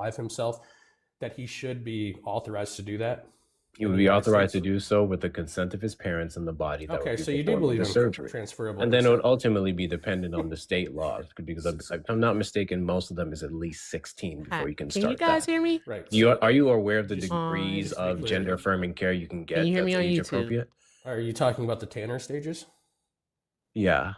unalive himself, that he should be authorized to do that? He would be authorized to do so with the consent of his parents and the body that would be so you do performing believe the in surgery. transferable And then it would consent. ultimately be dependent on the state laws, because if I'm not mistaken, most of them is at least 16 before you can start. Can you guys hear me? Right. Are you aware of the degrees of gender affirming care you can get? Can you hear me on age YouTube? appropriate? Are you talking about the Tanner stages? Yeah.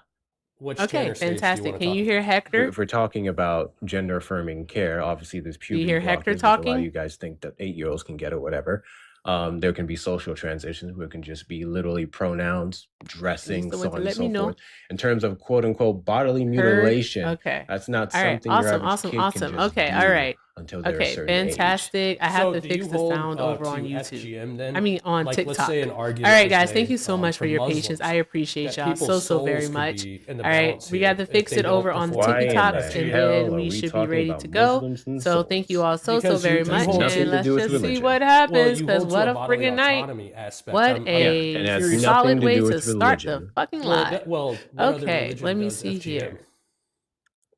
Which Okay, Tanner stage do you fantastic. wanna Can talk you about? hear Hector? If we're talking about gender affirming care, obviously there's Do you puberty hear Hector blockers, which a lot of talking? you guys think that 8-year-olds can get or whatever. There can be social transitions where it can just be literally pronouns, dressing, the so one to on and let so me know. forth. In terms of quote unquote bodily Heard. mutilation, Okay. that's not All right. something your average Awesome. kid can just Okay. do All right. until they're a Okay. certain age. Fantastic. I have So to do fix you the hold sound over to on YouTube. FGM then? I mean, on Like, TikTok. let's say an argument All right, was guys. made, Thank you so much for your Muslims, patience. I appreciate that y'all people's so very souls could much. be in the All right, balance we here got to if fix they it don't over on perform Why in TikTok, the and hell then are we we should be talking ready about to go. Muslims and So thank you all so Because very you much, hold nothing and to let's do with just see religion. what Well, happens. you Because hold to what a a bodily friggin' night! autonomy aspect. What and a it has solid nothing to way do to with start the religion. fucking Well, live. what other Okay, religion let me does see FGM? here.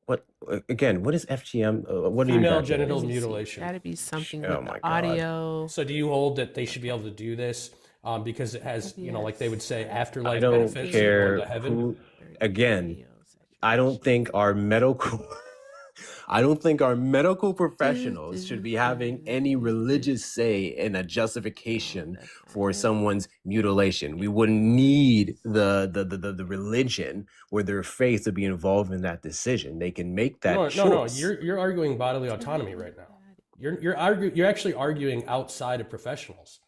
What again? What is FGM? What do you Female mean? genital Let me see. mutilation. Got to be something Oh with my the God. audio. So do you hold that they should be able to do this because it has, like they would say, afterlife I don't benefits and going care to heaven? who. Again, I don't think our medical. I don't think our medical professionals should be having any religious say in a justification for someone's mutilation. We wouldn't need the religion or their faith to be involved in that decision. They can make that choice. No. You're arguing bodily autonomy right now. You're actually arguing outside of professionals.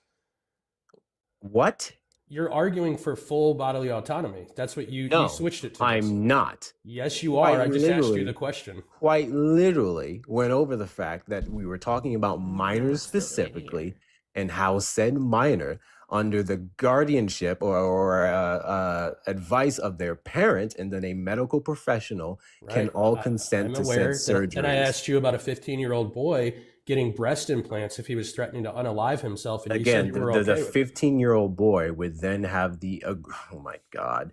What? You're arguing for full bodily autonomy. That's what you switched it to. I'm not. Yes, you are. I just asked you the question. Quite literally went over the fact that we were talking about minors specifically and how said minor under the guardianship or advice of their parent and then a medical professional can all consent to said surgery. And I asked you about a 15-year-old boy getting breast implants if he was threatening to unalive himself. And again, you said you were the 15-year-old boy would then have the oh my God,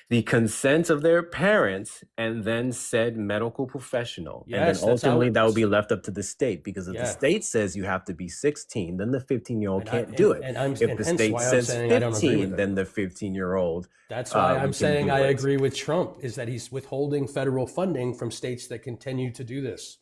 the consent of their parents and then said medical professional. Yes, and then ultimately that would be left up to the state, because if the state says you have to be 16, then the 15-year-old can't do it. If the state says 15, then the 15-year-old. That's why I'm saying I agree with Trump, is that he's withholding federal funding from states that continue to do this.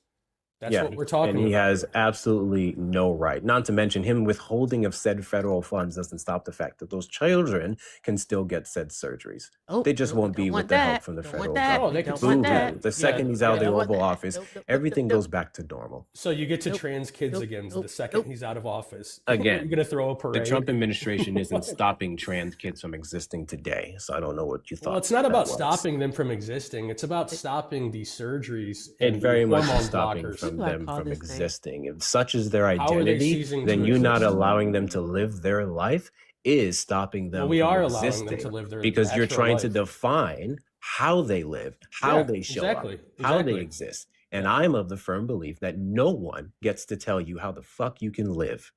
That's what we're talking about. And he has absolutely no right. Not to mention him withholding of said federal funds doesn't stop the fact that those children can still get said surgeries. They just won't be with the help from the federal government. The second he's out of the Oval Office, everything goes back to normal. So you get to trans kids again the second he's out of office. Again, you're going to throw a parade. The Trump administration isn't stopping trans kids from existing today. So I don't know what you thought. Well, it's not about stopping them from existing. It's about stopping the surgeries. And very much stopping them from existing. If such is their identity, then you not allowing them to live their life is stopping them from existing, because you're trying to define how they live, how they show up, how they exist. And I'm of the firm belief that no one gets to tell you how the fuck you can live.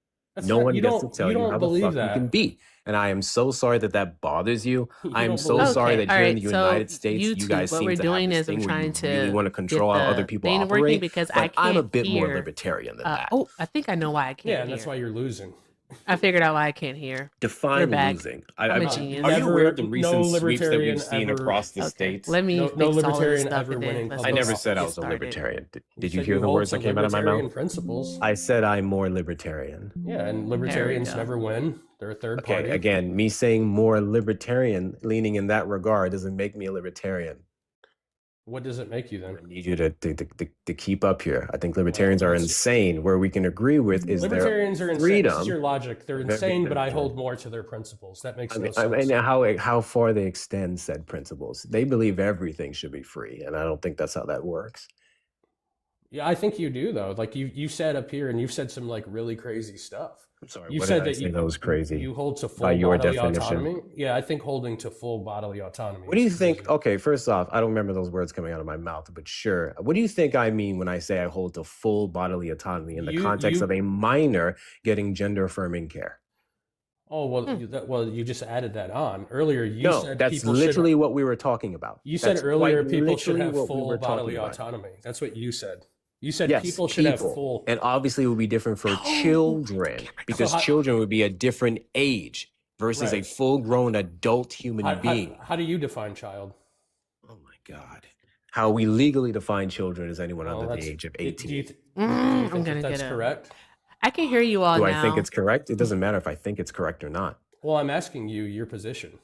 No one gets to tell you how the fuck you can be. And I am so sorry that that bothers you. I am so sorry that here in the United States, you guys seem to have this thing where you really want to control how other people operate. Because but I'm a bit more libertarian than that. Oh, I think I know why I can't hear. Yeah, and that's why you're losing. I figured out why I can't hear. Define losing. I'm a genius. Are you aware of the recent sweeps that we've seen across the states? Let me no libertarian ever winning. I never said I was a libertarian. Did you hear the words that came out of my mouth? Principles. I said I'm more libertarian. Yeah, and libertarians never win. They're a third party. Again, me saying more libertarian, leaning in that regard, doesn't make me a libertarian. What does it make you then? I need you to keep up here. I think libertarians are insane. Where we can agree with is libertarians their are insane. freedom. This is your logic. They're insane, but I hold more to their principles. That makes no sense. I mean, how far they extend said principles. They believe everything should be free, and I don't think that's how that works. Yeah, I think you do though. Like you said up here, and you've said some like really crazy stuff. I'm sorry. You what said did I say that was crazy. You hold to full by your bodily definition. Autonomy. Yeah, I think holding to full bodily autonomy. What do you think? Okay, first off, I don't remember those words coming out of my mouth, but sure. What do you think I mean when I say I hold to full bodily autonomy in the context of a minor getting gender affirming care? Oh, well, you just added that on. Earlier, you said that's literally what we were talking about. You said earlier people should have full bodily autonomy. That's what you said. You said Yes, people should have people. full. And obviously it would be different for children, because children would be a different age versus a full-grown adult human being. How do you define child? Oh my God. How we legally define children is anyone under the age of 18. Do you think that's correct? I can hear you all Do now. I think it's correct? It doesn't matter if I think it's correct or not. Well, I'm asking you your position.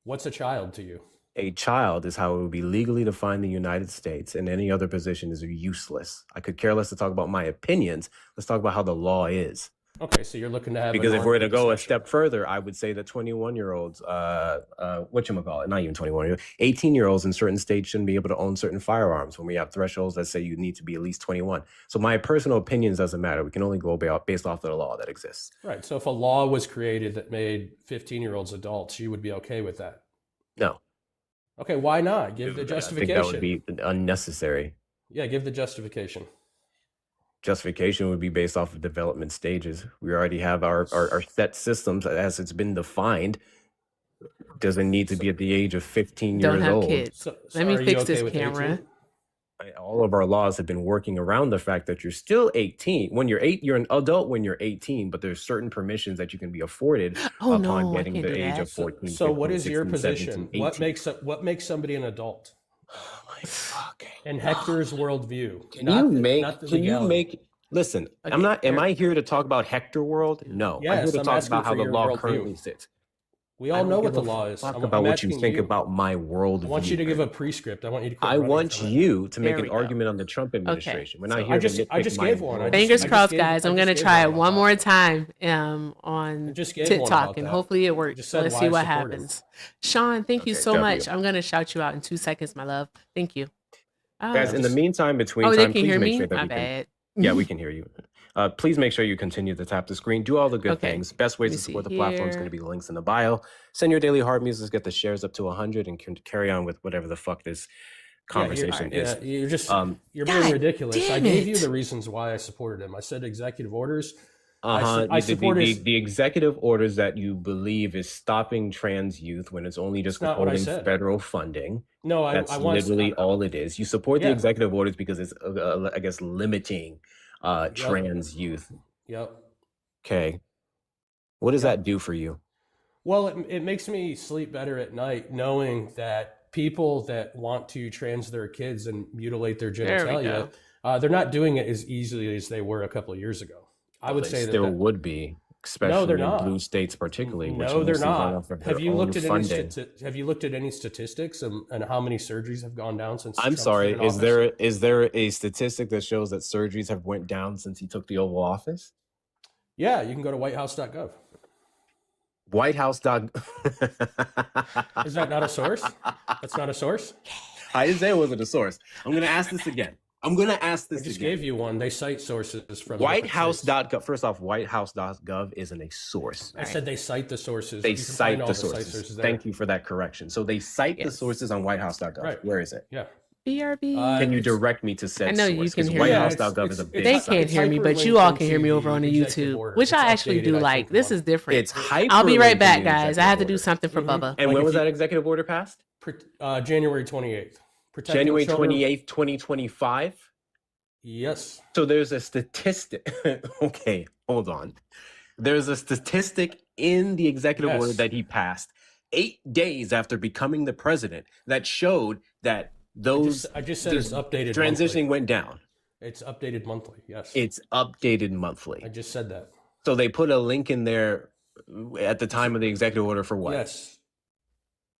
What's a child to you? A child is how it would be legally defined in the United States, and any other position is useless. I could care less to talk about my opinions. Let's talk about how the law is. Okay, so you're looking to have because if we're to go a step further, I would say that 21-year-olds, whatchamacallit, not even 21, 18-year-olds in certain states shouldn't be able to own certain firearms when we have thresholds that say you need to be at least 21. So my personal opinions doesn't matter. We can only go based off of the law that exists. Right. So if a law was created that made 15-year-olds adults, you would be okay with that? No. Okay, why not? Give the justification. I think that would be unnecessary. Yeah, give the justification. Justification would be based off of development stages. We already have our set systems as it's been defined. Doesn't need to be at the age of 15 years old. Don't have kids. Let me fix this camera. All of our laws have been working around the fact that you're still 18. When you're you're an adult when you're 18, but there's certain permissions that you can be afforded upon getting the age of 14. So what is your position? 17, what makes somebody an adult? Oh my fuck. In Hector's worldview. Can you make listen, okay, am I here to talk about Hector world? No. Yes, I'm here to talk about how the law currently sits. We all know what the law is. Talk about what you think about my world. I want you to give a prescript. I want you to. I want you to make an argument on the Trump administration. We're not here to I just gave one. Fingers crossed, guys. I'm going to try it one more time on TikTok, and hopefully it works. Let's see what happens. Sean, thank you so much. I'm going to shout you out in 2 seconds, my love. Thank you. Guys, in the meantime, they can hear me? My bad. Yeah, we can hear you. Please make sure you continue to tap the screen. Do all the good things. Best ways to support the platform is going to be the links in the bio. Send your daily heart music, get the shares up to 100, and can carry on with whatever the fuck this conversation is. You're just you're being ridiculous. I gave you the reasons why I supported him. I said executive orders. I supported the executive orders that you believe is stopping trans youth when it's only just withholding federal funding. No, that's literally all it is. You support the executive orders because it's, I guess, limiting trans youth. Yep. Okay. What does that do for you? Well, it makes me sleep better at night knowing that people that want to trans their kids and mutilate their genitalia, they're not doing it as easily as they were a couple of years ago. I would say that would be, especially in blue states, particularly. No, they're not. Have you looked at any statistics and how many surgeries have gone down since? I'm sorry. Is there a statistic that shows that surgeries have went down since he took the Oval Office? Yeah, you can go to whitehouse.gov. Whitehouse.gov. Is that not a source? That's not a source? I didn't say it wasn't a source. I'm going to ask this again. I just gave you one. They cite sources from whitehouse.gov. First off, whitehouse.gov isn't a source. I said they cite the sources. They cite the sources. Thank you for that correction. So they cite the sources on whitehouse.gov. Right. Where is it? Yeah. BRB. Can you direct me to said source? I know you can hear me. Whitehouse.gov is a big They can't hear me, but you all can hear me over on the YouTube, which I actually do like. This is different. It's hyper. I'll be right back, guys. I have to do something for Bubba. And when was that executive order passed? January 28th. January 28th, 2025? Yes. So there's a statistic. Okay, hold on. There's a statistic in the executive order that he passed 8 days after becoming the president that showed that those I just said it's updated. Transitioning went down. It's updated monthly. Yes. It's updated monthly. I just said that. So they put a link in there at the time of the executive order for what? Yes.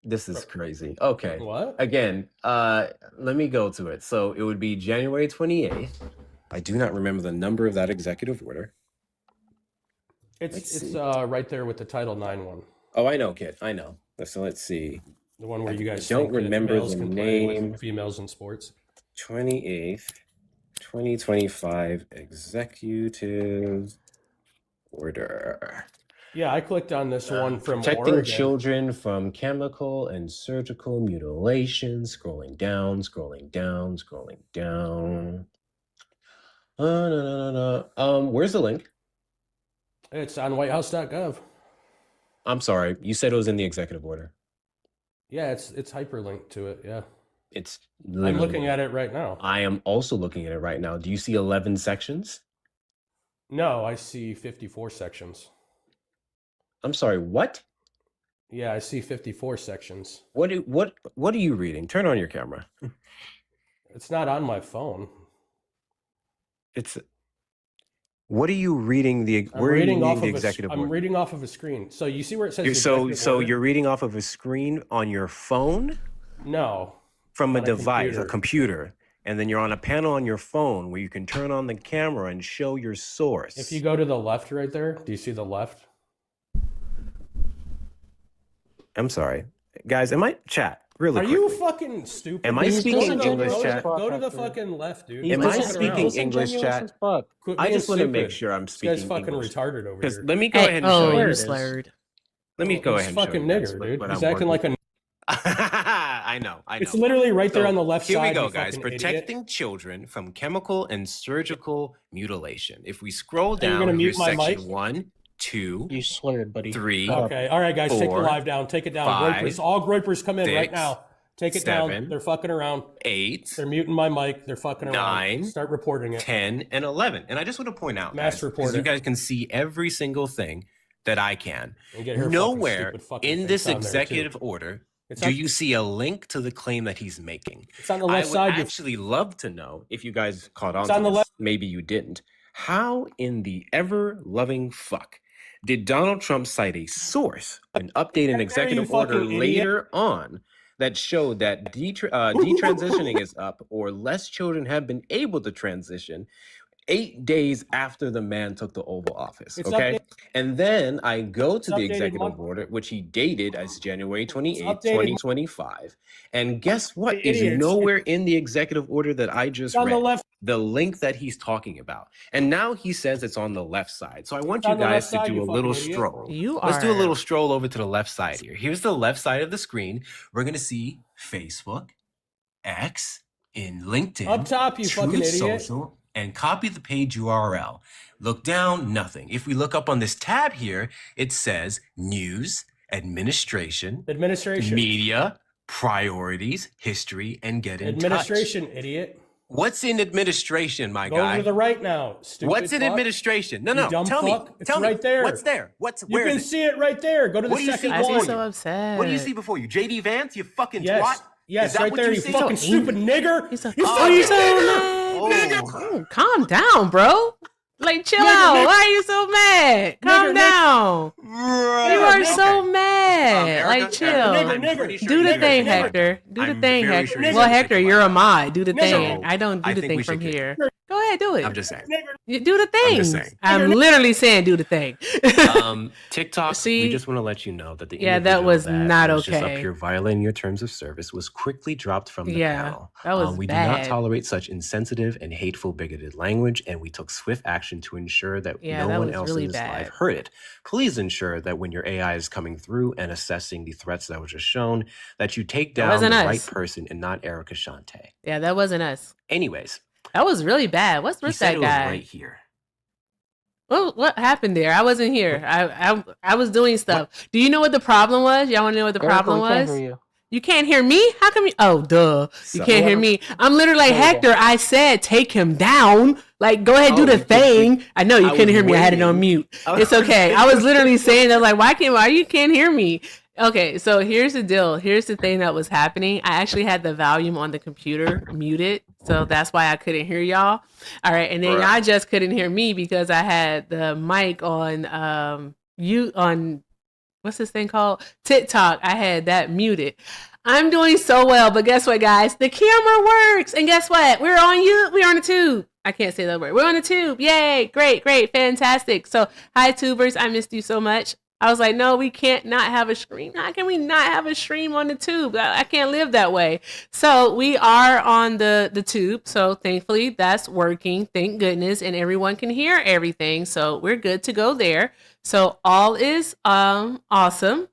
This is crazy. Okay. What? Again, let me go to it. So it would be January 28th. I do not remember the number of that executive order. It's right there with the Title IX one. Oh, I know, kid. I know. So let's see. The one where you guys don't remember the name. Females in sports. 28th, 2025 executive order. Yeah, I clicked on this one from protecting Oregon. Children from chemical and surgical mutilation. Scrolling down, scrolling down, scrolling down. Where's the link? It's on whitehouse.gov. I'm sorry, you said it was in the executive order. Yeah, it's hyperlinked to it. Yeah. It's I'm looking at it right now. I am also looking at it right now. Do you see 11 sections? No, I see 54 sections. I'm sorry, what? Yeah, I see 54 sections. What are you reading? Turn on your camera. It's not on my phone. What are you reading? I'm reading off of a screen. So you see where it says so you're reading off of a screen on your phone? No. From a device, a computer. And then you're on a panel on your phone where you can turn on the camera and show your source. If you go to the left right there, do you see the left? I'm sorry. Guys, chat, really quickly. Are you fucking stupid? Am I speaking English, chat? Go to the fucking left, dude. Am I speaking English, chat? I just want to make sure I'm speaking English. This guy's fucking retarded over here. Let me go ahead and show you. You're slurred. Let me go ahead and show you. Fucking nigger, dude. He's acting like a... I know. It's literally right there on the left side. Here we go, guys. Protecting children from chemical and surgical mutilation. If we scroll down, here's section 1, 2. You slurred, buddy. 3. Okay. All right, guys. 4, take the live down. Take it down. 5, all groypers come in 6, right now. Take it 7, down. They're fucking around. 8. They're muting my mic. They're fucking around. 9. Start reporting it. 10 and 11. And I just want to point out, mass report. You guys can see every single thing that I can. Nowhere in this executive order do you see a link to the claim that he's making. It's on the left side. I would actually love to know, if you guys caught on to this, maybe you didn't, how in the ever-loving fuck did Donald Trump cite a source, an updated executive order later on, that showed that detransitioning is up, or less children have been able to transition 8 days after the man took the Oval Office, okay? And then I go to the executive order, which he dated as January 28th, 2025. And guess what is nowhere in the executive order that I just read? The link that he's talking about. And now he says it's on the left side. So I want you guys to do a little stroll. Let's do a little stroll over to the left side here. Here's the left side of the screen. We're going to see Facebook, X, in LinkedIn. Up top, you fucking idiot. Social, and copy the page URL. Look down, nothing. If we look up on this tab here, it says news, administration, media, priorities, history, and get in touch. Idiot. What's in administration, my guy? Go to the right now, stupid What's in administration? No, tell me. It's right there. What's there? Where you can see it right there. Go to the second one. I'm so upset. What do you see before you? JD Vance, you fucking twat? Yes, right there, you fucking stupid nigger. Oh, calm down, bro. Like, chill out. Why are you so mad? Calm down. You are so mad. Like, chill. Do the thing, Hector. Do the thing, Hector. Well, Hector, you're a mod. Do the thing. I don't do the thing from here. Go ahead, do it. I'm just saying. Do the thing. I'm literally saying do the thing. TikTok, we just want to let you know that the that was not okay. Just up here violating your terms of service was quickly dropped from the panel. That was we bad. do not tolerate such insensitive and hateful, bigoted language, and we took swift action to ensure that no one else in this live heard it. Please ensure that when your AI is coming through and assessing the threats that were just shown, that you take down the right person and not Erica Shante. Yeah, that wasn't us. Anyways. That was really bad. What's with that guy? Was right here. Well, what happened there? I wasn't here. I was doing stuff. What? Do you know what the problem was? Y'all want to know what the problem was? You can't hear me? How come you? Oh, duh. You can't hear me. I'm literally like, Hector, I said take him down. Like, go ahead, do the thing. I know you couldn't hear me. I had it on mute. It's okay. I was literally saying that, like, why you can't hear me? Okay, so here's the deal. Here's the thing that was happening. I actually had the volume on the computer muted, so that's why I couldn't hear y'all. All right, and then y'all just couldn't hear me because I had the mic on on what's this thing called? TikTok. I had that muted. I'm doing so well, but guess what, guys? The camera works, and guess what? We're on the tube. I can't say that word. We're on the tube. Yay! Great, fantastic. So, hi, tubers. I missed you so much. I was like, no, we can't not have a stream. How can we not have a stream on the tube? I can't live that way. So we are on the tube. So thankfully that's working. Thank goodness. And everyone can hear everything. So we're good to go there. So all is awesome.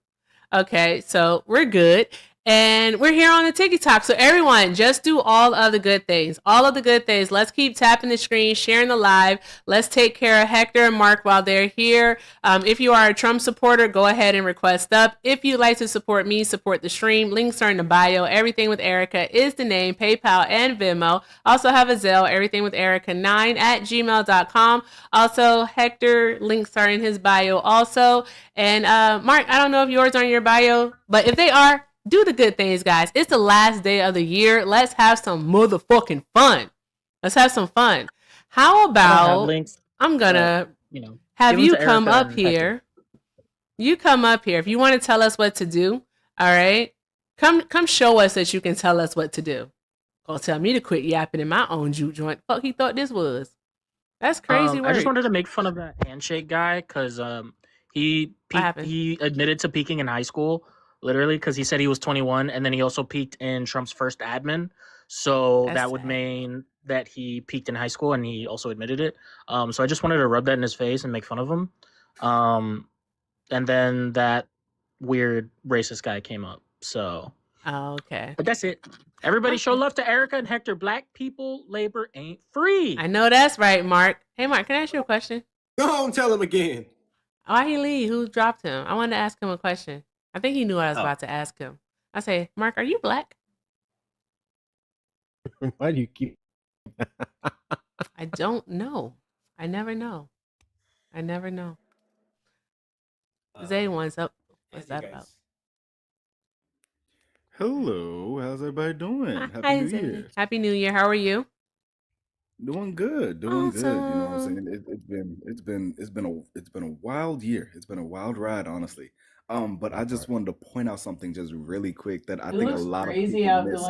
Okay, so we're good. And we're here on the TikTok. So everyone, just do all of the good things. All of the good things. Let's keep tapping the screen, sharing the live. Let's take care of Hector and Mark while they're here. If you are a Trump supporter, go ahead and request up. If you'd like to support me, support the stream. Links are in the bio. Everything with Erica is the name, PayPal and Venmo. Also have a Zelle, everythingwitherica9@gmail.com. Also, Hector, links are in his bio also. And Mark, I don't know if yours are in your bio, but if they are, do the good things, guys. It's the last day of the year. Let's have some motherfucking fun. Let's have some fun. How about I'm gonna have you come up here. You come up here if you want to tell us what to do. All right, come show us that you can tell us what to do. Or tell me to quit yapping in my own juke joint. Fuck, he thought this was. That's crazy work. I just wanted to make fun of that handshake guy because he admitted to peaking in high school. Literally, because he said he was 21, and then he also peaked in Trump's first admin. So that would mean that he peaked in high school, and he also admitted it. So I just wanted to rub that in his face and make fun of him. And then that weird racist guy came up. So. Oh, okay. But that's it. Everybody show love to Erica and Hector. Black people labor ain't free. I know that's right, Mark. Hey, Mark, can I ask you a question? Go on, tell him again. Why he leave? Who dropped him? I wanted to ask him a question. I think he knew what I was about to ask him. I say, Mark, are you black? Why do you keep? I don't know. I never know. I never know. Zay one's up. What's that about? Hello, how's everybody doing? Happy New Year. Happy New Year. How are you? Doing good, doing good. You know what I'm saying? It's been a wild year. It's been a wild ride, honestly. But I just wanted to point out something just really quick that I think a lot of people miss.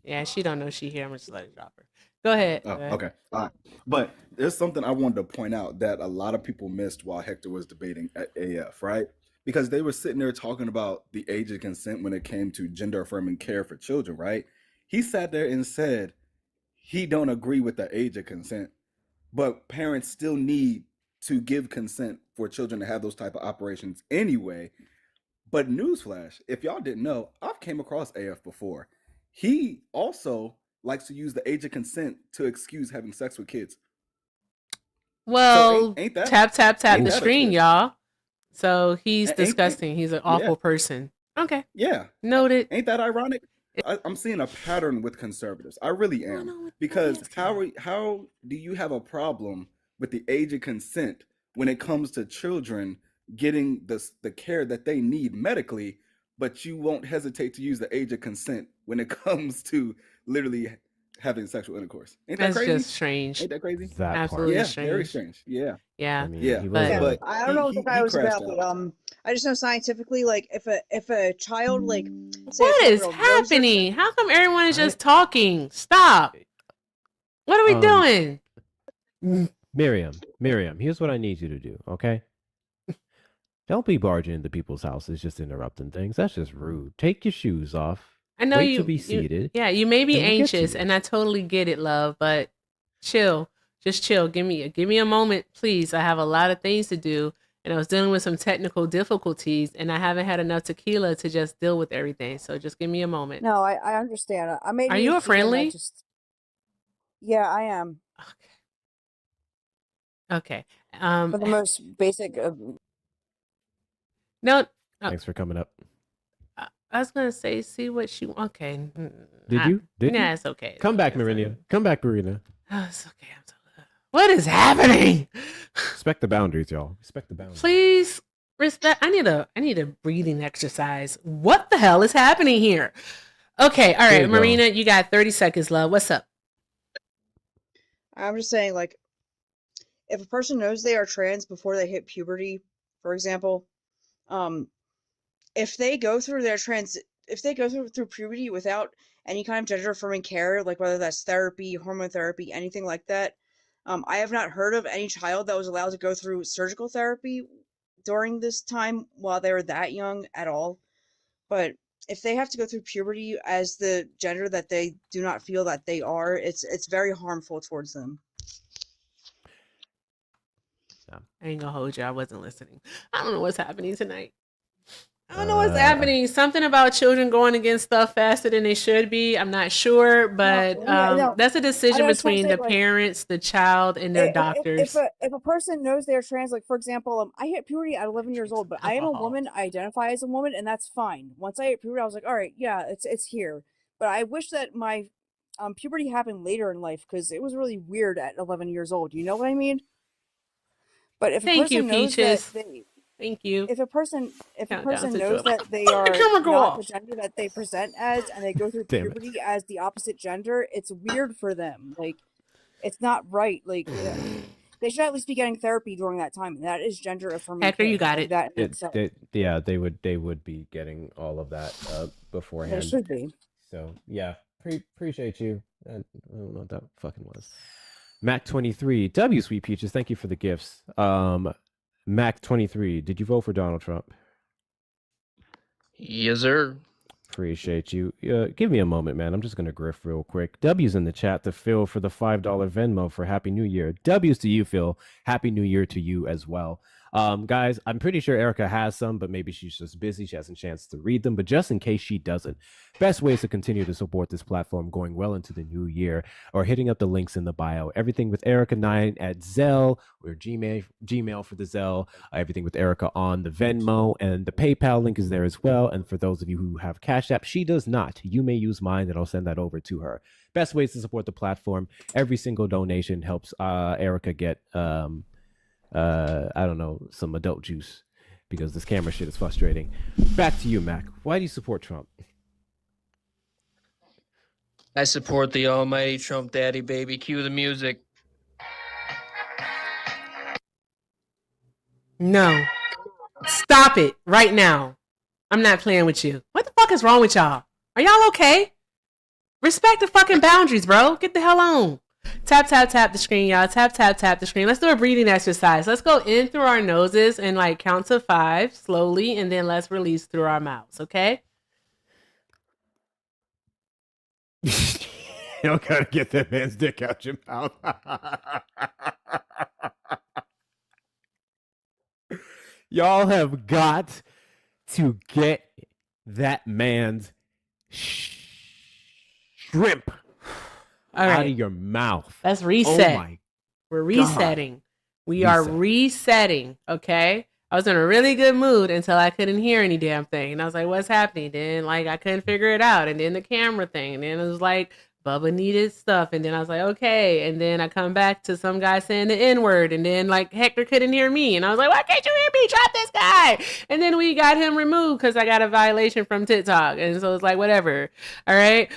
Yeah, she don't know she here. I'm just let it drop her. Go ahead. Oh, okay. All right. But there's something I wanted to point out that a lot of people missed while Hector was debating at AF, right? Because they were sitting there talking about the age of consent when it came to gender affirming care for children, right? He sat there and said he don't agree with the age of consent, but parents still need to give consent for children to have those type of operations anyway. But newsflash, if y'all didn't know, I've came across AF before. He also likes to use the age of consent to excuse having sex with kids. Well, so ain't that, tap the screen, y'all. So he's disgusting. He's an awful person. Okay. Yeah. Noted. Ain't that ironic? I'm seeing a pattern with conservatives. I really am. Because how do you have a problem with the age of consent when it comes to children getting the care that they need medically, but you won't hesitate to use the age of consent when it comes to literally having sexual intercourse? Ain't that crazy? That's just strange. Ain't that crazy? That absolutely yeah, strange. Very strange. Yeah. Yeah. I mean, yeah. But I don't know what the guy was about, but I just know scientifically, like if a child like what is happening? How come everyone is just talking? Stop. What are we doing? Miriam, here's what I need you to do, okay? Don't be barging into people's houses, just interrupting things. That's just rude. Take your shoes off. I know Wait to be seated. You may be anxious, and I totally get it, love. But chill, just chill. Give me a moment, please. I have a lot of things to do, and I was dealing with some technical difficulties, and I haven't had enough tequila to just deal with everything. So just give me a moment. No, I understand. Are you a friendly? Yeah, I am. Okay. For the most basic. No. Thanks for coming up. I was gonna say, see what she. Okay. Did you? Nah, it's okay. Come back, Marina. Come back, Marina. Oh, it's okay. What is happening? Respect the boundaries, y'all. Respect the boundaries. Please respect. I need a breathing exercise. What the hell is happening here? Okay. All right, Marina, you got 30 seconds, love. What's up? I'm just saying, like, if a person knows they are trans before they hit puberty, for example, if they go through through puberty without any kind of gender affirming care, like whether that's therapy, hormone therapy, anything like that, I have not heard of any child that was allowed to go through surgical therapy during this time while they were that young at all. But if they have to go through puberty as the gender that they do not feel that they are, it's very harmful towards them. I ain't gonna hold you. I wasn't listening. I don't know what's happening tonight. I don't know what's happening. Something about children going against stuff faster than they should be. I'm not sure, but that's a decision between the parents, the child, and their doctors. If a person knows they're trans, like for example, I hit puberty at 11 years old, but I am a woman. I identify as a woman, and that's fine. Once I hit puberty, I was like, all right, yeah, it's here. But I wish that my puberty happened later in life because it was really weird at 11 years old. You know what I mean? But if a person knows that Thank you. If a person knows that they are not the gender that they present as, and they go through puberty as the opposite gender, it's weird for them. Like, it's not right. Like, they should at least be getting therapy during that time, and that is gender affirming. Hector, you got it. They would be getting all of that beforehand. They should be. So yeah, appreciate you. I don't know what that fucking was. Mac23, W Sweet Peaches, thank you for the gifts. Mac23, did you vote for Donald Trump? Yes, sir. Appreciate you. Give me a moment, man. I'm just going to griff real quick. W's in the chat to Phil for the $5 Venmo for Happy New Year. W's to you, Phil. Happy New Year to you as well. Guys, I'm pretty sure Erica has some, but maybe she's just busy. She hasn't a chance to read them. But just in case she doesn't, best ways to continue to support this platform going well into the new year or hitting up the links in the bio. Everything with Erica 9 at Zelle or Gmail for the Zelle. Everything with Erica on the Venmo, and the PayPal link is there as well. And for those of you who have Cash App, she does not. You may use mine, and I'll send that over to her. Best ways to support the platform. Every single donation helps Erica get I don't know, some adult juice, because this camera shit is frustrating. Back to you, Mac. Why do you support Trump? I support the almighty Trump daddy, baby. Cue the music. No. Stop it right now. I'm not playing with you. What the fuck is wrong with y'all? Are y'all okay? Respect the fucking boundaries, bro. Get the hell on. Tap, tap, tap the screen, y'all. Tap, tap, tap the screen. Let's do a breathing exercise. Let's go in through our noses and like count to 5 slowly, and then let's release through our mouths, okay? You don't gotta get that man's dick out your mouth. Y'all have got to get that man's shrimp out of your mouth. Let's reset. Oh my We're resetting. God. We are resetting, okay? I was in a really good mood until I couldn't hear any damn thing. And I was like, what's happening? Then like I couldn't figure it out. And then the camera thing. And then it was like Bubba needed stuff. And then I was like, okay. And then I come back to some guy saying the N-word. And then like Hector couldn't hear me. And I was like, why can't you hear me? Drop this guy. And then we got him removed because I got a violation from TikTok. And so it's like, whatever. All right.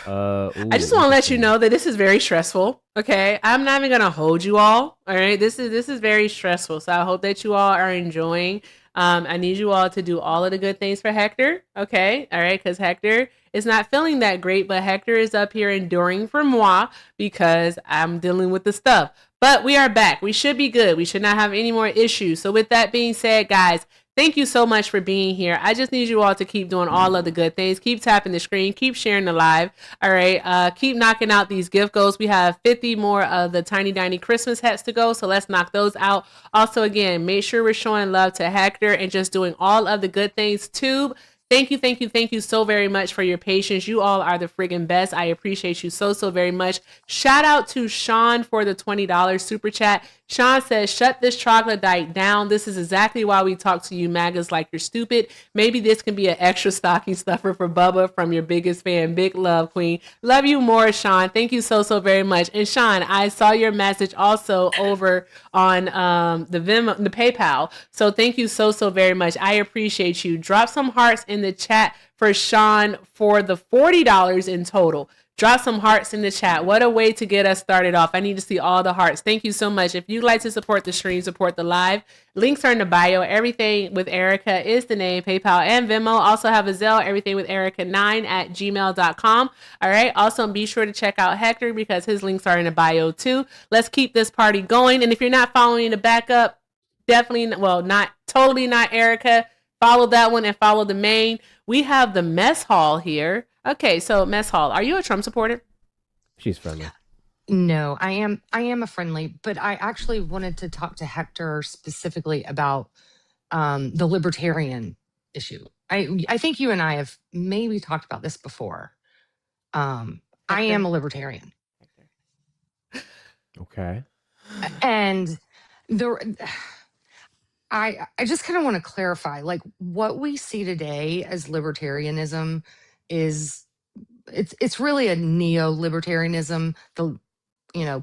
I just want to let you know that this is very stressful. Okay, I'm not even gonna hold you all. All right, this is very stressful. So I hope that you all are enjoying. I need you all to do all of the good things for Hector. Okay, all right, because Hector is not feeling that great, but Hector is up here enduring for moi because I'm dealing with the stuff. But we are back. We should be good. We should not have any more issues. So with that being said, guys, thank you so much for being here. I just need you all to keep doing all of the good things. Keep tapping the screen. Keep sharing the live. All right. Keep knocking out these gift goals. We have 50 more of the Tiny Diny Christmas hats to go. So let's knock those out. Also, again, make sure we're showing love to Hector and just doing all of the good things. Tube, thank you so very much for your patience. You all are the friggin' best. I appreciate you so very much. Shout out to Sean for the $20 super chat. Sean says, shut this troglodyte down. This is exactly why we talk to you Magas like you're stupid. Maybe this can be an extra stocking stuffer for Bubba from your biggest fan, Big Love Queen. Love you more, Sean. Thank you so very much. And Sean, I saw your message also over on the Venmo, the PayPal. So thank you so very much. I appreciate you. Drop some hearts in the chat for Sean for the $40 in total. Drop some hearts in the chat. What a way to get us started off. I need to see all the hearts. Thank you so much. If you'd like to support the stream, support the live, links are in the bio. Everything with Erica is the name. PayPal and Venmo. Also have a Zelle. Everything with Erica9 at gmail.com. All right. Also, be sure to check out Hector because his links are in the bio too. Let's keep this party going. And if you're not following the backup, definitely, well, not totally not Erica. Follow that one and follow the main. We have the mess hall here. Okay, so mess hall. Are you a Trump supporter? She's friendly. No, I am a friendly, but I actually wanted to talk to Hector specifically about the libertarian issue. I think you and I have maybe talked about this before. I am a libertarian. Okay. And the I just kind of want to clarify, like, what we see today as libertarianism is it's really a neo-libertarianism. The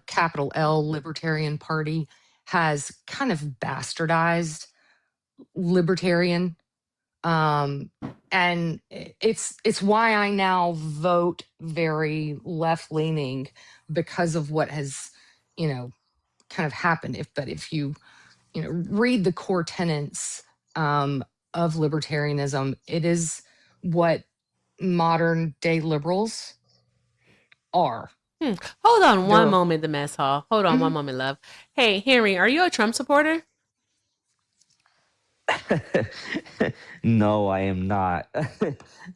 capital L Libertarian Party has kind of bastardized libertarian. And it's why I now vote very left leaning because of what has, kind of happened. If you read the core tenets of libertarianism, it is what modern day liberals are. Hold on one moment, the mess hall. Hold on one moment, love. Hey, Henry, are you a Trump supporter? No, I am not.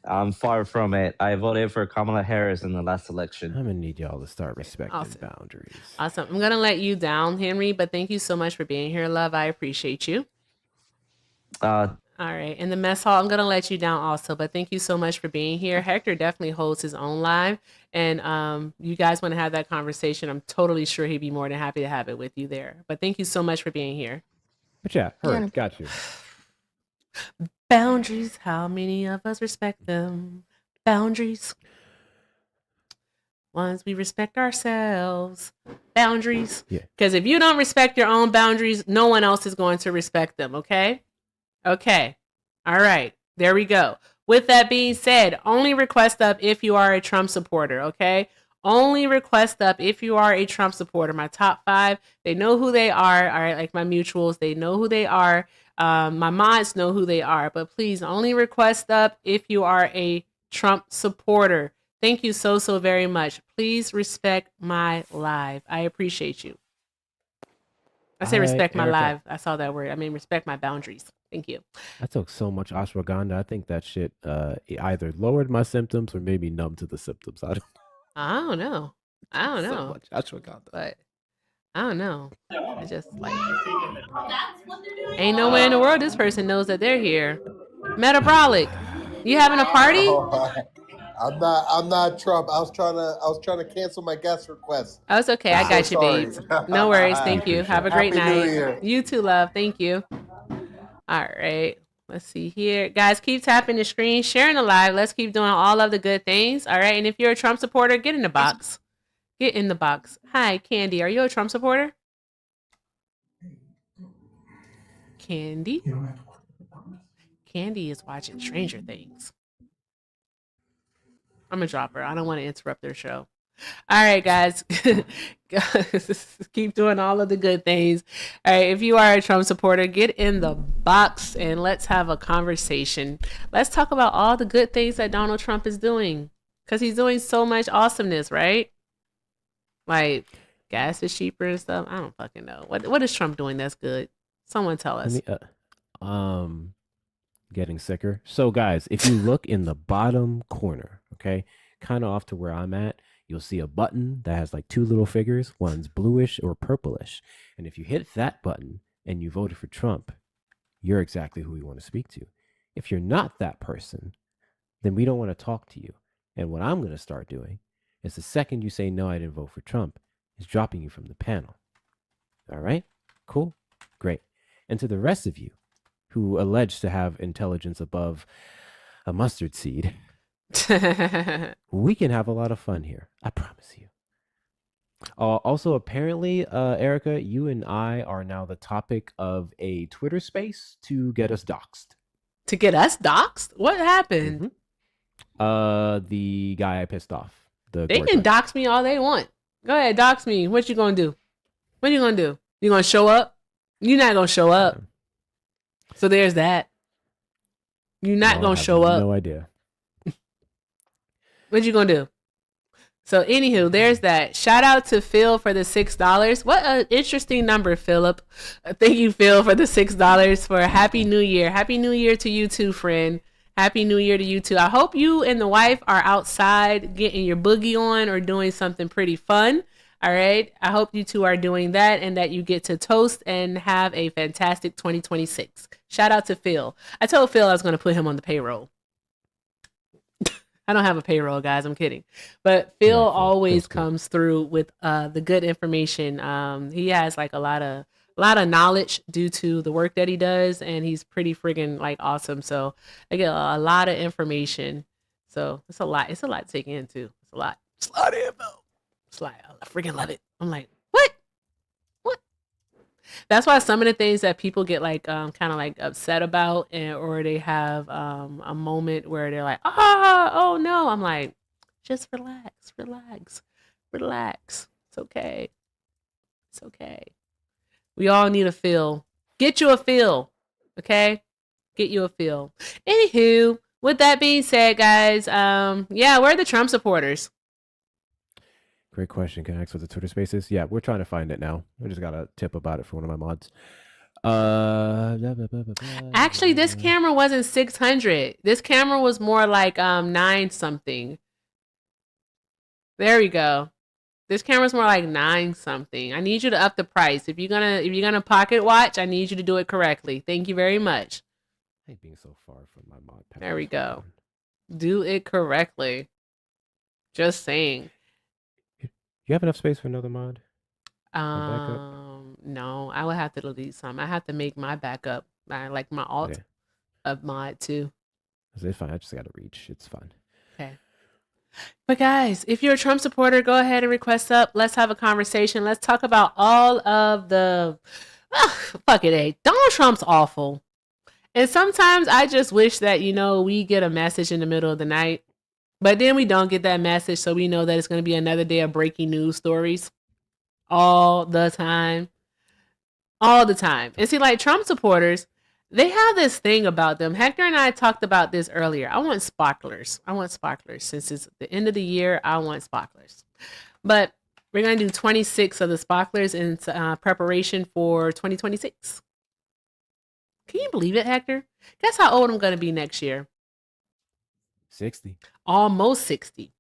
I'm far from it. I voted for Kamala Harris in the last election. I'm gonna need y'all to start respecting boundaries. Awesome. I'm gonna let you down, Henry, but thank you so much for being here, love. I appreciate you. All right. In the mess hall, I'm going to let you down also, but thank you so much for being here. Hector definitely holds his own live, and you guys want to have that conversation. I'm totally sure he'd be more than happy to have it with you there. But thank you so much for being here. But yeah, heard. Got you. Boundaries. How many of us respect them? Boundaries. Once we respect ourselves. Boundaries. Yeah. Because if you don't respect your own boundaries, no one else is going to respect them, okay? Okay. All right. There we go. With that being said, only request up if you are a Trump supporter, okay? Only request up if you are a Trump supporter. My top 5, they know who they are. All right, like my mutuals, they know who they are. My mods know who they are. But please, only request up if you are a Trump supporter. Thank you so very much. Please respect my live. I appreciate you. I say respect my live. I saw that word. I mean, respect my boundaries. Thank you. I took so much ashwagandha. I think that shit either lowered my symptoms or made me numb to the symptoms. I don't know. So much ashwagandha. But I don't know. I just like ain't no way in the world this person knows that they're here. Metabolic. You having a party? I'm not Trump. I was trying to cancel my guest request. Oh, it's okay. I got you, babes. No worries. Thank you. Have a great night. You too, love. Thank you. All right. Let's see here. Guys, keep tapping the screen, sharing the live. Let's keep doing all of the good things. All right. And if you're a Trump supporter, get in the box. Get in the box. Hi, Candy. Are you a Trump supporter? Candy? Candy is watching Stranger Things. I'm going to drop her. I don't want to interrupt their show. All right, guys. Keep doing all of the good things. All right, if you are a Trump supporter, get in the box and let's have a conversation. Let's talk about all the good things that Donald Trump is doing, because he's doing so much awesomeness, right? Like gas is cheaper and stuff. I don't fucking know. What is Trump doing that's good? Someone tell us. Getting sicker. So guys, if you look in the bottom corner, okay, kind of off to where I'm at, you'll see a button that has like 2 little figures. One's bluish or purplish. And if you hit that button and you voted for Trump, you're exactly who we want to speak to. If you're not that person, then we don't want to talk to you. And what I'm going to start doing is the second you say, no, I didn't vote for Trump, is dropping you from the panel. All right? Cool? Great. And to the rest of you who allege to have intelligence above a mustard seed, we can have a lot of fun here. I promise you. Also, apparently, Erica, you and I are now the topic of a Twitter space to get us doxxed. To get us doxxed? What happened? Mm-hmm. The guy I pissed off. They can dox me all they want. Go ahead, dox me. What you gonna do? What you gonna do? You gonna show up? You're not gonna show up. So there's that. You're not gonna show up. No idea. What you gonna do? So anywho, there's that. Shout out to Phil for the $6. What an interesting number, Philip. Thank you, Phil, for the $6 for a Happy New Year. Happy New Year to you too, friend. Happy New Year to you too. I hope you and the wife are outside getting your boogie on or doing something pretty fun. All right. I hope you two are doing that and that you get to toast and have a fantastic 2026. Shout out to Phil. I told Phil I was going to put him on the payroll. I don't have a payroll, guys. I'm kidding. But Phil always comes through with the good information. He has like a lot of knowledge due to the work that he does, and he's pretty friggin' like awesome. So I get a lot of information. So it's a lot. It's a lot to take in too. It's a lot. It's a lot of info. It's like I freaking love it. I'm like, what? That's why some of the things that people get like kind of like upset about, or they have a moment where they're like, oh no, I'm like, just relax. It's okay. We all need a feel. Get you a feel, okay? Get you a feel. Anywho, with that being said, guys, where are the Trump supporters? Great question. Can I ask what the Twitter Spaces? Yeah, we're trying to find it now. I just got a tip about it from one of my mods. Actually, this camera wasn't 600. This camera was more like 9 something. There we go. This camera's more like 9 something. I need you to up the price. If you're gonna pocket watch, I need you to do it correctly. Thank you very much. I hate being so far from my mod. There we go. Do it correctly. Just saying. You have enough space for another mod? No, I would have to delete some. I have to make my backup. I like my alt of mod too. It's fine. I just gotta reach. It's fine. Okay. But guys, if you're a Trump supporter, go ahead and request up. Let's have a conversation. Let's talk about all of the fuck it, Donald Trump's awful. And sometimes I just wish that, we get a message in the middle of the night. But then we don't get that message, so we know that it's going to be another day of breaking news stories. All the time. And see, like Trump supporters, they have this thing about them. Hector and I talked about this earlier. I want sparklers. Since it's the end of the year, I want sparklers. But we're going to do 26 of the sparklers in preparation for 2026. Can you believe it, Hector? Guess how old I'm going to be next year? 60. Almost 60.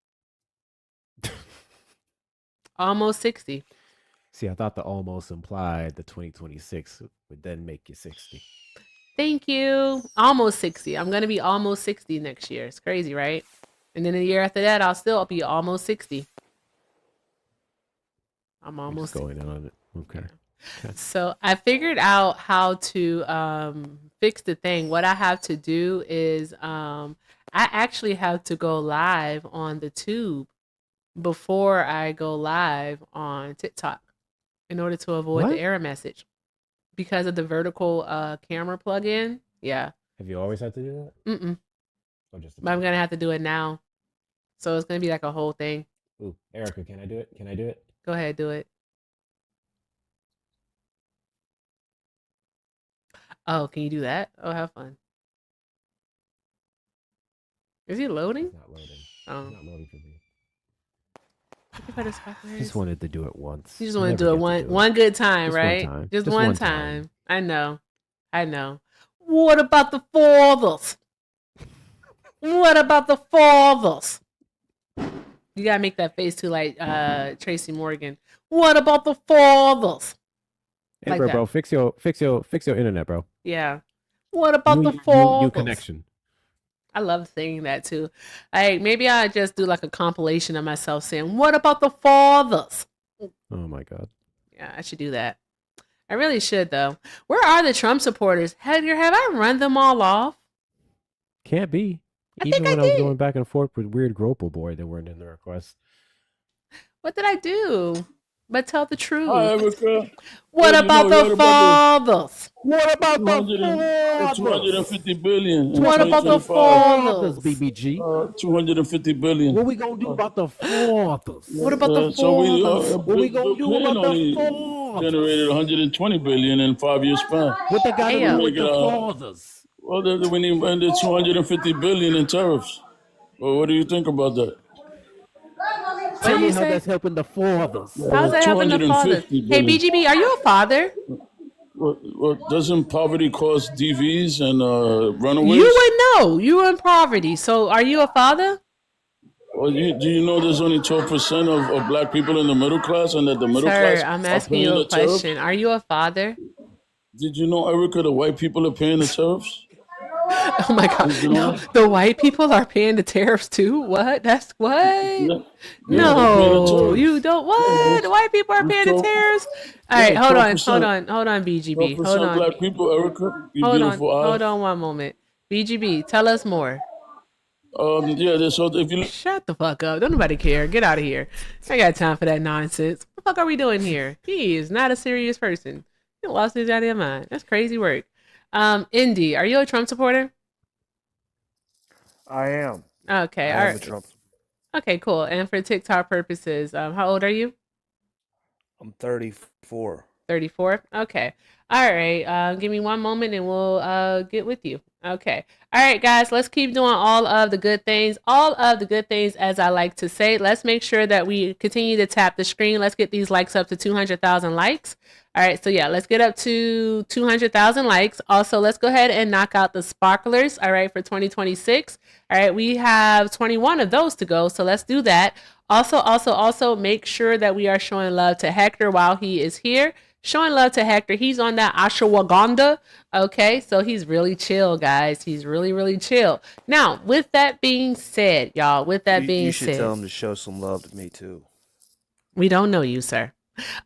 Almost 60. See, I thought the almost implied the 2026 would then make you 60. Thank you. Almost 60. I'm going to be almost 60 next year. It's crazy, right? And then the year after that, I'll still be almost 60. I'm almost going on it. Okay. So I figured out how to fix the thing. What I have to do is I actually have to go live on the tube before I go live on TikTok in order to avoid the error message because of the vertical camera plug-in. Yeah. Have you always had to do that? Mm-mm. But I'm going to have to do it now. So it's going to be like a whole thing. Ooh, Erica, can I do it? Go ahead, do it. Oh, can you do that? Oh, have fun. Is he loading? It's not loading. Oh. It's not loading for me. I just wanted to do it once. You just want to do it one good time, just right? One time. Just one time. I know. What about the fathers? What about the fathers? You gotta make that face too, like Tracy Morgan. What about the fathers? Hey, like bro, fix your internet, bro. Yeah. What about the fathers? New connection. I love saying that too. Like maybe I just do like a compilation of myself saying, "What about the fathers?" Oh my god. Yeah, I should do that. I really should though. Where are the Trump supporters? Have I run them all off? Can't be. Even when I was going back and forth with Weird Gropal Boy, they weren't in the request. What did I do? But tell the truth. What about the fathers? What about the fathers? 250 billion. What about the fathers, BBG? 250 billion. What we gonna do about the fathers? What about the fathers? What we gonna do about the fathers? Generated 120 billion in 5 years span. What they got to do with the fathers? Well, we need 250 billion in tariffs. Well, what do you think about that? Tell me how that's helping the fathers. How's that helping the fathers? Hey, BGB, are you a father? Well, doesn't poverty cause DVs and runaways? You would know. You were in poverty. So are you a father? Well, do you know there's only 12% of black people in the middle class, and that the middle Sir, class I'm are asking paying you a the tariffs? question. Are you a father? Did you know, Erica, the white people are paying the tariffs? Oh my God. Did you know No, that? the white people are paying the tariffs too? What? That's what? Yeah, yeah, they're paying the No, you tariffs. don't. Yeah, What? The white people are it's paying the 12, tariffs? All right, yeah, hold on, 12%. BGB. Hold 12% on, black people, Erica, you hold on, beautiful hold eyes. on one moment. BGB, tell us more. Yeah, so if you Shut the fuck up. Don't nobody care. Get out of here. I got time for that nonsense. What the fuck are we doing here? He is not a serious person. He lost his goddamn mind. That's crazy work. Indy, are you a Trump supporter? I am. Okay, I all am a right. Trump. Okay, cool. And for TikTok purposes, how old are you? I'm 34. 34. Okay. All right. Give me one moment and we'll get with you. Okay. All right, guys, let's keep doing all of the good things. All of the good things, as I like to say. Let's make sure that we continue to tap the screen. Let's get these likes up to 200,000 likes. All right. So, yeah, let's get up to 200,000 likes. Also, let's go ahead and knock out the sparklers. All right. For 2026. All right. We have 21 of those to go. So let's do that. Also, make sure that we are showing love to Hector while he is here. Showing love to Hector. He's on that ashwagandha. Okay, so he's really chill, guys. He's really, really chill. Now, with that being said, y'all, You should tell him to show some love to me too. We don't know you, sir.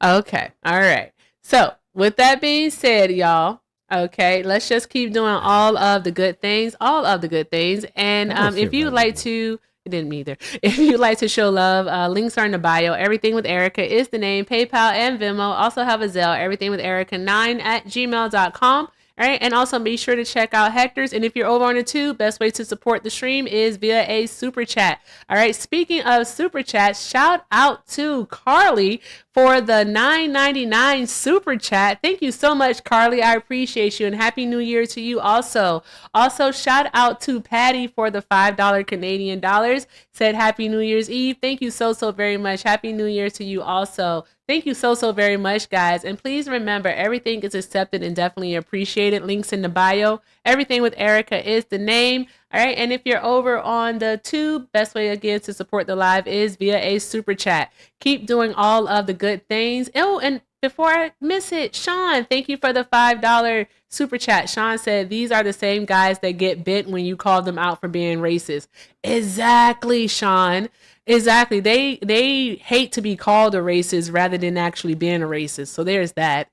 Okay, all right. So, with that being said, y'all, okay, let's just keep doing all of the good things, And if you'd like to, it didn't either. If you'd like to show love, links are in the bio. Everything with Erica is the name. PayPal and Venmo. Also have a Zelle. Everything with Erica9@gmail.com. All right, and also be sure to check out Hector's. And if you're over on the tube, best way to support the stream is via a super chat. All right, speaking of super chats, shout out to Carly for the $9.99 super chat. Thank you so much, Carly. I appreciate you, and Happy New Year to you also. Also, shout out to Patty for the $5 Canadian dollars. Said Happy New Year's Eve. Thank you so very much. Happy New Year to you also. Thank you so very much, guys. And please remember, everything is accepted and definitely appreciated. Links in the bio. Everything with Erica is the name. All right. And if you're over on the tube, best way again to support the live is via a super chat. Keep doing all of the good things. Oh, and before I miss it, Sean, thank you for the $5 super chat. Sean said, these are the same guys that get bit when you call them out for being racist. Exactly, Sean. Exactly. They hate to be called a racist rather than actually being a racist. So there's that.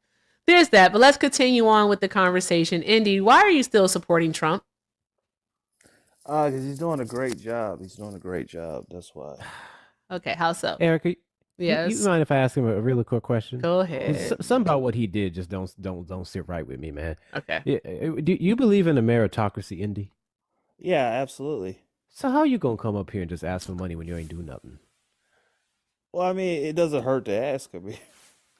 But let's continue on with the conversation. Indy, why are you still supporting Trump? Because he's doing a great job. That's why. Okay, how so? Erica, yes. You mind if I ask him a really quick question? Go ahead. Something about what he did just don't sit right with me, man. Okay. Do you believe in a meritocracy, Indy? Yeah, absolutely. So how you gonna come up here and just ask for money when you ain't do nothing? Well, I mean, it doesn't hurt to ask.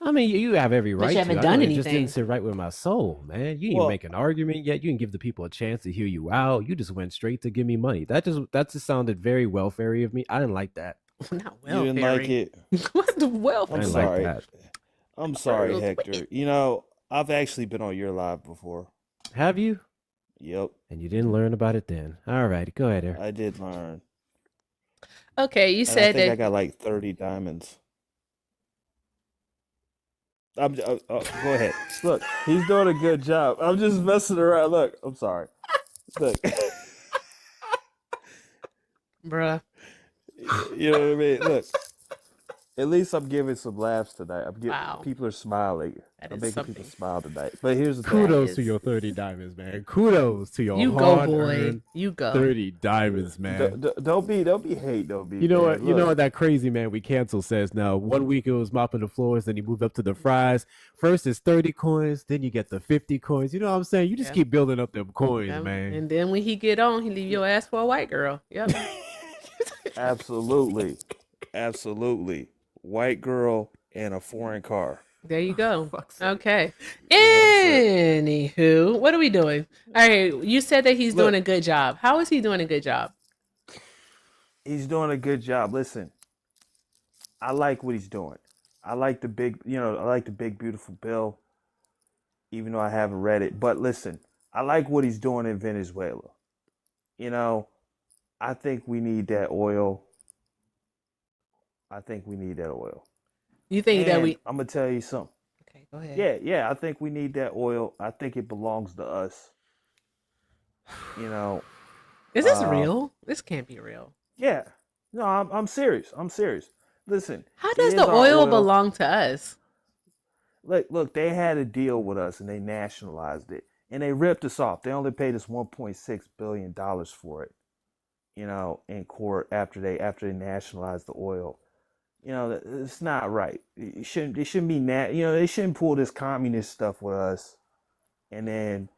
I mean, you have every right. But you haven't to. done It anything. just didn't sit right with my soul, man. You didn't make an argument yet. You didn't give the people a chance to hear you out. You just went straight to give me money. That just sounded very welfare-y of me. I didn't like that. Not welfare. You didn't like it. What the welfare? I'm sorry. Like I'm sorry, Hector. You know, I've actually been on your live before. Have you? Yep. And you didn't learn about it then. All right, go ahead, Eric. I did learn. Okay, you said I got like 30 diamonds. Go ahead. Look, he's doing a good job. I'm just messing around. Look, I'm sorry. Look. Bruh. You know what I mean? Look. At least I'm giving some laughs tonight. Wow. People are smiling. I'm making people smile tonight. But here's the kudos to your 30 diamonds, man. Kudos to your you go, boy. You go. 30 diamonds, man. Don't be hate. Don't be. You know what? Look. You know what that crazy man we cancel says now. 1 week it was mopping the floors, then you move up to the fries. First it's 30 coins, then you get the 50 coins. You know what I'm saying? You just keep building up them coins, man. And then when he get on, he leave your ass for a white girl. Yep. Absolutely. White girl and a foreign car. There you go. Okay. Anywho, what are we doing? All right. You said that he's doing a good job. How is he doing a good job? He's doing a good job. Listen, I like what he's doing. I like the big beautiful bill, even though I haven't read it. But listen, I like what he's doing in Venezuela. You know, I think we need that oil. I think we need that oil. You think that we? I'm gonna tell you something. Okay, go ahead. Yeah. I think we need that oil. I think it belongs to us. You know. Is this real? This can't be real. Yeah. No, I'm serious. I'm serious. Listen. How does the oil belong to us? Look, they had a deal with us and they nationalized it. And they ripped us off. They only paid us $1.6 billion for it, in court after they nationalized the oil. It's not right. It shouldn't be they shouldn't pull this communist stuff with us and then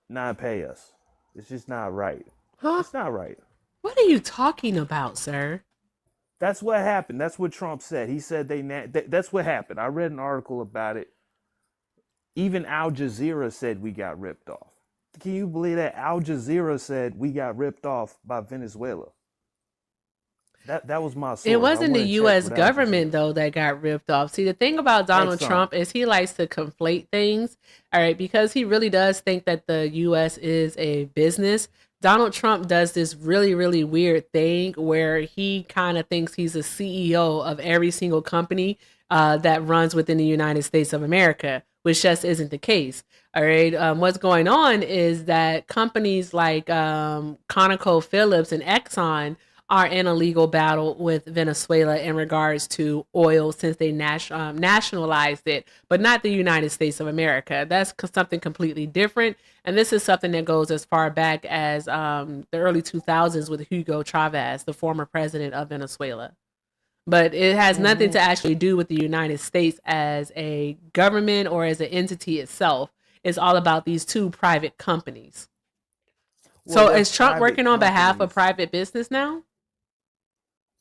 not pay us. It's just not right. Huh? It's not right. What are you talking about, sir? That's what happened. That's what Trump said. He said that's what happened. I read an article about it. Even Al Jazeera said we got ripped off. Can you believe that? Al Jazeera said we got ripped off by Venezuela. That was my source. It wasn't the U.S. government, though, that got ripped off. See, the thing about Donald Trump is he likes to conflate things, all right, because he really does think that the U.S. is a business. Donald Trump does this really, really weird thing where he kind of thinks he's a CEO of every single company that runs within the United States of America, which just isn't the case. All right. What's going on is that companies like ConocoPhillips and Exxon are in a legal battle with Venezuela in regards to oil since they nationalized it, but not the United States of America. That's something completely different. And this is something that goes as far back as the early 2000s with Hugo Chavez, the former president of Venezuela. But it has nothing to actually do with the United States as a government or as an entity itself. It's all about these two private companies. Well, so is Trump working on behalf of private business now?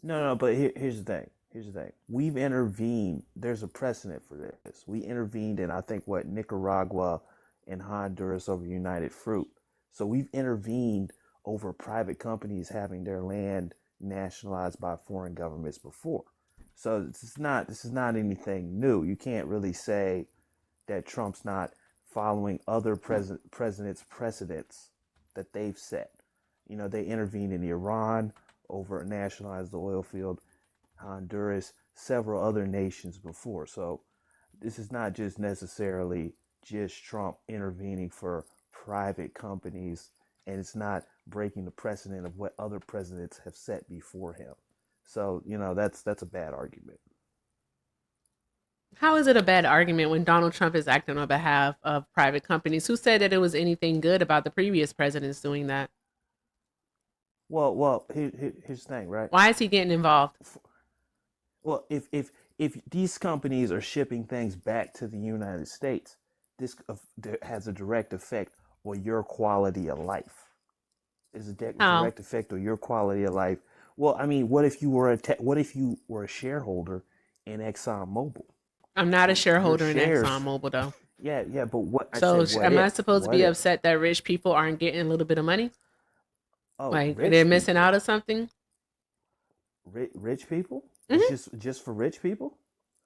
No, but here's the thing. We've intervened. There's a precedent for this. We intervened in, I think, Nicaragua and Honduras over United Fruit. So we've intervened over private companies having their land nationalized by foreign governments before. So this is not anything new. You can't really say that Trump's not following other presidents' precedents that they've set. They intervened in Iran over nationalized the oil field, Honduras, several other nations before. So this is not just necessarily just Trump intervening for private companies, and it's not breaking the precedent of what other presidents have set before him. So, that's a bad argument. How is it a bad argument when Donald Trump is acting on behalf of private companies? Who said that it was anything good about the previous presidents doing that? Well, here's the thing, right? Why is he getting involved? Well, if these companies are shipping things back to the United States, this has a direct effect on your quality of life. It's a direct effect on your quality of life. Well, I mean, what if you were a shareholder in ExxonMobil? I'm not a shareholder in ExxonMobil, though. Yeah, but what? So am I supposed to be upset that rich people aren't getting a little bit of money? Oh, they're missing out on something? Rich people? Mm-hmm. It's just for rich people?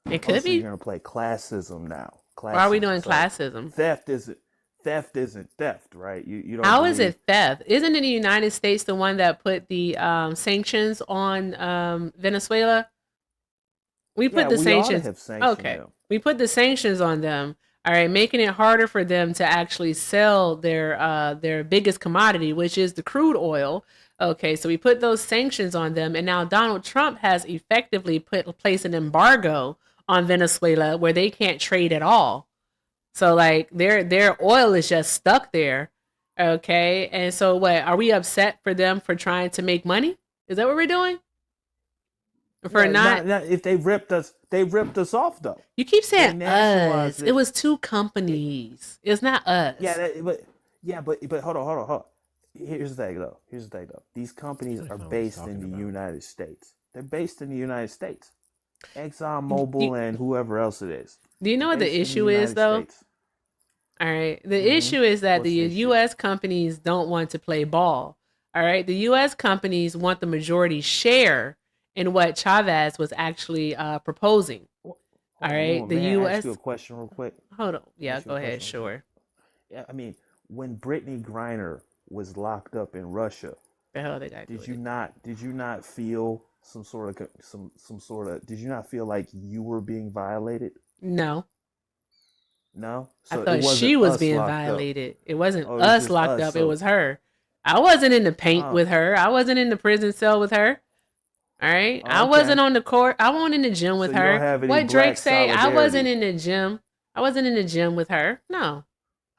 It could be. You're gonna play classism now. Why are we doing classism? Theft isn't theft, right? You don't. How is it theft? Isn't it the United States the one that put the sanctions on Venezuela? We put the sanctions. Okay, we put the sanctions on them. All right, making it harder for them to actually sell their biggest commodity, which is the crude oil. Okay, so we put those sanctions on them, and now Donald Trump has effectively placed an embargo on Venezuela where they can't trade at all. So like their oil is just stuck there. Okay, and so what? Are we upset for them for trying to make money? Is that what we're doing? For not if they ripped us off though. You keep saying us. It was two companies. It's not us. But hold on. Here's the thing though. These companies are based in the United States. They're based in the United States. ExxonMobil and whoever else it is. Do you know what the issue is though? All right. The issue is that the U.S. companies don't want to play ball. All right. The U.S. companies want the majority share in what Chavez was actually proposing. All right. The U.S. Ask you a question real quick. Hold on. Yeah, go ahead. Sure. Yeah, I mean, when Brittany Griner was locked up in Russia, the hell they got? Did you not feel some sort of some sort of? Did you not feel like you were being violated? No. No, I so it thought wasn't she was us being locked up. violated. It wasn't Oh, it was us just locked us. up. It So, was her. I wasn't in the paint oh, with her. I wasn't in the prison cell with her. All right. I wasn't okay. on the court. I wasn't in the gym So with you don't her. have any What Drake black say? I wasn't solidarity. in the gym. I wasn't in the gym with her. No.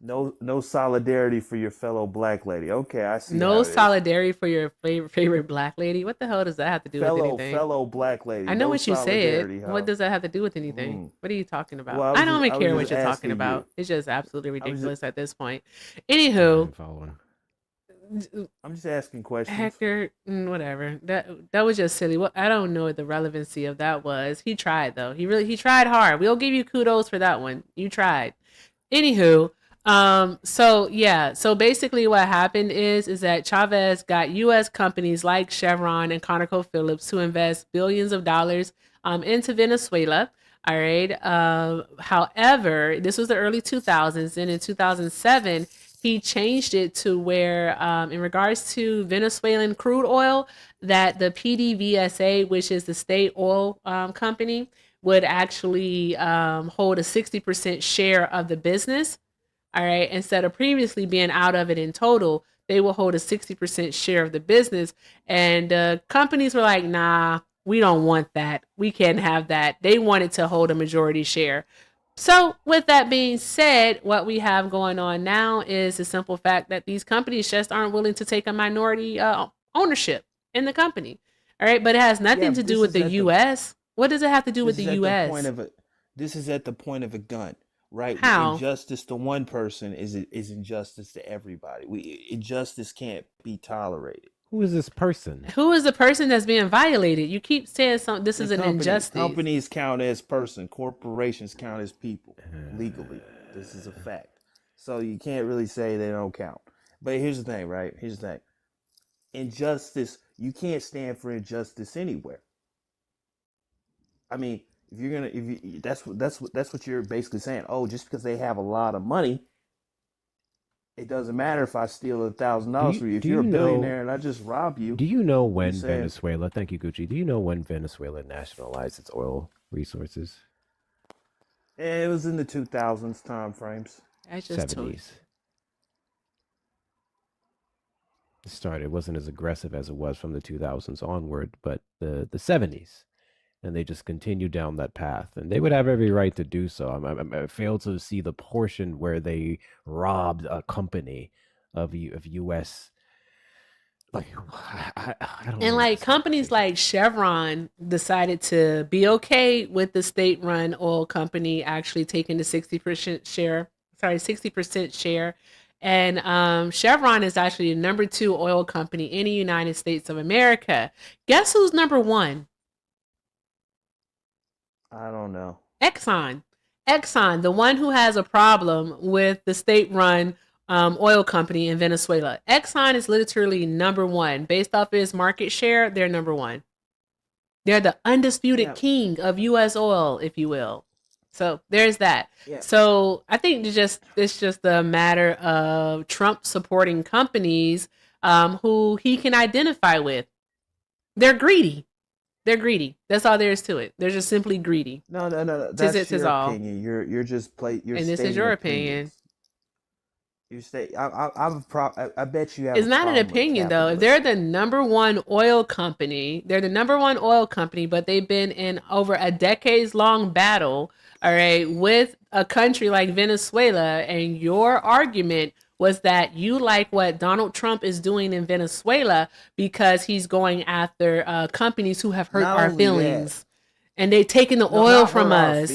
No solidarity for your fellow black lady. Okay, I see No how it is. solidarity for your favorite black lady. What the hell does that have to do with anything? Fellow black lady. I know No what you said. solidarity, huh? What does that have to do with anything? Mm. What are you talking about? Well, I don't even I care was what just you're talking asking about. you. It's just absolutely I was ridiculous just, at this point. I'm Anywho, following. I'm just asking questions. Hector, whatever. That was just silly. Well, I don't know what the relevancy of that was. He tried though. He tried hard. We'll give you kudos for that one. You tried. Anywho, so basically what happened is that Chavez got US companies like Chevron and ConocoPhillips to invest billions of dollars into Venezuela. All right. However, this was the early 2000s, and in 2007 he changed it to where in regards to Venezuelan crude oil, that the PDVSA, which is the state oil company, would actually hold a 60% share of the business. All right. Instead of previously being out of it in total, they will hold a 60% share of the business. And companies were like, nah, we don't want that. We can't have that. They wanted to hold a majority share. So, with that being said, what we have going on now is the simple fact that these companies just aren't willing to take a minority ownership in the company. All right. But it has nothing to do with the U.S. What does it have to do with the U.S.? This is at the point of a gun. Right? How? Injustice to one person is injustice to everybody. Injustice can't be tolerated. Who is this person? Who is the person that's being violated? You keep saying something. This is an injustice. Companies count as person. Corporations count as people legally. This is a fact. So you can't really say they don't count. But here's the thing, right? Here's the thing. Injustice, you can't stand for injustice anywhere. I mean, that's what you're basically saying. Oh, just because they have a lot of money, it doesn't matter if I steal $1,000 from you. If you're a billionaire and I just rob you. Do you know when Venezuela? Thank you, Gucci. Do you know when Venezuela nationalized its oil resources? It was in the 2000s time frames. 70s. It started. It wasn't as aggressive as it was from the 2000s onward, but the 70s. And they just continue down that path, and they would have every right to do so. I fail to see the portion where they robbed a company of U.S. Like, I don't. And like companies like Chevron decided to be okay with the state-run oil company actually taking the 60% share. 60% share. And Chevron is actually the number 2 oil company in the United States of America. Guess who's number 1? I don't know. Exxon, the one who has a problem with the state-run oil company in Venezuela. Exxon is literally number 1. Based off its market share, they're number 1. They're the undisputed king of U.S. oil, if you will. So there's that. Yeah. So I think it's just a matter of Trump supporting companies who he can identify with. They're greedy. They're greedy. That's all there is to it. They're just simply greedy. No. That's your opinion. You're just you're. And this is your opinion. You say I bet you have. It's not an opinion though. If they're the number 1 oil company, but they've been in over a decades-long battle, all right, with a country like Venezuela, and your argument was that you like what Donald Trump is doing in Venezuela because he's going after companies who have hurt our feelings. And they're taking the oil from us.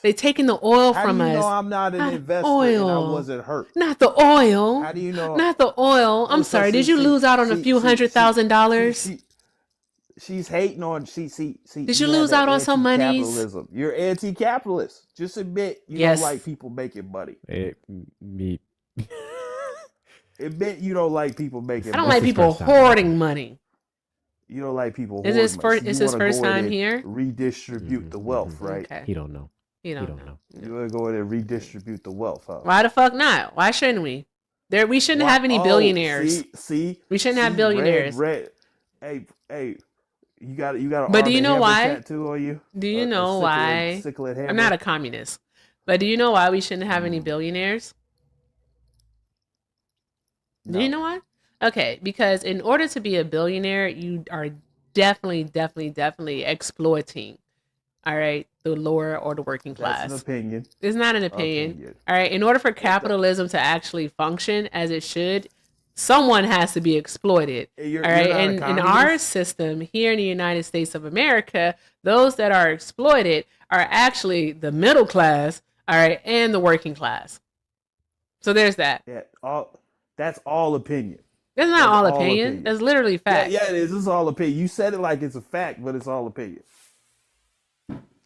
They're taking the oil from us. How do you know I'm not an investor and I wasn't hurt? Not the oil. How do you know? Not the oil. I'm sorry. Did you lose out on a few $100,000? She's hating on. Did you lose out on some monies? You're anti-capitalist. Just admit you don't like people making money. Admit you don't like people making money. I don't like people hoarding money. You don't like people hoarding money. Is his first time here? Redistribute the wealth, right? Okay. He don't know. He don't know. You want to go in and redistribute the wealth, huh? Why the fuck not? Why shouldn't we? We shouldn't have any billionaires. See, we shouldn't have billionaires. Hey, You got an But do you know why? tattoo on you? Do you know why? I'm not a communist, but do you know why we shouldn't have any billionaires? No. Do you know why? Okay, because in order to be a billionaire, you are definitely exploiting, all right, the lower or the working class. That's an opinion. It's not an opinion. All right, in order for capitalism to actually function as it should, someone has to be exploited. All right, and in our system here in the United States of America, those that are exploited are actually the middle class, all right, and the working class. So there's that. Yeah, that's all opinion. That's not all opinion. That's literally fact. Yeah, it is. It's all opinion. You said it like it's a fact, but it's all opinion.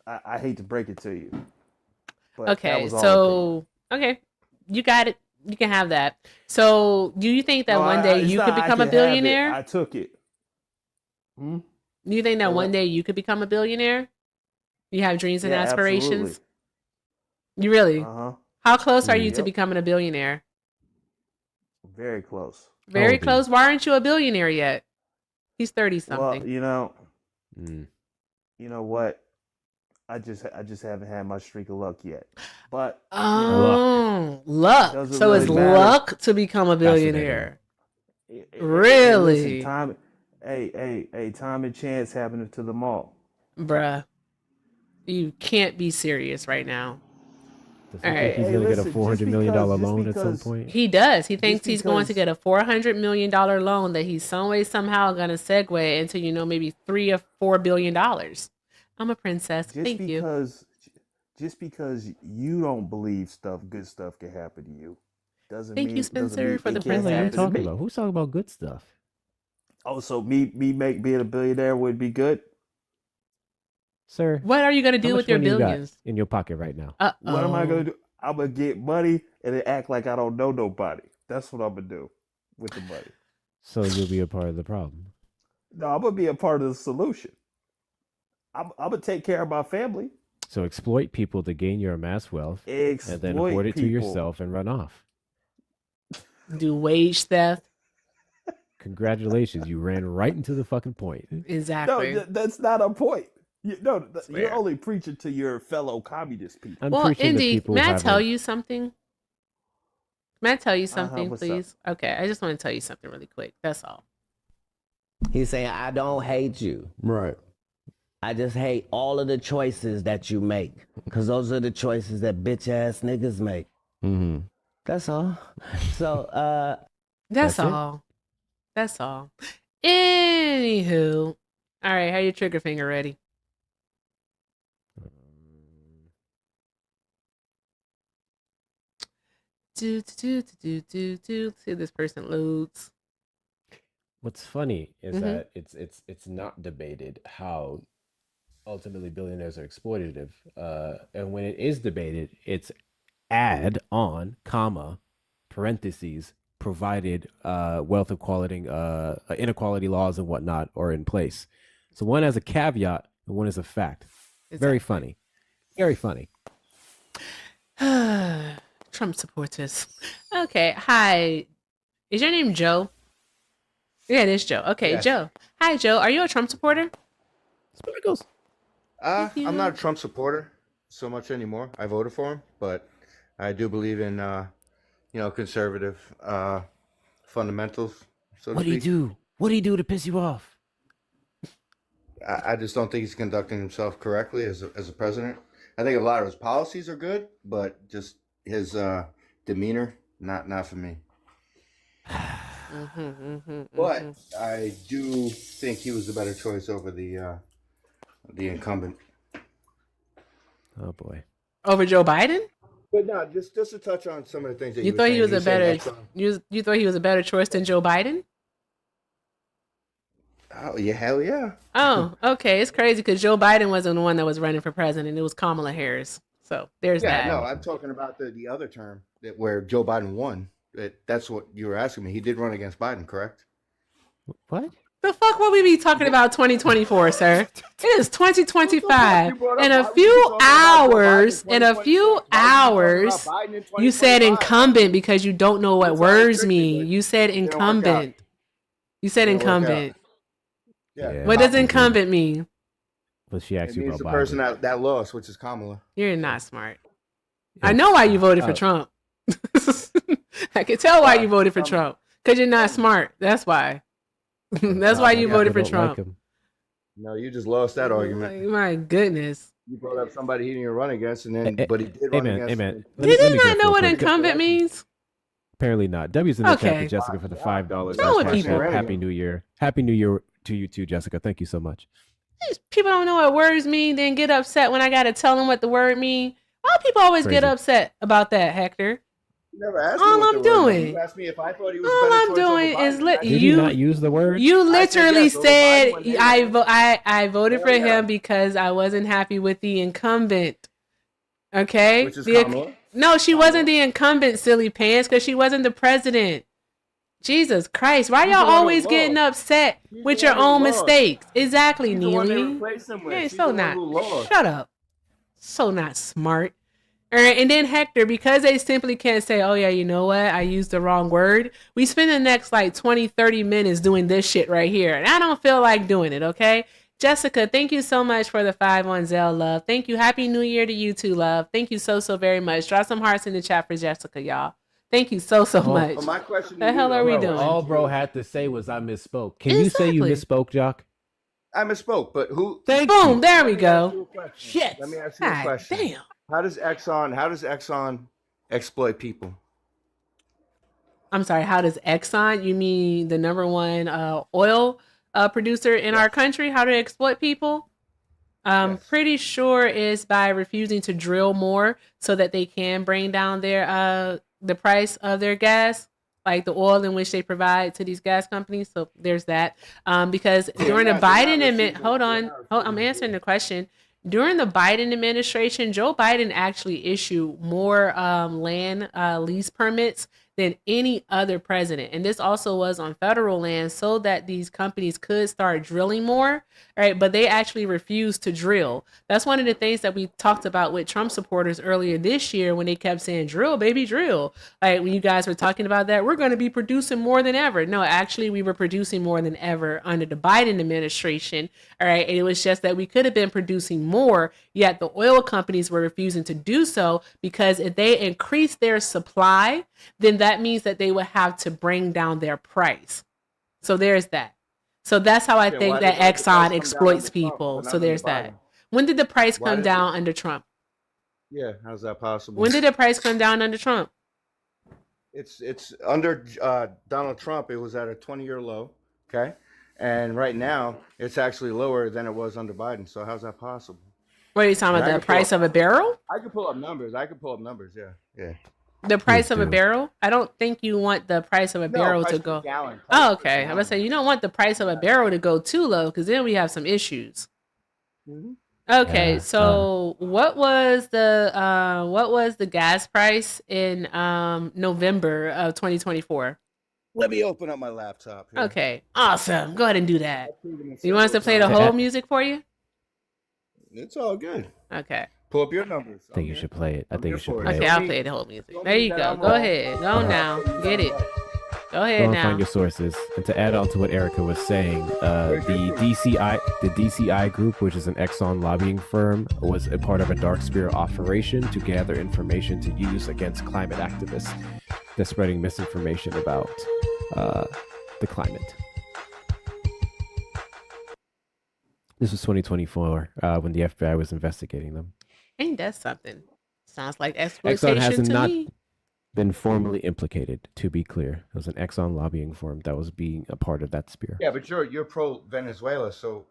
I hate to break it to you. But okay, so opinion. Okay, you got it. You can have that. So, do you think that one day you could become a billionaire? I took it. Do you think that one day you could become a billionaire? You have dreams and aspirations? Absolutely. You really? Uh-huh. How close are you to becoming a billionaire? Very close. Very close. Why aren't you a billionaire yet? He's 30-something. Well, you know what? I just haven't had my streak of luck yet. But luck. So really it's matter. Luck to become a billionaire. Really? Listen, time and chance happening to them all. Bruh. You can't be serious right now. Does he think he's going to get a $400 million loan at some point? He does. He thinks he's going to get a $400 million loan that he's some way, somehow going to segue into, maybe $3 or $4 billion. I'm a princess. Thank you. Just because you don't believe good stuff can happen to you, doesn't mean. Thank you, Spencer, for the princess. What are you talking about? Who's talking about good stuff? Oh, so being a billionaire would be good, sir. What are you gonna do with your billions in your pocket right now? What am I gonna do? I'm gonna get money and then act like I don't know nobody. That's what I'm gonna do with the money. So you'll be a part of the problem. No, I'm gonna be a part of the solution. I'm gonna take care of my family. So exploit people to gain your amassed wealth, and then hoard it to yourself and run off. Do wage theft. Congratulations, you ran right into the fucking point. Exactly. No, that's not a point. You're only preaching to your fellow communist people. Well, Indy, may I tell you something? May I tell you something, please? Up? Okay, I just want to tell you something really quick. That's all. He's saying, I don't hate you. Right. I just hate all of the choices that you make. Because those are the choices that bitch-ass niggas make. Mm-hmm. That's all. So, That's all. That's all. Anywho. All right, how your trigger finger ready? See if this person loads. What's funny is that it's not debated how ultimately billionaires are exploitative, and when it is debated, it's add on, comma, parentheses, provided wealth equality, inequality laws and whatnot are in place. So one has a caveat and one is a fact. Exactly. Very funny. Very funny. Trump supporters. Okay, hi. Is your name Joe? Yeah, it is Joe. Okay, yes. Joe. Hi, Joe. Are you a Trump supporter? Sparkles. I'm not a Trump supporter so much anymore. I voted for him, but I do believe in, conservative fundamentals. So what do you do? What do you do to piss you off? I just don't think he's conducting himself correctly as a president. I think a lot of his policies are good, but just his demeanor, not for me. But I do think he was the better choice over the incumbent. Oh boy. Over Joe Biden? But no, just to touch on some of the things that you thought he was a better you thought he was a better choice than Joe Biden? Oh yeah, hell yeah. Oh, okay. It's crazy because Joe Biden wasn't the one that was running for president. It was Kamala Harris. So there's that. No, I'm talking about the other term where Joe Biden won. That's what you were asking me. He did run against Biden, correct? What? The fuck will we be talking about 2024, sir? It is 2025. In a few hours, you said incumbent because you don't know what words mean. You said incumbent. You said incumbent. Yeah. What does incumbent mean? But she asked it you means about the person Biden. that lost, which is Kamala. You're not smart. I know why you voted for Trump. I can tell why you voted for Trump. Because you're not smart. That's why. That's why you voted for Trump. Like no, you just lost that argument. My goodness. You brought up somebody he didn't run against, and then but he did run against. Amen. Did he not know what incumbent means? Apparently not. W's in the chat to Jessica for the $5. Happy New Year. Happy New Year to you too, Jessica. Thank you so much. People don't know what words mean, then get upset when I gotta tell them what the word mean. Why do people always get upset about that, Hector? You never asked all me I'm doing. You asked me if I thought he was all I'm doing is Did you not use the word? You literally said I voted for him because I wasn't happy with the incumbent. Okay, which is Kamala. No, she wasn't the incumbent, silly pants, because she wasn't the president. Jesus Christ, why y'all always getting upset with your own mistakes? Exactly, Neely. Yeah, so not. Shut up. So not smart. All right, and then Hector, because they simply can't say, oh yeah, you know what? I used the wrong word. We spend the next like 20, 30 minutes doing this shit right here. And I don't feel like doing it, okay? Jessica, thank you so much for the 5 on Zelle, love. Thank you. Happy New Year to you too, love. Thank you so very much. Drop some hearts in the chat for Jessica, y'all. Thank you so much. My question the hell are we doing? All bro had to say was I misspoke. Can you say you misspoke, Jock? I misspoke, but who? Boom, there we go. Shit. Let me ask you a question. Damn. How does Exxon exploit people? I'm sorry, how does Exxon, you mean the number one oil producer in our country, how to exploit people? I'm pretty sure it's by refusing to drill more so that they can bring down their the price of their gas, like the oil in which they provide to these gas companies. So there's that. Because during the Biden admin, hold on, I'm answering the question. During the Biden administration, Joe Biden actually issued more land lease permits than any other president. And this also was on federal land so that these companies could start drilling more, right? But they actually refused to drill. That's one of the things that we talked about with Trump supporters earlier this year when they kept saying, drill, baby, drill. Like when you guys were talking about that, we're going to be producing more than ever. No, actually, we were producing more than ever under the Biden administration, all right? And it was just that we could have been producing more, yet the oil companies were refusing to do so because if they increase their supply, then that means that they would have to bring down their price. So there's that. So that's how I think that Exxon exploits people. So there's that. When did the price come down under Trump? Yeah, how's that possible? When did the price come down under Trump? It's under Donald Trump. It was at a 20-year low. Okay, and right now it's actually lower than it was under Biden. So how's that possible? What are you talking about? The price of a barrel? I could pull up numbers. Yeah. The price of a barrel? I don't think you want the price of a barrel to go. Oh, okay. I was saying you don't want the price of a barrel to go too low because then we have some issues. Okay, so what was the gas price in November of 2024? Let me open up my laptop here. Okay, awesome. Go ahead and do that. You want us to play the whole music for you? It's all good. Okay. Pull up your numbers. I think you should play it. Okay, I'll play the whole music. There you go. Go ahead. Go now. Get it. Go ahead now. Find your sources. And to add on to what Erica was saying, the DCI group, which is an Exxon lobbying firm, was a part of a dark spirit operation to gather information to use against climate activists that's spreading misinformation about the climate. This was 2024 when the FBI was investigating them. Ain't that something? Sounds like exploitation Exxon has to not me. Been formally implicated, to be clear. It was an Exxon lobbying firm that was being a part of that spear. Yeah, but you're pro Venezuela, so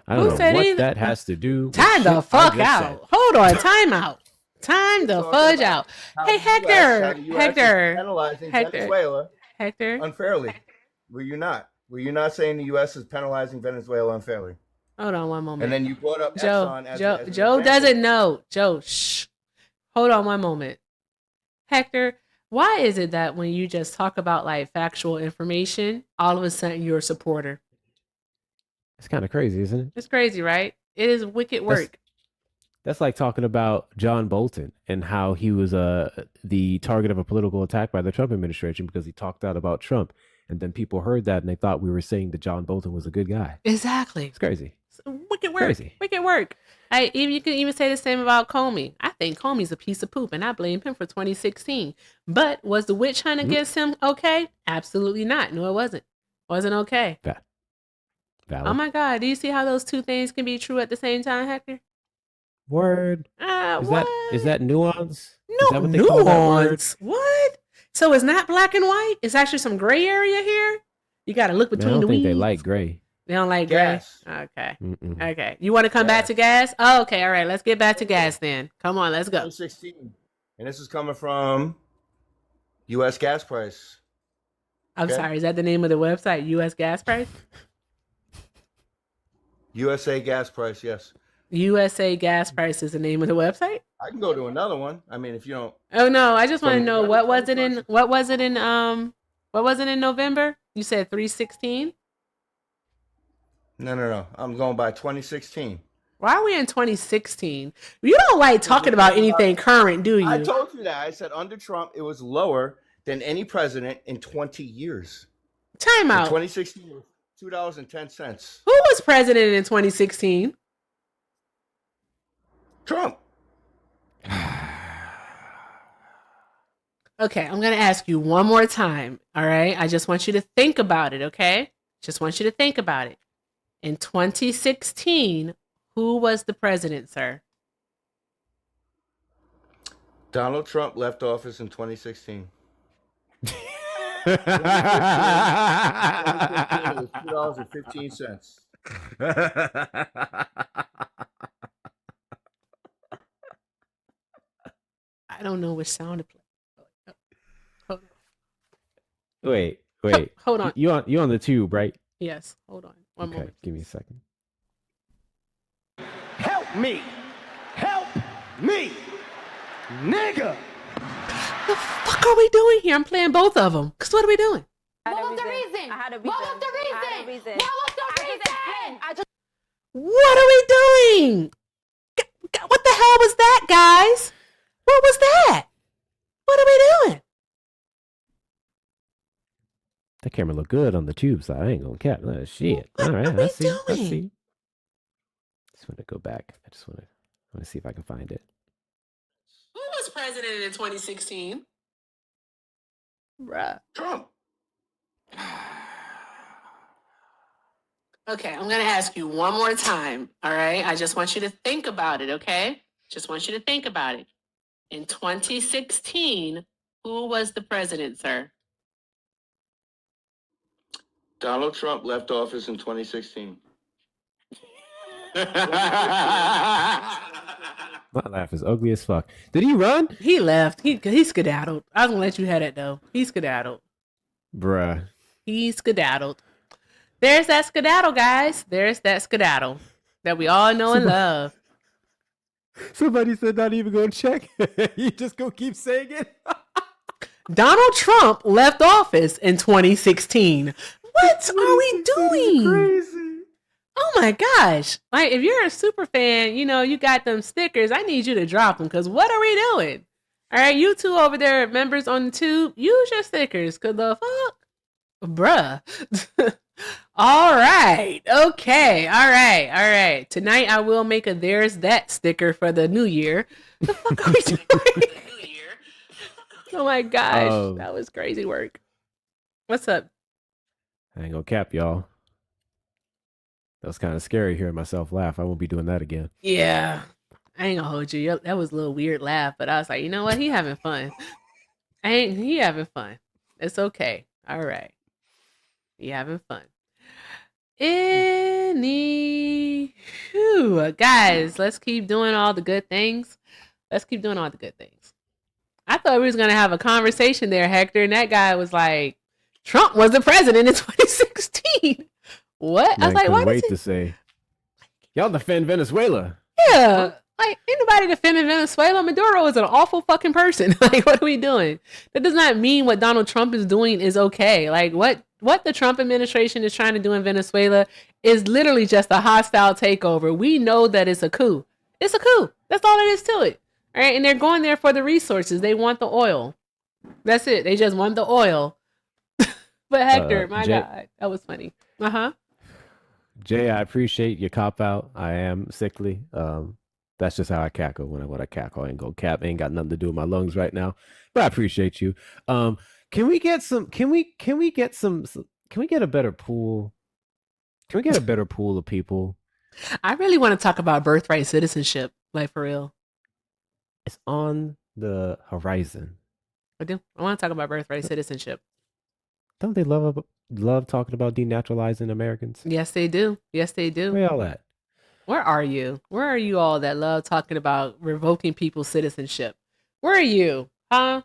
I don't know what that has to do. Time the fuck out. Hold on, time out. Time the fudge out. Hey, Hector. Venezuela Hector. unfairly. Were you not saying the U.S. is penalizing Venezuela unfairly? Hold on one moment. And then you brought up Joe. Exxon as Joe doesn't know. Joe, shh. Hold on one moment. Hector, why is it that when you just talk about like factual information, all of a sudden you're a supporter? It's kind of crazy, isn't it? It's crazy, right? It is wicked work. That's like talking about John Bolton and how he was the target of a political attack by the Trump administration because he talked out about Trump. And then people heard that and they thought we were saying that John Bolton was a good guy. Exactly. It's crazy. Wicked work. Crazy. Wicked work. You can even say the same about Comey. I think Comey's a piece of poop, and I blame him for 2016. But was the witch hunt against him okay? Absolutely not. No, it wasn't. Wasn't okay. Valid. Oh my God. Do you see how those two things can be true at the same time, Hector? Word. Is that nuance? No, is that what they call that word? What? So it's not black and white? It's actually some gray area here? You got to look between the weeds. I don't think they like gray. They don't like gas. Gray? Okay. Mm-mm. Okay. You want to come back to gas? Oh, okay. All right. Let's get back to gas then. Come on. Let's go. 2016. And this is coming from U.S. gas price. I'm sorry. Is that the name of the website? U.S. gas price? USA gas price, yes. USA gas price is the name of the website? I can go to another one. I mean, if you don't. Oh no, I just want to know what was it in November? You said 316? No. I'm going by 2016. Why are we in 2016? You don't like talking about anything current, do you? I told you that. I said under Trump, it was lower than any president in 20 years. Time out. 2016 was $2.10. Who was president in 2016? Trump. Okay, I'm going to ask you one more time, all right? I just want you to think about it, okay? Just want you to think about it. In 2016, who was the president, sir? Donald Trump left office in 2016. 2015, it was $2.15. I don't know which sound to play. Hold on. Wait. Hold on. You on the tube, right? Yes. Hold on. One moment. Give me a second. Help me, nigga. The fuck are we doing here? I'm playing both of them. Cause what are we doing? What was the reason? What was the reason? What are we doing? What the hell was that, guys? What was that? What are we doing? That camera look good on the tube side. I ain't gonna cap. Shit. All right, I see. Just want to go back. I just want to see if I can find it. Who was president in 2016? Bruh. Trump. Okay, I'm going to ask you one more time, all right? I just want you to think about it, okay? Just want you to think about it. In 2016, who was the president, sir? Donald Trump left office in 2016. My laugh is ugly as fuck. Did he run? He left. He skedaddled. I was going to let you have it, though. He skedaddled. Bruh. He skedaddled. There's that skedaddle, guys. There's that skedaddle that we all know and love. Somebody said not even go check. You just go keep saying it. Donald Trump left office in 2016. What are we doing? Crazy. Oh my gosh. Like, if you're a super fan, you got them stickers. I need you to drop them because what are we doing? All right, you two over there, members on the tube, use your stickers because the fuck? Bruh. All right. Okay. All right. Tonight I will make a there's that sticker for the new year. The fuck are we doing? Oh my gosh. That was crazy work. What's up? I ain't gonna cap, y'all. That was kind of scary hearing myself laugh. I won't be doing that again. Yeah. I ain't gonna hold you. That was a little weird laugh, but I was like, you know what? He having fun. He having fun. It's okay. All right. He having fun. Anywho, guys, let's keep doing all the good things. I thought we was going to have a conversation there, Hector, and that guy was like, Trump was the president in 2016. What? Man, I was like, wait to say, y'all defend Venezuela. Yeah. Like, anybody defending Venezuela? Maduro is an awful fucking person. Like, what are we doing? That does not mean what Donald Trump is doing is okay. Like, what the Trump administration is trying to do in Venezuela is literally just a hostile takeover. We know that it's a coup. It's a coup. That's all it is to it. All right. And they're going there for the resources. They want the oil. That's it. They just want the oil. But Hector, my God, that was funny. Jay, I appreciate your cop out. I am sickly. That's just how I cackle when I cackle. I ain't go cap. Ain't got nothing to do with my lungs right now. But I appreciate you. Can we get some? Can we get some? Can we get a better pool? Can we get a better pool of people? I really want to talk about birthright citizenship, like for real. It's on the horizon. I do. I want to talk about birthright citizenship. Don't they love talking about denaturalizing Americans? Yes, they do. Yes, they do. Where y'all at? Where are you? Where are you all that love talking about revoking people's citizenship? Where are you? Huh?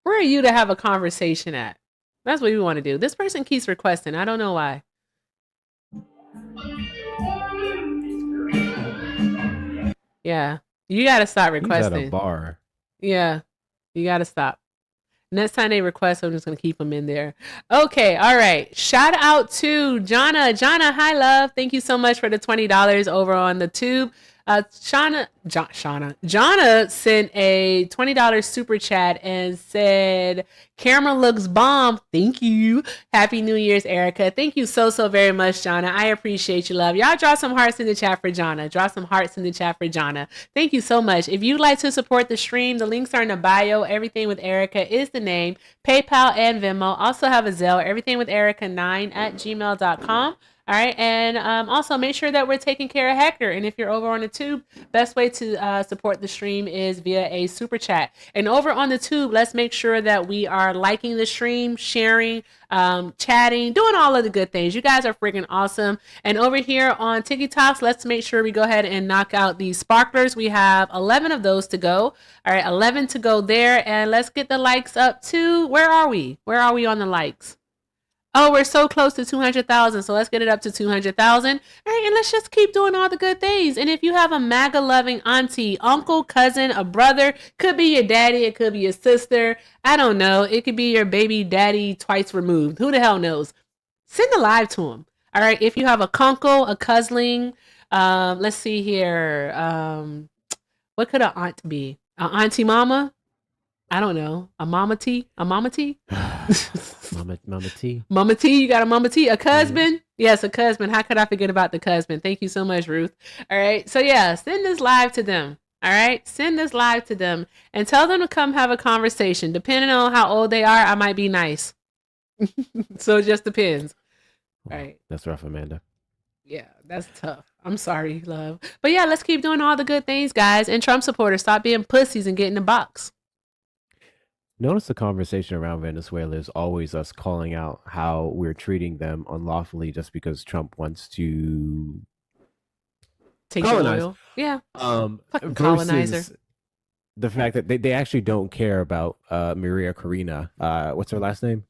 Where are you to have a conversation at? That's what we want to do. This person keeps requesting. I don't know why. Yeah. You got to stop requesting. He's at a bar. Yeah. You got to stop. Next time they request, I'm just going to keep them in there. Okay. All right. Shout out to Jonna. Jonna, hi, love. Thank you so much for the $20 over on the tube. Jonna sent a $20 super chat and said, camera looks bomb. Thank you. Happy New Year's, Erica. Thank you so very much, Jonna. I appreciate you, love. Y'all draw some hearts in the chat for Jonna. Draw some hearts in the chat for Jonna. Thank you so much. If you'd like to support the stream, the links are in the bio. Everything with Erica is the name. PayPal and Venmo. Also have a Zelle. Everything with Erica9@gmail.com. All right. And also make sure that we're taking care of Hector. And if you're over on the tube, best way to support the stream is via a super chat. And over on the tube, let's make sure that we are liking the stream, sharing, chatting, doing all of the good things. You guys are freaking awesome. And over here on TikTok, let's make sure we go ahead and knock out these sparklers. We have 11 of those to go. All right. 11 to go there. And let's get the likes up to, where are we? Where are we on the likes? Oh, we're so close to 200,000. So let's get it up to 200,000. All right. And let's just keep doing all the good things. And if you have a MAGA loving auntie, uncle, cousin, a brother, could be your daddy. It could be your sister. I don't know. It could be your baby daddy twice removed. Who the hell knows? Send a live to him. All right. If you have a kunkle, a cousin, let's see here. What could an aunt be? An auntie mama? I don't know. A mama T? A mama T? Mama T. Mama T, you got a mama T? A cousin? Mm-hmm. Yes, a cousin. How could I forget about the cousin? Thank you so much, Ruth. All right. So yeah, send this live to them. All right. Send this live to them and tell them to come have a conversation. Depending on how old they are, I might be nice. So it just depends. All right. That's rough, Amanda. Yeah, that's tough. I'm sorry, love. But yeah, let's keep doing all the good things, guys. And Trump supporters, stop being pussies and get in the box. Notice the conversation around Venezuela is always us calling out how we're treating them unlawfully just because Trump wants to take oil. Yeah. Fucking colonizer. The fact that they actually don't care about Maria Corina. What's her last name?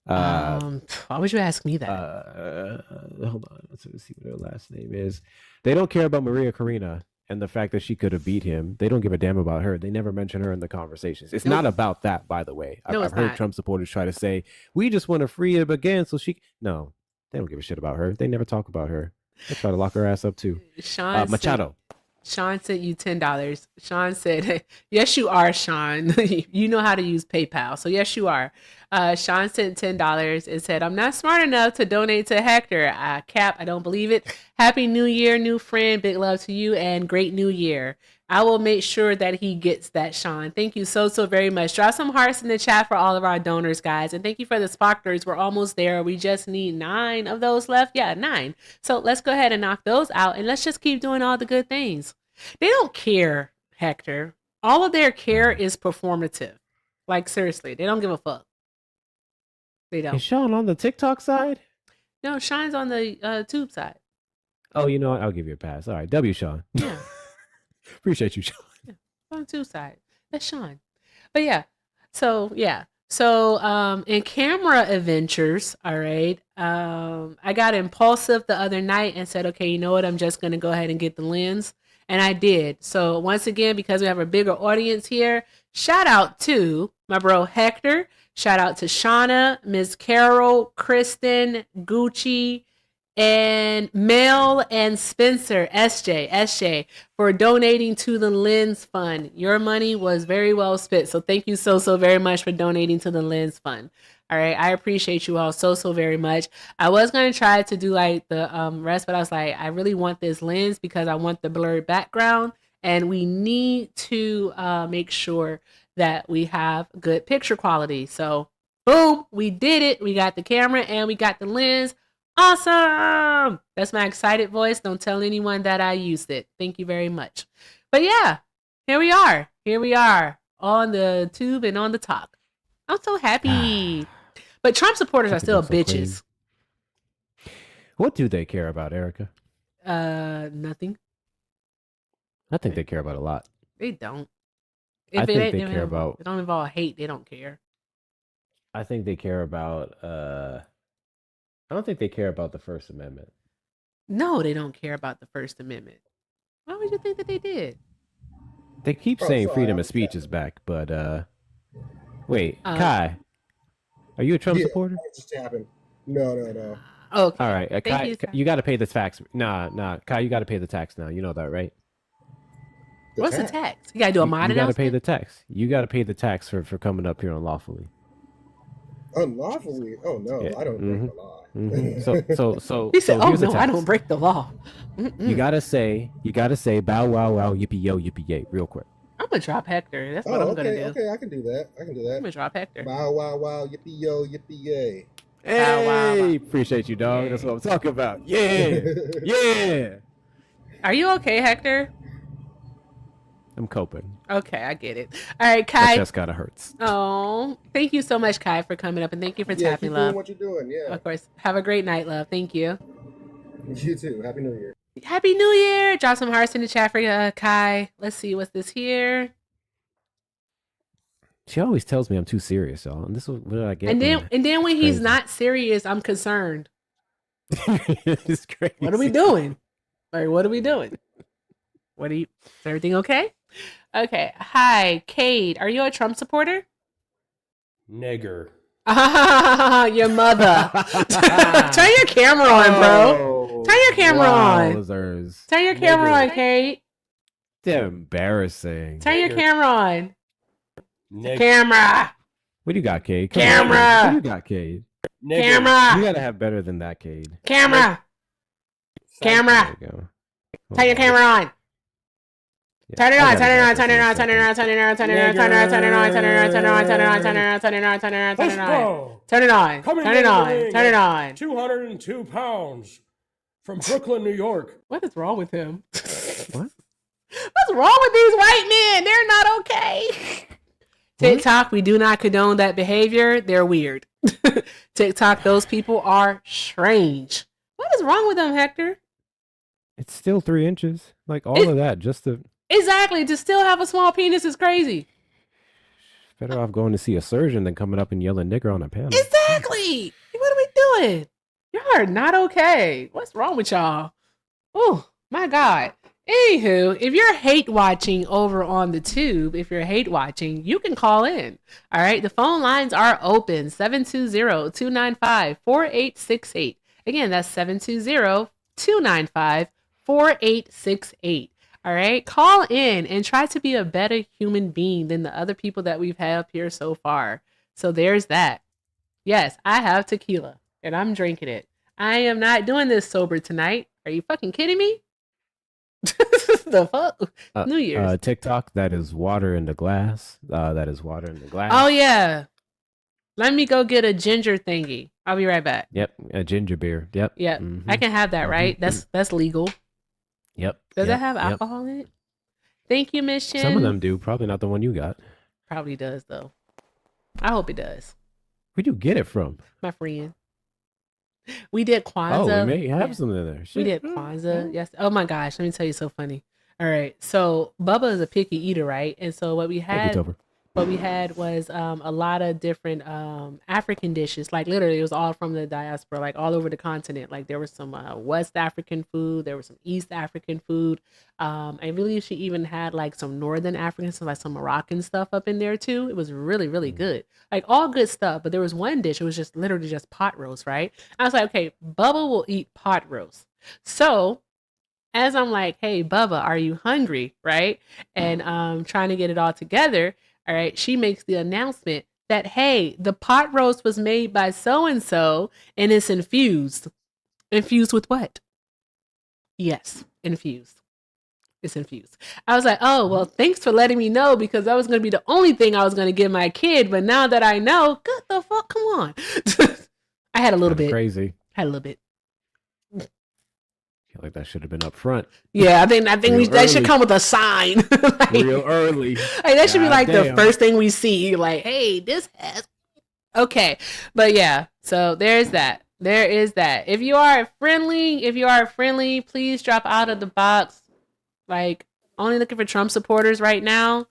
Why would you ask me that? Hold on. Let's see what her last name is. They don't care about Maria Corina. And the fact that she could have beat him, they don't give a damn about her. They never mention her in the conversations. It's not about that, by the way. I've heard Trump supporters try to say, we just want to free him again so she... No, they don't give a shit about her. They never talk about her. They try to lock her ass up too. Machado. Sean sent you $10. Sean said, yes, you are, Sean. You know how to use PayPal. So yes, you are. Sean sent $10 and said, I'm not smart enough to donate to Hector. Cap, I don't believe it. Happy New Year, new friend. Big love to you and great new year. I will make sure that he gets that, Sean. Thank you so very much. Drop some hearts in the chat for all of our donors, guys. And thank you for the sparklers. We're almost there. We just need 9 of those left. Yeah, 9. So let's go ahead and knock those out. And let's just keep doing all the good things. They don't care, Hector. All of their care is performative. Like, seriously, they don't give a fuck. They don't. Is Sean on the TikTok side? No, Sean's on the tube side. Oh, you know what? I'll give you a pass. All right. W, Sean. Yeah. Appreciate you, Sean. Yeah, on the tube side. That's Sean. But yeah. So, yeah. So, in camera adventures, all right, I got impulsive the other night and said, okay, you know what? I'm just going to go ahead and get the lens. And I did. So once again, because we have a bigger audience here, shout out to my bro Hector. Shout out to Shauna, Ms. Carol, Kristen, Gucci, and Mel and Spencer, SJ, for donating to the Lens Fund. Your money was very well spent. So thank you so very much for donating to the Lens Fund. All right. I appreciate you all so very much. I was going to try to do like the rest, but I was like, I really want this lens because I want the blurred background. And we need to make sure that we have good picture quality. So boom, we did it. We got the camera and we got the lens. Awesome. That's my excited voice. Don't tell anyone that I used it. Thank you very much. But yeah, here we are. Here we are on the tube and on the talk. I'm so happy. But Trump supporters are still bitches. What do they care about, Erica? Nothing. I think they care about a lot. They don't. I think they care about. It don't involve hate. They don't care. I think they care about. I don't think they care about the First Amendment. No, they don't care about the First Amendment. Why would you think that they did? They keep saying freedom of speech is back, but wait, Kai, are you a Trump supporter? Just happened. No. Okay. All right, Kai, you got to pay the tax. Nah, Kai, you got to pay the tax now. You know that, right? What's the tax? You got to do a mod announcement? You got to pay the tax. You got to pay the tax for coming up here unlawfully. Unlawfully? Oh no, yeah. I don't break the law. So he said, "Oh no, I don't break the law." You gotta say, bow wow wow yippee yo yippee yay, real quick. I'm gonna drop Hector. That's what I'm gonna do. Okay, I can do that. I'm gonna drop Hector. Bow wow wow yippee yo yippee yay. Hey, wow. Appreciate you, dog. Yeah. That's what I'm talking about. Yeah, yeah. Are you okay, Hector? I'm coping. Okay, I get it. All right, Kai. My chest kind of hurts. Oh, thank you so much, Kai, for coming up, and thank you for tapping, keep love. Doing what you're doing, yeah. Of course. Have a great night, love. Thank you. You too. Happy New Year. Happy New Year. Drop some hearts in the chat for Kai. Let's see what's this here. She always tells me I'm too serious, y'all. And this is what I get. And then when he's not serious, I'm concerned. It's crazy. What are we doing? Like, what are we doing? Is everything okay? Okay. Hi, Cade. Are you a Trump supporter? Nigger. Your mother. Turn your camera on, bro. Turn your camera on. Turn your camera on, Cade. They're embarrassing. Turn your camera on. Camera. What do you got, Cade? Camera. What do you got, Cade? Camera. You gotta have better than that, Cade. Camera. Camera. There you go. Turn your camera on. Turn it on, turn it on, turn it on, turn it on, turn it on, turn it on, turn it on, turn it on, turn it on, turn it on, turn it on, turn it on, turn it on, turn it on, turn it on. Turn it on. Turn it on. Turn it on. 202 pounds from Brooklyn, New York. What is wrong with him? What? What's wrong with these white men? They're not okay. TikTok, we do not condone that behavior. They're weird. TikTok, those people are strange. What is wrong with them, Hector? It's still 3 inches. Like all of that, just to... Exactly. To still have a small penis is crazy. Better off going to see a surgeon than coming up and yelling nigger on a panel. Exactly. What are we doing? Y'all are not okay. What's wrong with y'all? Oh, my God. Anywho, if you're hate watching over on the tube, if you're hate watching, you can call in. All right. The phone lines are open. 720-295-4868. Again, that's 720-295-4868. All right. Call in and try to be a better human being than the other people that we've had up here so far. So there's that. Yes, I have tequila and I'm drinking it. I am not doing this sober tonight. Are you fucking kidding me? The fuck? New Year's. TikTok, that is water in the glass. That is water in the glass. Oh, yeah. Let me go get a ginger thingy. I'll be right back. Yep. A ginger beer. Yep. Yep. I can have that, right? That's legal. Yep. Does it have alcohol in it? Thank you, Miss Shin. Some of them do. Probably not the one you got. Probably does, though. I hope it does. Where'd you get it from? My friend. We did Kwanzaa. Oh, we may have some in there. Shit. We did Kwanzaa. Yes. Oh my gosh. Let me tell you so funny. All right. So Bubba is a picky eater, right? And so what we had was a lot of different African dishes. Like literally, it was all from the diaspora, like all over the continent. Like there was some West African food, there was some East African food. I believe she even had like some Northern African, so like some Moroccan stuff up in there too. It was really, really good. Like all good stuff. But there was one dish. It was just literally just pot roast, right? I was like, okay, Bubba will eat pot roast. So as I'm like, hey, Bubba, are you hungry? Right? And trying to get it all together. All right. She makes the announcement that, hey, the pot roast was made by so-and-so and it's infused. Infused with what? Yes, infused. It's infused. I was like, oh, well, thanks for letting me know because that was going to be the only thing I was going to give my kid. But now that I know, good the fuck, come on. I had a little bit. Crazy. Had a little bit. I feel like that should have been up front. Yeah, I think that should come with a sign. Like, real early. Like, that should be like the first thing we see. Like, hey, this has. Okay. But yeah, so there's that. There is that. If you are friendly, please drop out of the box. Like, only looking for Trump supporters right now.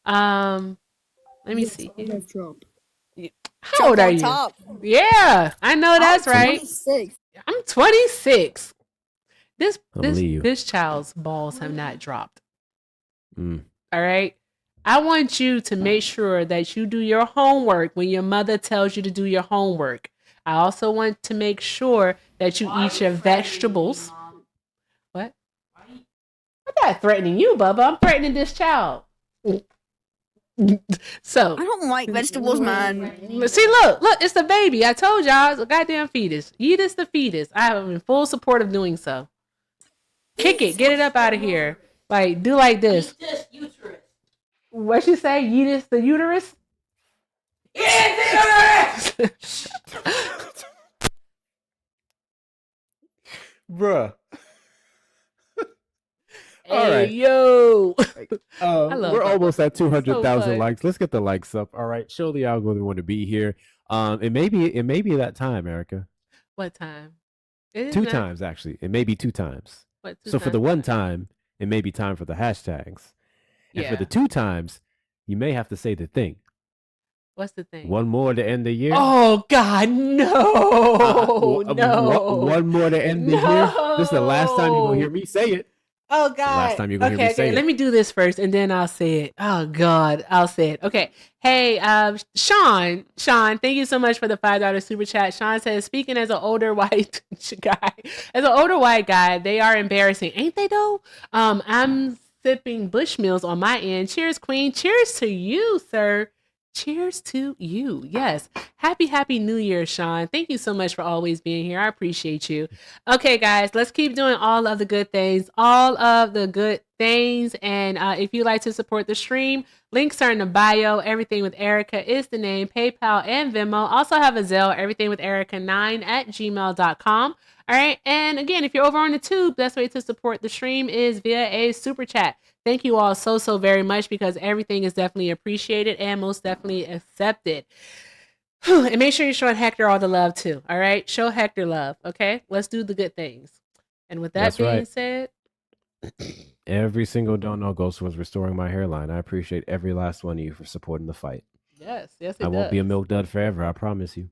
Let me see. Trump. How old are you? Top. Yeah, I know that's right. 26. I'm 26. This child's balls have not dropped. All right. I want you to make sure that you do your homework when your mother tells you to do your homework. I also want to make sure that you eat your vegetables. What? I'm not threatening you, Bubba. I'm threatening this child. So I don't like vegetables, man. See, look, it's the baby. I told y'all it's a goddamn fetus. Yeetus the fetus. I am in full support of doing so. Kick it, get it up out of here. Like, do like this. What she say? Yeetus the uterus? Yeetus the uterus! Bruh. All right, yo. We're almost at 200,000 likes. Let's get the likes up. All right, show the algorithm want to be here. It may be that time, Erica. What time? Two times actually. It may be 2 times. What? So for the 1 time, it may be time for the hashtags, and for the 2 times, you may have to say the thing. What's the thing? 1 more to end the year. Oh God, no, no. 1 more to end the year. This is the last time you're gonna hear me say it. Oh God. Last time you're gonna hear me say it. Let me do this first, and then I'll say it. Oh God, I'll say it. Okay. Hey, Sean, thank you so much for the $5 super chat. Sean says, speaking as an older white guy, they are embarrassing, ain't they though? I'm sipping Bushmills on my end. Cheers, Queen. Cheers to you, sir. Cheers to you. Yes. Happy New Year, Sean. Thank you so much for always being here. I appreciate you. Okay, guys, let's keep doing all of the good things. And if you'd like to support the stream, links are in the bio. Everything with Erica is the name. PayPal and Venmo. Also have a Zelle, everythingwitherica9@gmail.com. All right. And again, if you're over on the tube, best way to support the stream is via a super chat. Thank you all so very much because everything is definitely appreciated and most definitely accepted. And make sure you're showing Hector all the love too. All right. Show Hector love. Okay. Let's do the good things. And with that being said, every single dono goes towards restoring my hairline. I appreciate every last one of you for supporting the fight. Yes, it I won't be a milk dud forever. I promise you.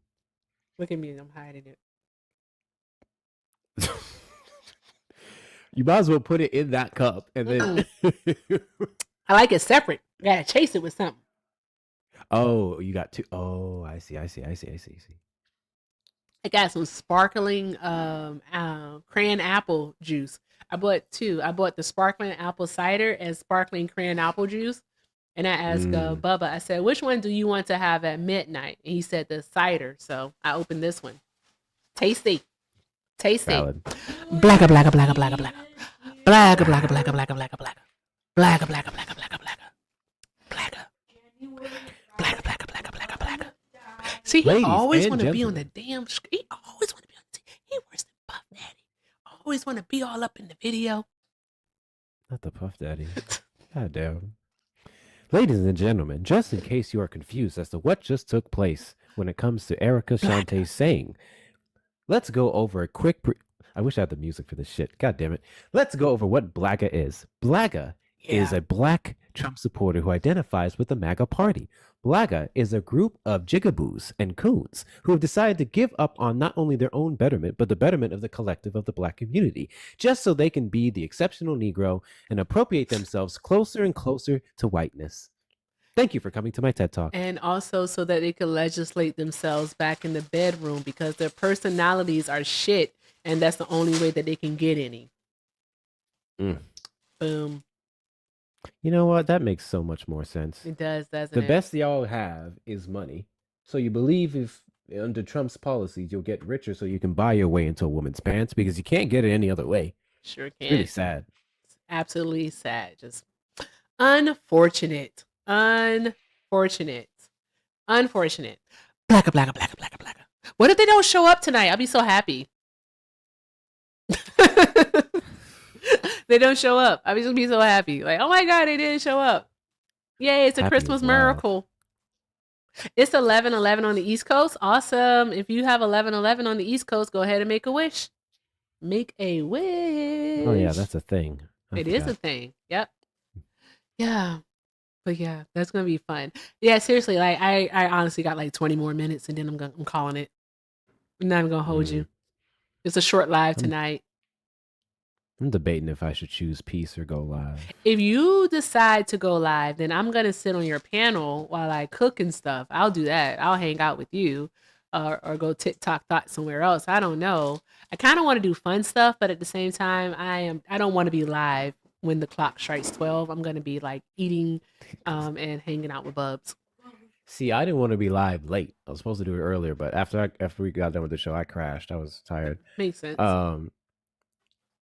Look at me. I'm hiding it. You might as well put it in that cup and then. I like it separate. You gotta chase it with something. Oh, you got 2. Oh, I see. I got some sparkling crayon apple juice. I bought 2. I bought the sparkling apple cider and sparkling crayon apple juice. And I asked Bubba, I said, which one do you want to have at midnight? And he said the cider. So I opened this one. Tasty. Valid. Blacka, blacka, blacka, blacka, blacka. Blacka, blacka, blacka, blacka, blacka, blacka. Blacka, blacka, blacka, blacka, blacka. Blacka. Blacka, blacka, blacka, blacka, blacka. See, he always want to be on the damn screen. He always want to be on the TV. He worse than Puff Daddy. Always want to be all up in the video. Not the Puff Daddy. God damn. Ladies and gentlemen, just in case you are confused as to what just took place when it comes to Erica Shantae saying, let's go over a quick. I wish I had the music for this shit. God damn it. Let's go over what Blaga is. Blaga is a black Trump supporter who identifies with the Maga party. Blaga is a group of jigaboos and coons who have decided to give up on not only their own betterment, but the betterment of the collective of the black community, just so they can be the exceptional Negro and appropriate themselves closer and closer to whiteness. Thank you for coming to my TED Talk. And also so that they can legislate themselves back in the bedroom because their personalities are shit. And that's the only way that they can get any. Boom. You know what? That makes so much more sense. It does, doesn't the it? best y'all have is money. So you believe if under Trump's policies you'll get richer so you can buy your way into a woman's pants because you can't get it any other way. Sure can. It's really sad. It's absolutely sad. Just unfortunate. Unfortunate. Unfortunate. Blacka, blacka, blacka, blacka, blacka. What if they don't show up tonight? I'll be so happy. They don't show up. I'll just be so happy. Like, oh my God, they didn't show up. Yay, it's a Happy Christmas is miracle. It's 11/11 on the East Coast. Awesome. If you have 11/11 on the East Coast, go ahead and make a wish. Make a wish. Oh yeah, that's a thing. It is a thing. Yep. Yeah. But yeah, that's gonna be fun. Yeah, seriously, like I honestly got like 20 more minutes and then I'm calling it. I'm not even gonna hold you. It's a short live tonight. I'm debating if I should choose peace or go live. If you decide to go live, then I'm gonna sit on your panel while I cook and stuff. I'll do that. I'll hang out with you, or go TikTok thought somewhere else. I don't know. I kind of want to do fun stuff, but at the same time, I don't want to be live when the clock strikes 12. I'm gonna be like eating, and hanging out with Bubs. See, I didn't want to be live late. I was supposed to do it earlier, but after we got done with the show, I crashed. I was tired. Makes sense.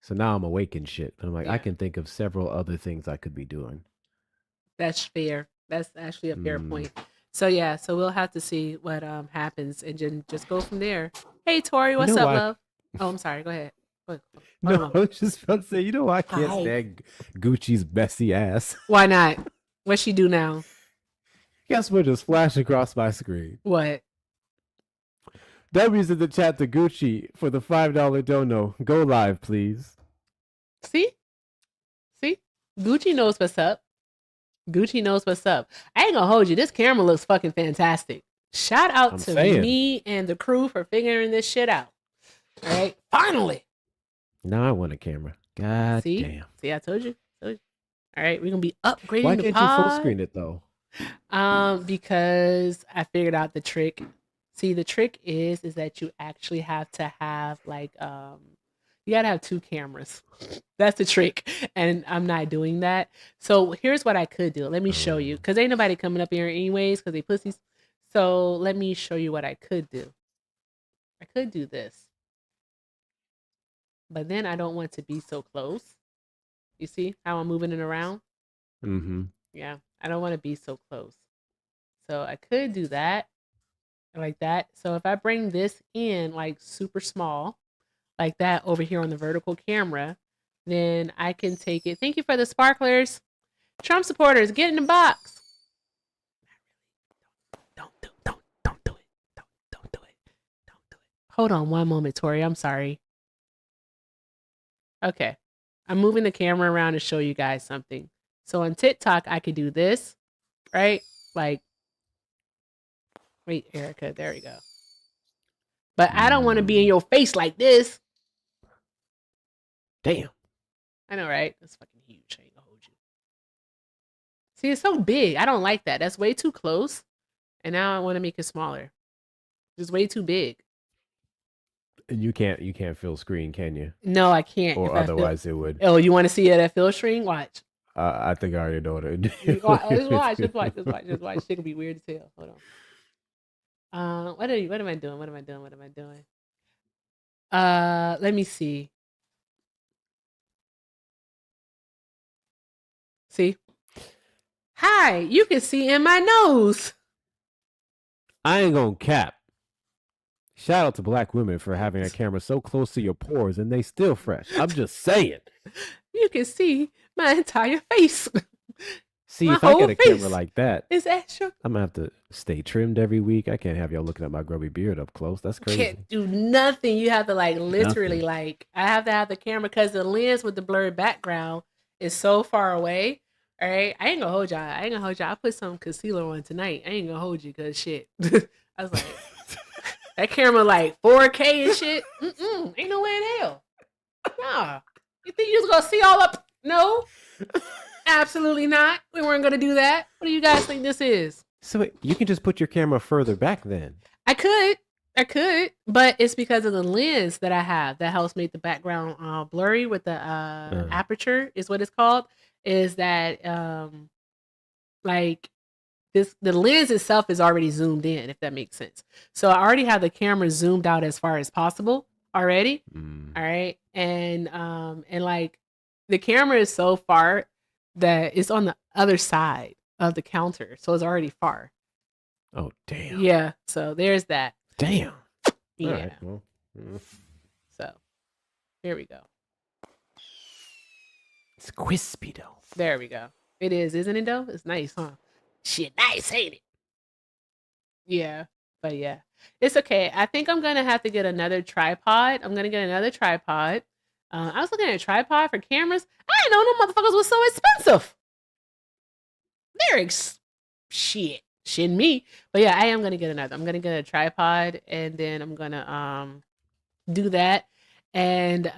So now I'm awake and shit. I'm like, I can think of several other things I could be doing. That's fair. That's actually a fair point. So yeah, so we'll have to see what happens and just go from there. Hey Tori, what's up, love? Oh, I'm sorry. Go ahead. No, I was just about to say, you know, I can't stand Gucci's messy ass. Why not? What she do now? Guess what just flashed across my screen? What? W's in the chat to Gucci for the $5 dono. Go live, please. See? Gucci knows what's up. Gucci knows what's up. I ain't gonna hold you. This camera looks fucking fantastic. Shout out to me and the crew for figuring this shit out. All right, finally. Now I want a camera. God See? damn. See, I told you. All right, we're gonna be upgrading. Why the can't pod. you full screen it though? Because I figured out the trick. See, the trick is that you actually have to have like you gotta have 2 cameras. That's the trick, and I'm not doing that. So here's what I could do. Let me show you, because ain't nobody coming up here anyways, because they pussies. So let me show you what I could do. I could do this, but then I don't want to be so close. You see how I'm moving it around? Mm-hmm. Yeah, I don't want to be so close. So I could do that. Like that. So if I bring this in like super small, like that over here on the vertical camera, then I can take it. Thank you for the sparklers. Trump supporters, get in the box. Don't do it. Don't do it. Hold on one moment, Tori. I'm sorry. Okay. I'm moving the camera around to show you guys something. So on TikTok, I could do this, right? Like, wait, Erica, there we go. But I don't want to be in your face like this. Damn. I know, right? That's fucking huge. I ain't gonna hold you. See, it's so big. I don't like that. That's way too close. And now I want to make it smaller. It's way too big. And you can't fill screen, can you? No, I can't. Or otherwise it would. Oh, you want to see it at fill screen? Watch. I think I already know what it is. Just watch. It's gonna be weird as hell. Hold on. What am I doing? Let me see. See? Hi, you can see in my nose. I ain't gonna cap. Shout out to black women for having a camera so close to your pores and they still fresh. I'm just saying. You can see my entire face. See, if I get a camera like that, is extra. I'm gonna have to stay trimmed every week. I can't have y'all looking at my grubby beard up close. That's crazy. Can't do nothing. You have to like literally like I have to have the camera because the lens with the blurred background is so far away. All right, I ain't gonna hold y'all. I put some concealer on tonight. I ain't gonna hold you because shit. I was like, that camera like 4K and shit. Ain't no way in hell. Nah. You think you was gonna see all up? No. Absolutely not. We weren't going to do that. What do you guys think this is? So you can just put your camera further back then. I could, but it's because of the lens that I have that helps make the background blurry with the aperture is what it's called. Is that like the lens itself is already zoomed in, if that makes sense. So I already have the camera zoomed out as far as possible already. All right. And like the camera is so far that it's on the other side of the counter. So it's already far. Oh, damn. Yeah. So there's that. Damn. Yeah. All right. Well, so here we go. It's crispy though. There we go. It is, isn't it though? It's nice, huh? Shit, nice, ain't it? Yeah. But yeah. It's okay. I think I'm gonna have to get another tripod. I'm gonna get another tripod. I was looking at a tripod for cameras. I didn't know no motherfuckers was so expensive. They're shitting me. But yeah, I am gonna get another. I'm gonna get a tripod, and then I'm gonna do that. And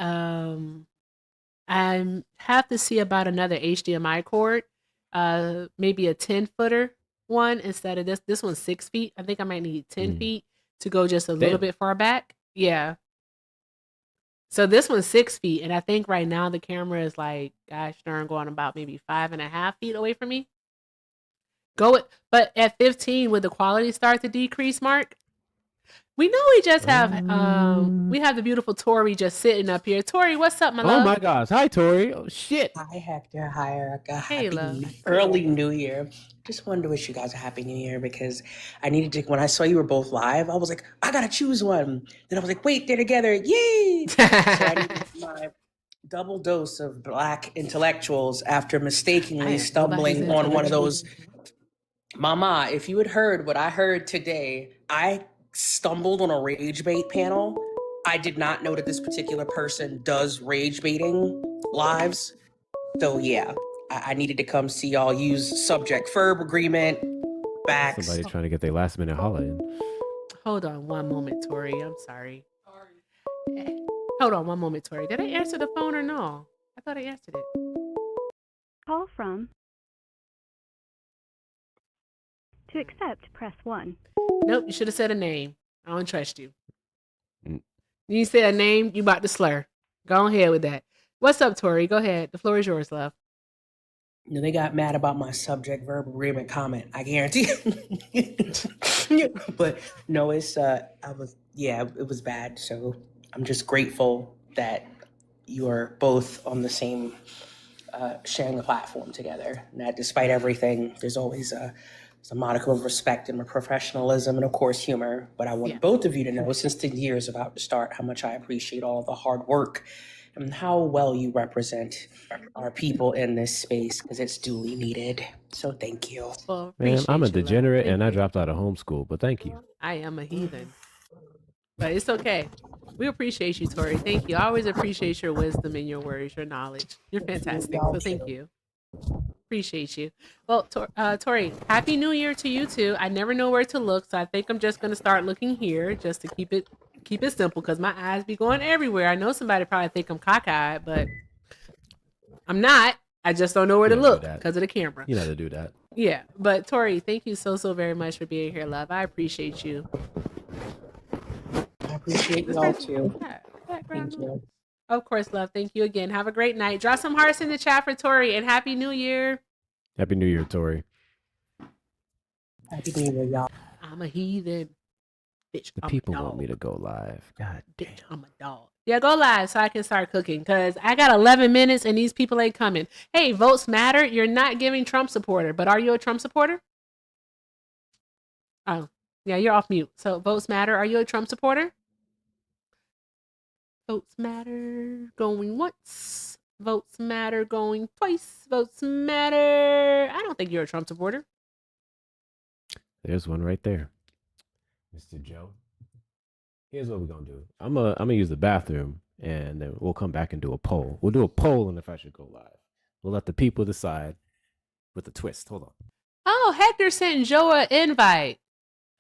I have to see about another HDMI cord. Maybe a 10-footer one instead of this. This one's 6 feet. I think I might need 10 feet to go just a little bit far back. Yeah. So this one's 6 feet, and I think right now the camera is like, gosh darn, going about maybe 5.5 feet away from me. But at 15, would the quality start to decrease, Mark? We know we just have we have the beautiful Tori just sitting up here. Tori, what's up, my love? Oh my gosh. Hi, Tori. Oh shit. Hi, Hector. Hi, Erica. Hey, love. Early New Year. Just wanted to wish you guys a happy New Year because I needed to, when I saw you were both live, I was like, I gotta choose one. Then I was like, wait, they're together. Yay! So I needed my double dose of black intellectuals after mistakenly stumbling on one of those. Mama, if you had heard what I heard today, I stumbled on a rage bait panel. I did not know that this particular person does rage baiting lives. So yeah, I needed to come see y'all use subject verb agreement, backs. Somebody trying to get their last minute holla in. Hold on one moment, Tori. I'm sorry. Hold on one moment, Tori. Did I answer the phone or no? I thought I answered it. Call from. To accept, press 1. Nope, you should have said a name. I don't trust you. You say a name, you about to slur. Go ahead with that. What's up, Tori? Go ahead. The floor is yours, love. You know, they got mad about my subject verb agreement comment. I guarantee. But no, it's it was bad. So I'm just grateful that you are both on the same sharing a platform together. And that despite everything, there's always a modicum of respect and professionalism and of course humor. But I want both of you to know, since the year is about to start, how much I appreciate all of the hard work and how well you represent our people in this space, because it's duly needed. So thank you. Well, man, I'm a degenerate and I dropped out of homeschool, but thank you. I am a heathen. But it's okay. We appreciate you, Tori. Thank you. I always appreciate your wisdom and your words, your knowledge. You're fantastic. So thank you. Appreciate you. Well, Tori, happy New Year to you too. I never know where to look, so I think I'm just going to start looking here just to keep it simple, because my eyes be going everywhere. I know somebody probably think I'm cockeyed, but I'm not. I just don't know where to look because of the camera. You know how to do that. Yeah, but Tori, thank you so very much for being here, love. I appreciate you. I appreciate you all too. Thank you. Of course, love. Thank you again. Have a great night. Drop some hearts in the chat for Tori, and Happy New Year. Happy New Year, Tori. Happy New Year, y'all. I'm a heathen. Bitch, the people want me to go live. God damn. Bitch, I'm a dog. Yeah, go live so I can start cooking, because I got 11 minutes and these people ain't coming. Hey, votes matter. You're not giving Trump supporter, but are you a Trump supporter? Oh, yeah, you're off mute. So votes matter. Are you a Trump supporter? Votes matter going once. Votes matter going twice. Votes matter. I don't think you're a Trump supporter. There's one right there. Mr. Joe. Here's what we're going to do. I'm gonna use the bathroom, and then we'll come back and do a poll. We'll do a poll on if I should go live. We'll let the people decide with a twist. Hold on. Oh, Hector sent Joe an invite.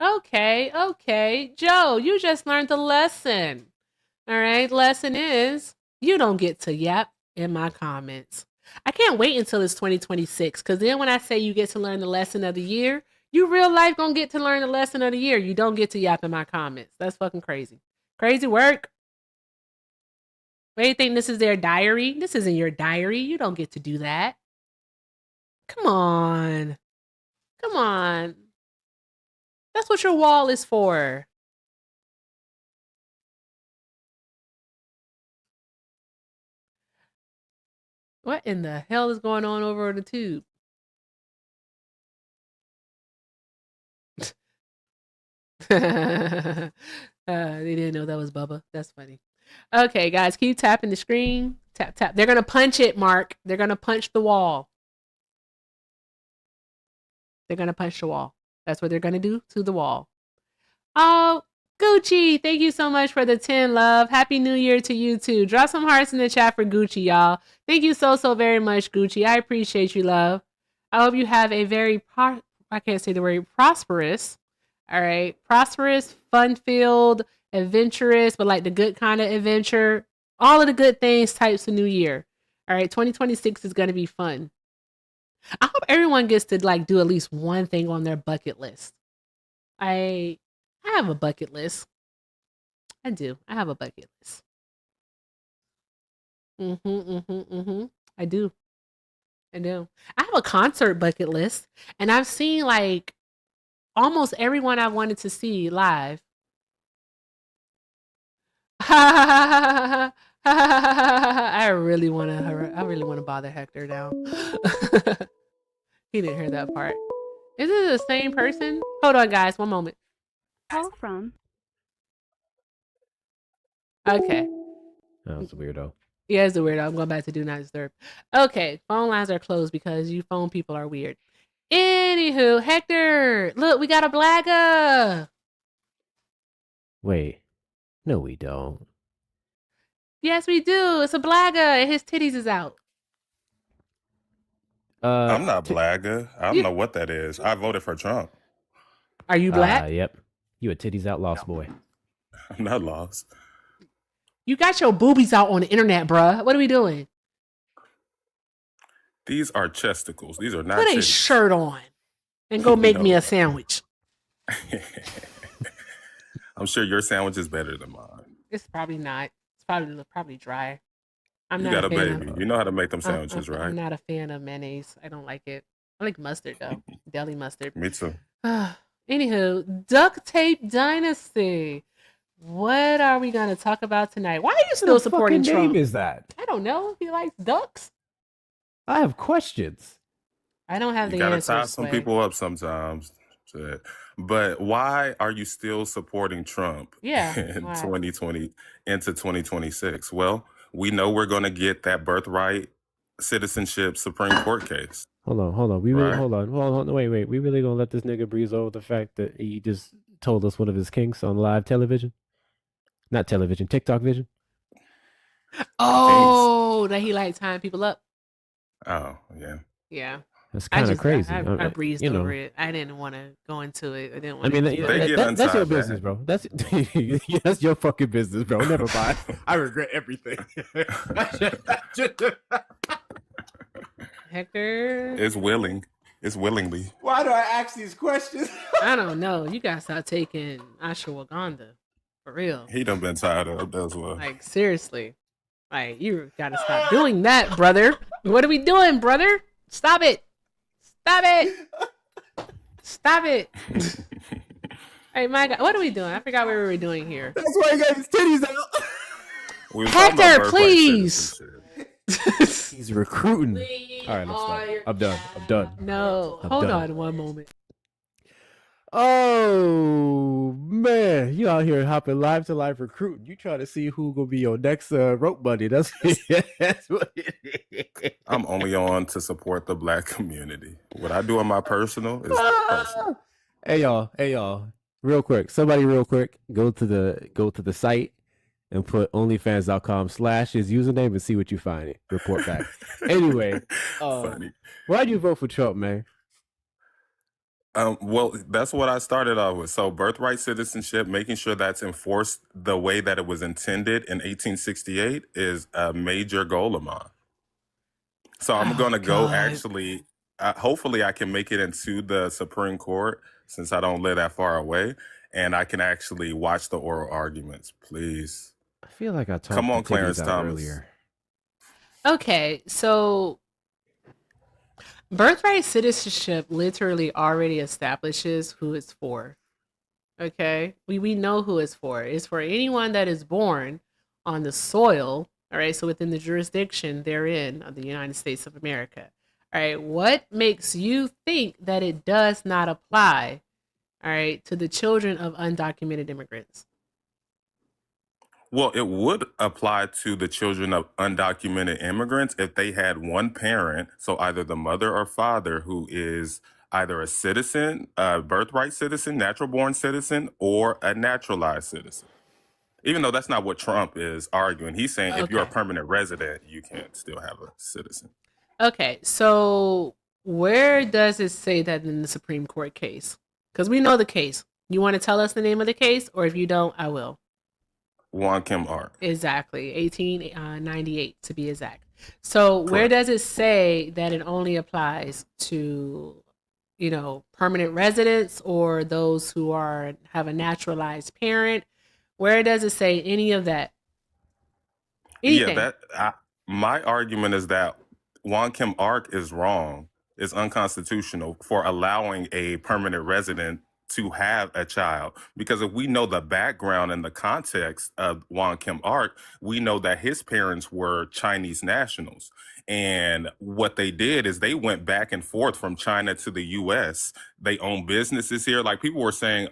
Okay. Joe, you just learned the lesson. All right, lesson is you don't get to yap in my comments. I can't wait until it's 2026, because then when I say you get to learn the lesson of the year, you real life gonna get to learn the lesson of the year. You don't get to yap in my comments. That's fucking crazy. Crazy work. What do you think, this is their diary? This isn't your diary. You don't get to do that. Come on. Come on. That's what your wall is for. What in the hell is going on over the tube? They didn't know that was Bubba. That's funny. Okay, guys, keep tapping the screen. Tap, tap. They're going to punch it, Mark. They're going to punch the wall. They're going to punch the wall. That's what they're going to do to the wall. Oh, Gucci, thank you so much for the 10, love. Happy New Year to you, too. Drop some hearts in the chat for Gucci, y'all. Thank you so very much, Gucci. I appreciate you, love. I hope you have a very, I can't say the word prosperous. All right. Prosperous, fun-filled, adventurous, but like the good kind of adventure. All of the good things types of New Year. All right. 2026 is going to be fun. I hope everyone gets to like do at least one thing on their bucket list. I have a bucket list. I do. I have a bucket list. I do. I do. I have a concert bucket list, and I've seen like almost everyone I wanted to see live. I really want to bother Hector now. He didn't hear that part. Is it the same person? Hold on, guys. One moment. Call from. Okay. That was a weirdo. Yeah, it's a weirdo. I'm going back to do not disturb. Okay, phone lines are closed because you phone people are weird. Anywho, Hector, look, we got a blagger. Wait, no, we don't. Yes, we do. It's a blagger, and his titties is out. I'm not blagger. I don't know what that is. I voted for Trump. Are you black? Yep. You a titties out lost boy. I'm not lost. You got your boobies out on the internet, bruh. What are we doing? These are chesticles. These are not Put a titties. shirt on and go make me a sandwich. I'm sure your sandwich is better than mine. It's probably not. It's probably dry. You got a baby. You know how to make them sandwiches, right? I'm not a fan of mayonnaise. I don't like it. I like mustard, though. Deli mustard. Me too. Anywho, Duct Tape Dynasty. What are we going to talk about tonight? Why are you still supporting Trump? What name is that? I don't know. He likes ducks. I have questions. I don't have the answers. You gotta tie some people up sometimes. But why are you still supporting Trump in 2020 into 2026? Well, we know we're going to get that birthright citizenship Supreme Court case. Hold on. We really hold on. Wait. We really gonna let this nigga breeze over the fact that he just told us one of his kinks on live television? Not television, TikTok vision. Oh, that he like tying people up. Oh, yeah. Yeah. That's kind of crazy. I breezed over it. I didn't want to go into it. I didn't want that's your business, bro. That's your fucking business, bro. Never mind. I regret everything. Hector. It's willingly. Why do I ask these questions? I don't know. You gotta stop taking ashwagandha. For real. He done been tired of as well. Like, seriously. Like, you gotta stop doing that, brother. What are we doing, brother? Stop it. Stop it. Stop it. Hey, my God. What are we doing? I forgot what we were doing here. That's why he got his titties out. Hector, please. He's recruiting. All right, I'm done. No, hold on one moment. Oh man, you out here hopping live to live recruiting. You trying to see who gonna be your next rope buddy? That's what it is. I'm only on to support the Black community. What I do on my personal is personal. Hey y'all, real quick. Somebody real quick, go to the site and put onlyfans.com/ his username and see what you find. Report back. Anyway, why'd you vote for Trump, man? Well, that's what I started off with. So birthright citizenship, making sure that's enforced the way that it was intended in 1868 is a major goal of mine. So I'm going to go actually, hopefully I can make it into the Supreme Court since I don't live that far away and I can actually watch the oral arguments, please. I feel like I talked Come on, Clarence Thomas. earlier. Okay, so Birthright citizenship literally already establishes who it's for. Okay, we know who it's for. It's for anyone that is born on the soil. All right, so within the jurisdiction therein of the United States of America. All right, what makes you think that it does not apply? All right, to the children of undocumented immigrants. Well, it would apply to the children of undocumented immigrants if they had one parent, so either the mother or father, who is either a citizen, a birthright citizen, natural born citizen, or a naturalized citizen. Even though that's not what Trump is arguing. He's saying if you're a permanent resident, you can still have a citizen. Okay, so where does it say that in the Supreme Court case? Because we know the case. You want to tell us the name of the case, or if you don't, I will. Juan Kim Ark. Exactly, 1898 to be exact. So where does it say that it only applies to, permanent residents or those who have a naturalized parent? Where does it say any of that? Anything? Yeah, my argument is that Juan Kim Ark is wrong, is unconstitutional for allowing a permanent resident to have a child. Because if we know the background and the context of Juan Kim Ark, we know that his parents were Chinese nationals. And what they did is they went back and forth from China to the U.S. They own businesses here. Like people were saying,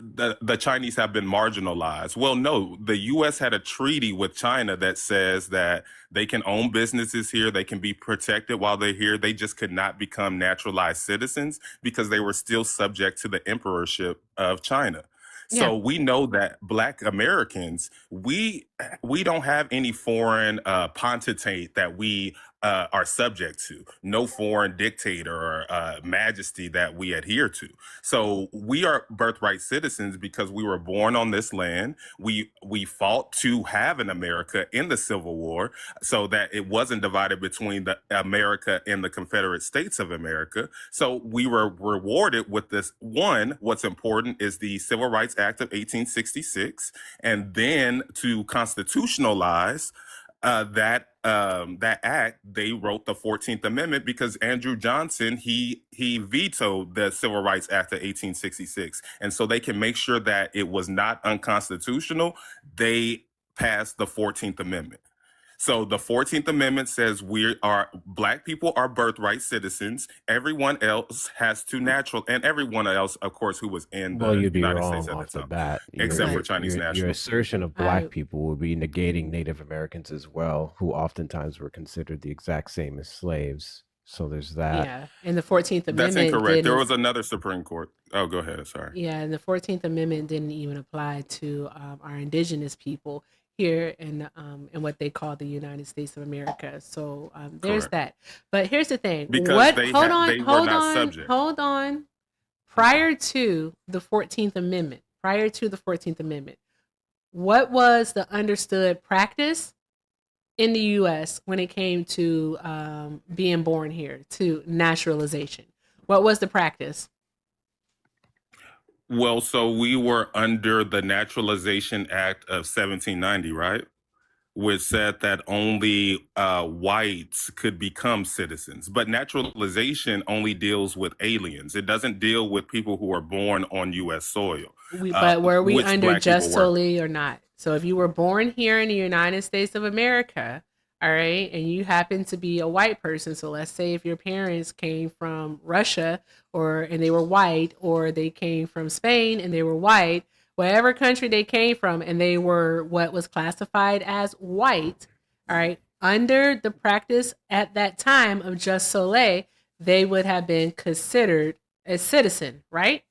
the Chinese have been marginalized. Well, no, the U.S. had a treaty with China that says that they can own businesses here. They can be protected while they're here. They just could not become naturalized citizens because they were still subject to the emperorship of China. So we know that Black Americans, we don't have any foreign pontificate that we are subject to. No foreign dictator or majesty that we adhere to. So we are birthright citizens because we were born on this land. We fought to have an America in the Civil War so that it wasn't divided between the America and the Confederate States of America. So we were rewarded with this. One, what's important is the Civil Rights Act of 1866, and then to constitutionalize that act, they wrote the 14th Amendment because Andrew Johnson, he vetoed the Civil Rights Act of 1866. And so they can make sure that it was not unconstitutional. They passed the 14th Amendment. So the 14th Amendment says Black people are birthright citizens. Everyone else has to and everyone else, of course, who was in the United States at the time, except for Chinese nationals. Your assertion of Black people would be negating Native Americans as well, who oftentimes were considered the exact same as slaves. So there's that. Yeah, and the 14th Amendment. That's incorrect. There was another Supreme Court. Oh, go ahead. Sorry. Yeah, and the 14th Amendment didn't even apply to our indigenous people here in what they call the United States of America. So there's that. But here's the thing. Because hold on. Prior to the 14th Amendment, what was the understood practice in the U.S. when it came to being born here, to naturalization? What was the practice? Well, so we were under the Naturalization Act of 1790, right? Which said that only whites could become citizens. But naturalization only deals with aliens. It doesn't deal with people who are born on U.S. soil. But were we under just solely or not? So if you were born here in the United States of America, all right, and you happen to be a white person, so let's say if your parents came from Russia and they were white, or they came from Spain and they were white, whatever country they came from, and they were what was classified as white, all right, under the practice at that time of jus soli, they would have been considered a citizen, right?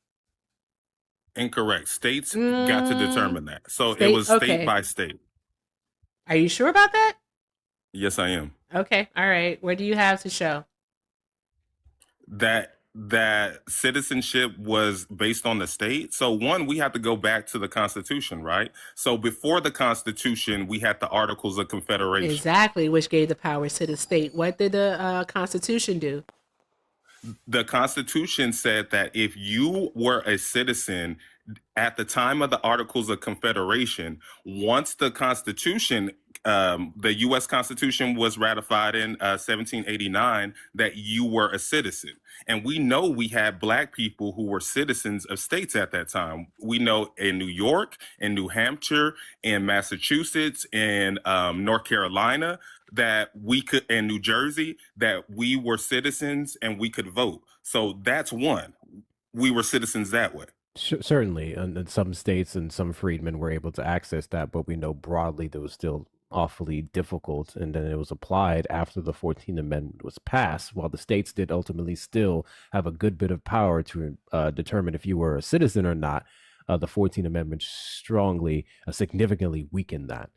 Incorrect. States got to determine that. So it was state by state. Are you sure about that? Yes, I am. Okay. All right. What do you have to show? That citizenship was based on the state. So one, we have to go back to the Constitution, right? So before the Constitution, we had the Articles of Confederation. Exactly, which gave the powers to the state. What did the Constitution do? The Constitution said that if you were a citizen at the time of the Articles of Confederation, once the Constitution the U.S. Constitution was ratified in 1789, that you were a citizen. And we know we had Black people who were citizens of states at that time. We know in New York, in New Hampshire, in Massachusetts, in North Carolina, that we could, in New Jersey, that we were citizens and we could vote. So that's one. We were citizens that way. Certainly, and some states and some freedmen were able to access that, but we know broadly that was still awfully difficult. And then it was applied after the 14th Amendment was passed, while the states did ultimately still have a good bit of power to determine if you were a citizen or not. The 14th Amendment strongly, significantly weakened that.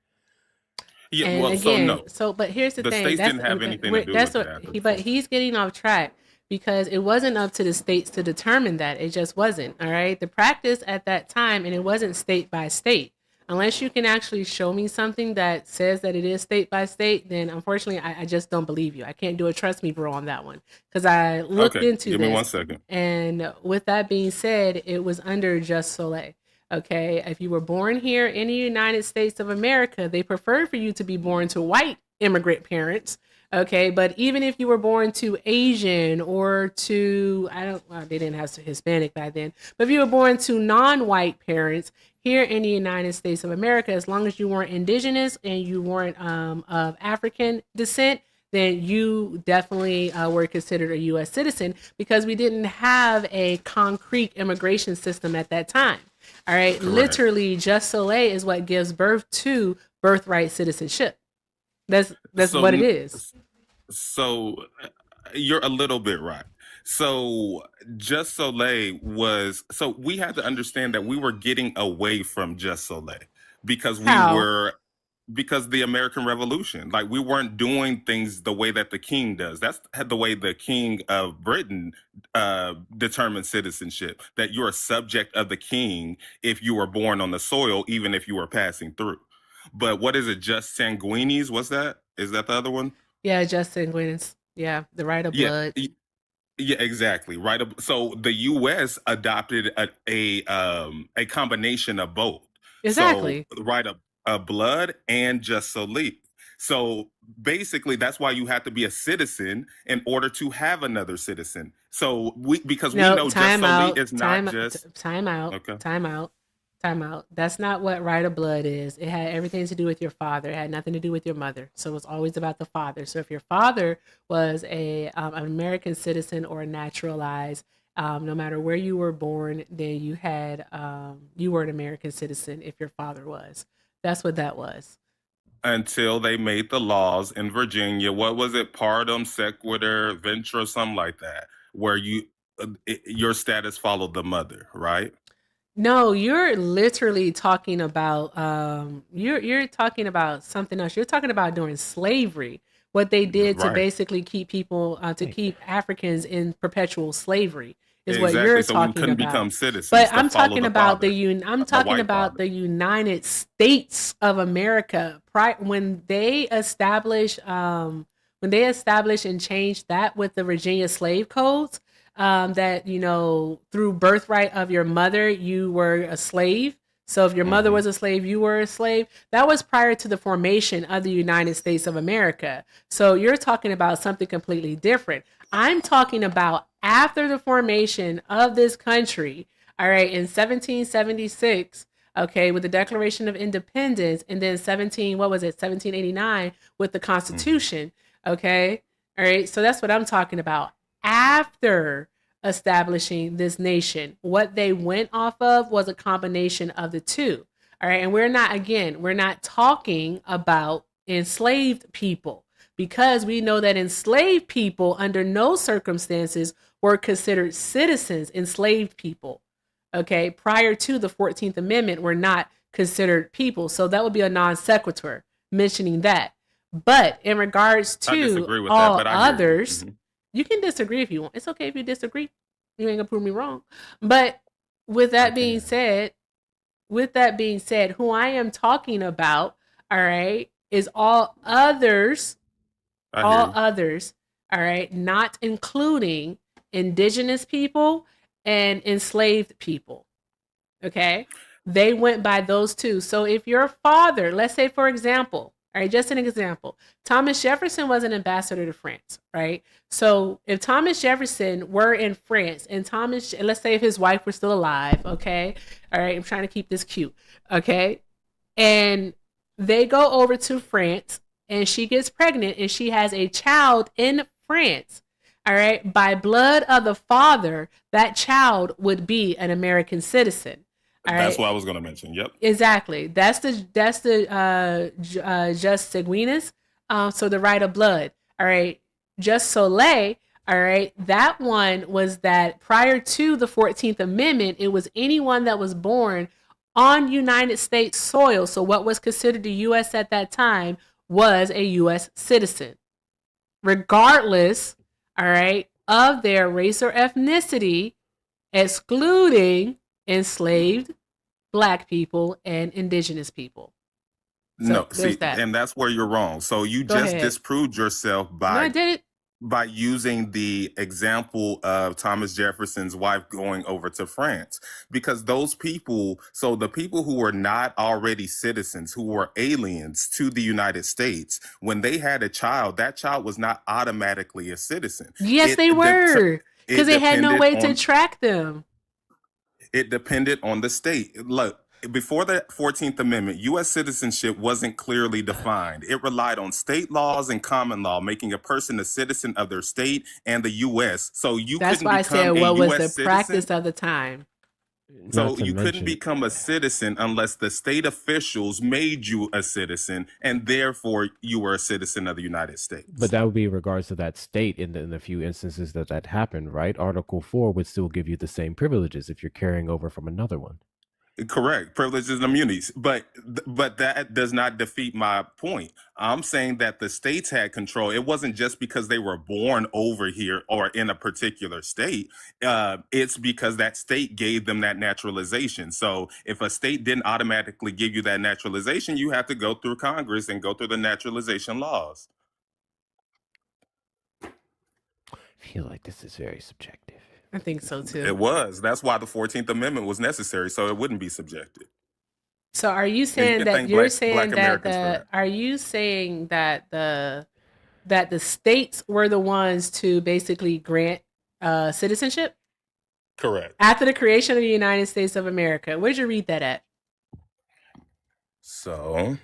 Yeah, and well, again, but here's the thing. states didn't have anything to do with that. But he's getting off track because it wasn't up to the states to determine that. It just wasn't. All right. The practice at that time, and it wasn't state by state. Unless you can actually show me something that says that it is state by state, then unfortunately, I just don't believe you. I can't do a trust me, bro, on that one because I looked into Give this. me 1 second. And with that being said, it was under Just Soleil. Okay, if you were born here in the United States of America, they prefer for you to be born to white immigrant parents. Okay, but even if you were born to Asian or to, they didn't have Hispanic back then, but if you were born to non-white parents here in the United States of America, as long as you weren't indigenous and you weren't of African descent, then you definitely were considered a U.S. citizen because we didn't have a concrete immigration system at that time. All right, correct. Literally, Just Soleil is what gives birth to birthright citizenship. That's what it is. So you're a little bit right. So Just Soleil was, so we had to understand that we were getting away from Just Soleil because because the American Revolution, like we weren't doing things the way that the king does. That's the way the king of Britain determined citizenship, that you're a subject of the king if you were born on the soil, even if you were passing through. But what is it? Just Sanguinis? What's that? Is that the other one? Yeah, Just Sanguinis. Yeah, the right of blood. Yeah, exactly. Right. So the U.S. adopted a combination of both. Exactly. So right of blood and Just Soleil. So basically, that's why you have to be a citizen in order to have another citizen. So we know Just Soleil is not just time out. Okay. Time out. That's not what right of blood is. It had everything to do with your father. It had nothing to do with your mother. So it was always about the father. So if your father was an American citizen or naturalized, no matter where you were born, then you were an American citizen if your father was. That's what that was. Until they made the laws in Virginia. What was it? Partum, sequitur, venture, something like that, where your status followed the mother, right? No, you're literally talking about you're talking about something else. You're talking about during slavery, what they did to basically keep people keep Africans in perpetual slavery is what you're so talking we couldn't about. become citizens. But I'm talking about the United States of America. When they established and changed that with the Virginia slave codes. That, through birthright of your mother, you were a slave. So if your mother was a slave, you were a slave. That was prior to the formation of the United States of America. So you're talking about something completely different. I'm talking about after the formation of this country, all right, in 1776, okay, with the Declaration of Independence, and then 1789 with the Constitution, okay? All right, so that's what I'm talking about. After establishing this nation, what they went off of was a combination of the two. All right. And we're not talking about enslaved people because we know that enslaved people under no circumstances were considered citizens. Enslaved people, okay, prior to the 14th Amendment were not considered people. So that would be a non sequitur mentioning that. But in regards to all others, you can disagree if you want. It's okay if you disagree. You ain't gonna prove me wrong. But with that being said, who I am talking about, all right, is all others, all right, not including indigenous people and enslaved people. Okay? They went by those two. So if your father, let's say for example, All right, just an example. Thomas Jefferson was an ambassador to France, right? So if Thomas Jefferson were in France and let's say if his wife were still alive, okay? All right, I'm trying to keep this cute, okay? And they go over to France and she gets pregnant and she has a child in France, all right? By blood of the father, that child would be an American citizen. All That's right. what I was going to mention. Yep. Exactly. That's the jus sanguinis. So the right of blood. All right. Jus soli. All right. That one was that prior to the 14th Amendment, it was anyone that was born on United States soil. So what was considered the U.S. at that time was a U.S. citizen, regardless, all right, of their race or ethnicity, excluding enslaved Black people and indigenous people. So No, see, and that's where you're wrong. So you just disproved yourself by using the example of Thomas Jefferson's wife going over to France, because those people, so the people who were not already citizens, who were aliens to the United States, when they had a child, that child was not automatically a citizen. Yes, they were, because they had no way to track them. It depended on the state. Look, before the 14th Amendment, U.S. citizenship wasn't clearly defined. It relied on state laws and common law, making a person a citizen of their state and the U.S. So That's why I said what was the practice of the time. So you couldn't become a citizen unless the state officials made you a citizen, and therefore you were a citizen of the United States. But that would be in regards to that state in the few instances that happened, right? Article 4 would still give you the same privileges if you're carrying over from another one. Correct. Privileges and immunities. But that does not defeat my point. I'm saying that the states had control. It wasn't just because they were born over here or in a particular state. It's because that state gave them that naturalization. So if a state didn't automatically give you that naturalization, you have to go through Congress and go through the naturalization laws. I feel like this is very subjective. I think so too. It was. That's why the 14th Amendment was necessary, so it wouldn't be subjective. So are you saying that you're saying that are you saying that the states were the ones to basically grant citizenship? Correct. After the creation of the United States of America. Where'd you read that at? So,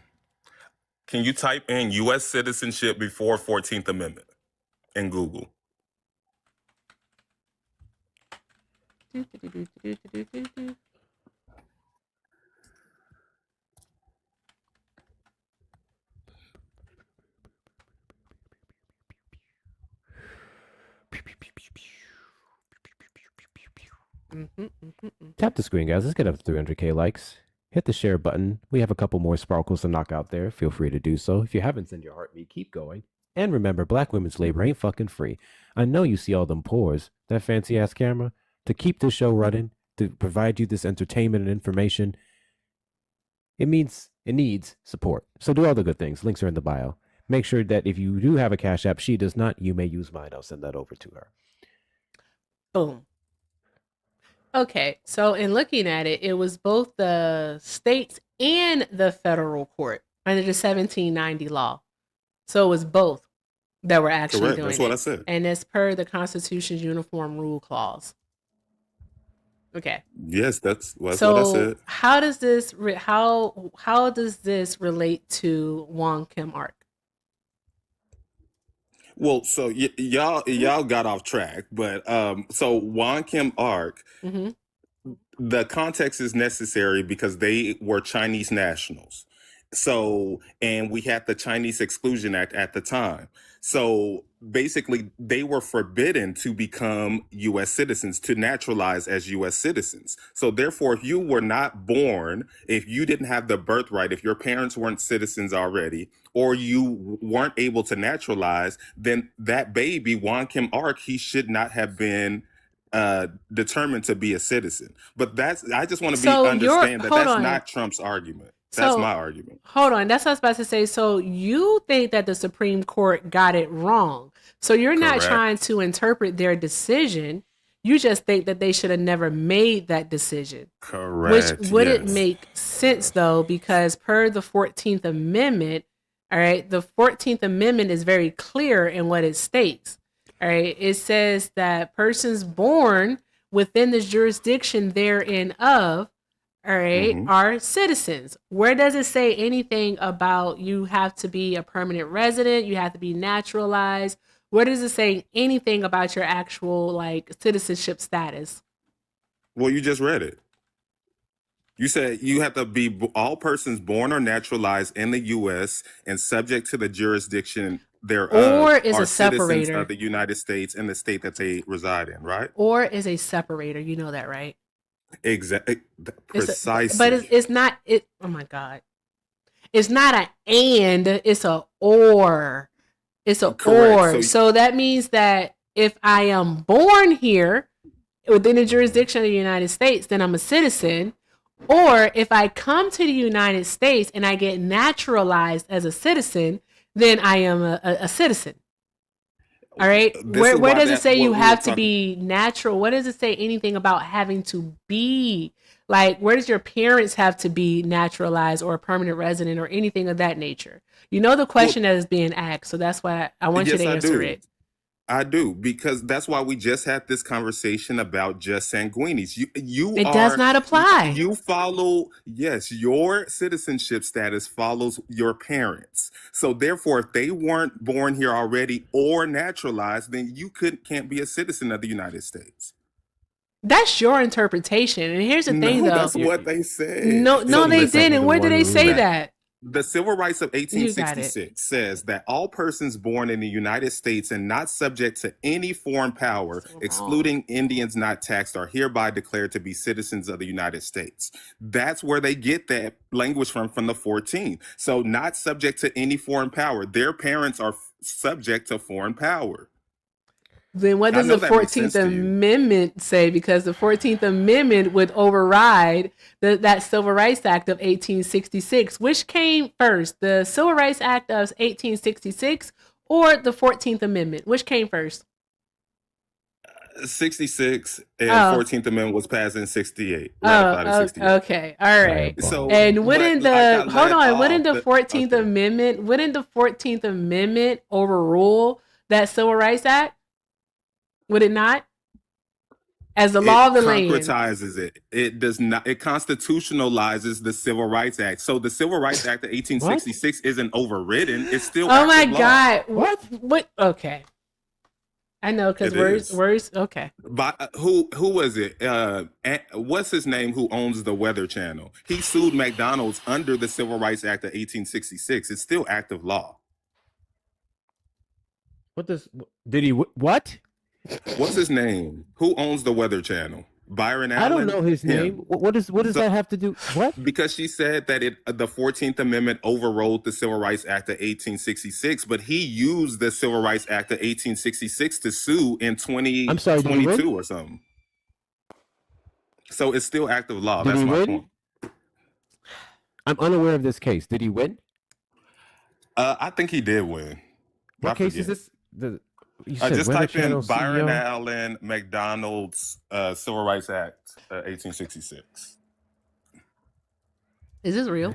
can you type in U.S. citizenship before 14th Amendment in Google? Tap the screen, guys. Let's get up to 300k likes. Hit the share button. We have a couple more sparkles to knock out there. Feel free to do so. If you haven't sent your heartbeat, keep going. And remember, Black women's labor ain't fucking free. I know you see all them pores, that fancy ass camera, to keep this show running, to provide you this entertainment and information. It needs support. So do all the good things. Links are in the bio. Make sure that if you do have a Cash App, she does not, you may use mine. I'll send that over to her. Boom. Okay, so in looking at it, it was both the states and the federal court under the 1790 law. So it was both that were actually Correct. doing That's what it. I said. And it's per the Constitution's Uniform Rule Clause. Okay. Yes, that's what I said. How does this relate to Wong Kim Ark? Well, so y'all got off track, but so Wong Kim Ark, the context is necessary because they were Chinese nationals. So, and we had the Chinese Exclusion Act at the time. So basically they were forbidden to become U.S. citizens, to naturalize as U.S. citizens. So therefore, if you were not born, if you didn't have the birthright, if your parents weren't citizens already, or you weren't able to naturalize, then that baby, Wong Kim Ark, he should not have been determined to be a citizen. But I just want to understand that that's not Trump's argument. That's my argument. Hold on. That's what I was about to say. So you think that the Supreme Court got it wrong. So you're not trying to interpret their decision. You just think that they should have never made that decision. Correct. Which wouldn't make sense, though, because per the 14th Amendment, All right. The 14th Amendment is very clear in what it states. All right. It says that persons born within the jurisdiction therein of, all right, are citizens. Where does it say anything about you have to be a permanent resident? You have to be naturalized. Where does it say anything about your actual like citizenship status? Well, you just read it. You said you have to be all persons born or naturalized in the U.S. and subject to the jurisdiction thereof, or is are a separator citizens of the United States and the state that they reside in, right? Or is a separator. You know that, right? Exactly. Precisely. But it's not. Oh my God! It's not an and. It's a or. It's a Correct. or. So that means that if I am born here within the jurisdiction of the United States, then I'm a citizen. Or if I come to the United States and I get naturalized as a citizen, then I am a citizen. All right. Where does it say you have to be natural? What does it say anything about having to be? Like, where does your parents have to be naturalized or a permanent resident or anything of that nature? You know the question that is being asked, so that's why I want you to answer it. I do, because that's why we just had this conversation about just sanguinis. It does not apply. You follow, yes, your citizenship status follows your parents. So therefore, if they weren't born here already or naturalized, then you can't be a citizen of the United States. That's your interpretation. And here's the thing, though. That's what they said. No, they didn't. Where did they say that? The Civil Rights of 1866 says that all persons born in the United States and not subject to any foreign power, excluding Indians not taxed, are hereby declared to be citizens of the United States. That's where they get that language from the 14th. So not subject to any foreign power. Their parents are subject to foreign power. Then what does the 14th Amendment say? Because the 14th Amendment would override that Civil Rights Act of 1866. Which came first, the Civil Rights Act of 1866 or the 14th Amendment? Which came first? 66 and 14th Amendment was passed in 68. Ratified in 68. Okay. All right. So, and wouldn't the 14th Amendment, wouldn't the 14th Amendment overrule that Civil Rights Act? Would it not? As the law of the land. It concretizes it. It does not. It constitutionalizes the Civil Rights Act. So the Civil Rights Act of 1866 isn't overridden. It's still. Oh my law. God! What? Okay. I know because words. Okay. But who was it? What's his name? Who owns the Weather Channel? He sued McDonald's under the Civil Rights Act of 1866. It's still active law. Did he? What? What's his name? Who owns the Weather Channel? Byron Allen? I don't know his name. What does that have to do? What? Because she said that the 14th Amendment overrode the Civil Rights Act of 1866, but he used the Civil Rights Act of 1866 to sue in 2022 or something. So it's still active law. That's my point. I'm unaware of this case. Did he win? I think he did win. What case is this? Just type in Byron Allen McDonald's Civil Rights Act 1866. Is this real?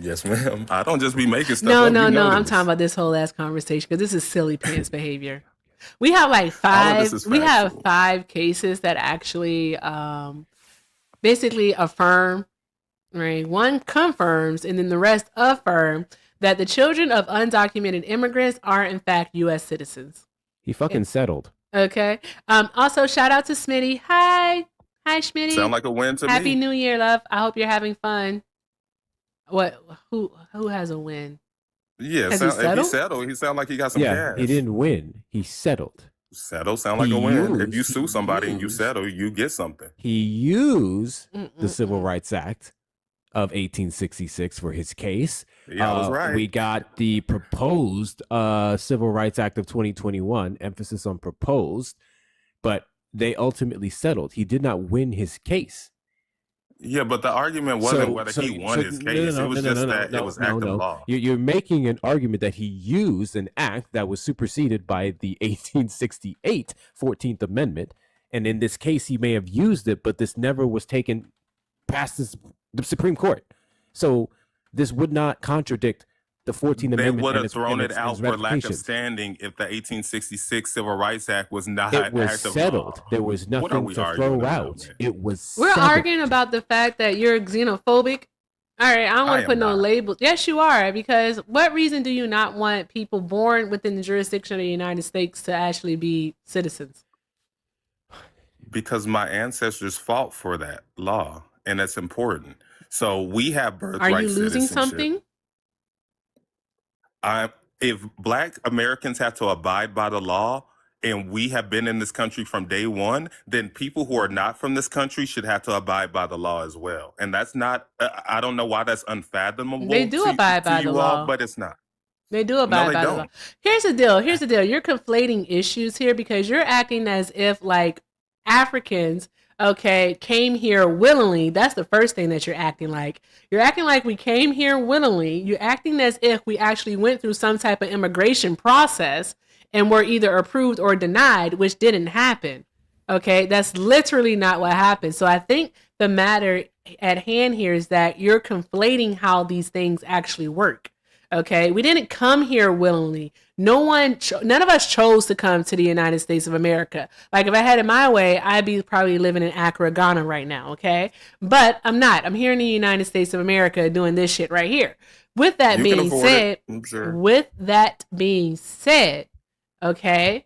Yes, ma'am. I don't just be making stuff up. No. I'm talking about this whole ass conversation because this is silly pants behavior. We have like five. We have 5 cases that actually basically affirm. Right, one confirms, and then the rest affirm that the children of undocumented immigrants are in fact U.S. citizens. He fucking settled. Okay. Also, shout out to Smitty. Hi, Smitty. Sound like a win to me. Happy New Year, love. I hope you're having fun. What? Who has a win? Yeah, if he settled, he sounded like he got some gas. He didn't win. He settled. Settle sound like a win. If you sue somebody and you settle, you get something. He used the Civil Rights Act of 1866 for his case. Yeah, I was right. We got the proposed Civil Rights Act of 2021, emphasis on proposed, but they ultimately settled. He did not win his case. Yeah, but the argument wasn't whether he won his case. It was just that it was active law. You're making an argument that he used an act that was superseded by the 1868 14th Amendment. And in this case, he may have used it, but this never was taken past the Supreme Court. So this would not contradict the 14th They Amendment would and have its thrown and it its, and out its for lack of ramifications. standing if the 1866 Civil Rights Act was not It was act of settled. law. There was What are nothing we to arguing throw about, out. man? It was We're settled. arguing about the fact that you're xenophobic. All right, I don't want I to put am no not. labels. Yes, you are, because what reason do you not want people born within the jurisdiction of the United States to actually be citizens? Because my ancestors fought for that law, and that's important. So we have Are you birthright losing citizenship. something? If Black Americans have to abide by the law, and we have been in this country from day one, then people who are not from this country should have to abide by the law as well. And that's not, I don't know why that's unfathomable They do abide by the you all, law. but it's not. They do No, abide they by the law. don't. Here's the deal. You're conflating issues here because you're acting as if like Africans, okay, came here willingly. That's the first thing that you're acting like. You're acting like we came here willingly. You're acting as if we actually went through some type of immigration process and were either approved or denied, which didn't happen. Okay, that's literally not what happened. So I think the matter at hand here is that you're conflating how these things actually work. Okay, we didn't come here willingly. None of us chose to come to the United States of America. Like if I had it my way, I'd be probably living in Accra, Ghana right now. Okay, but I'm not. I'm here in the United States of America doing this shit right here. With that being said, okay,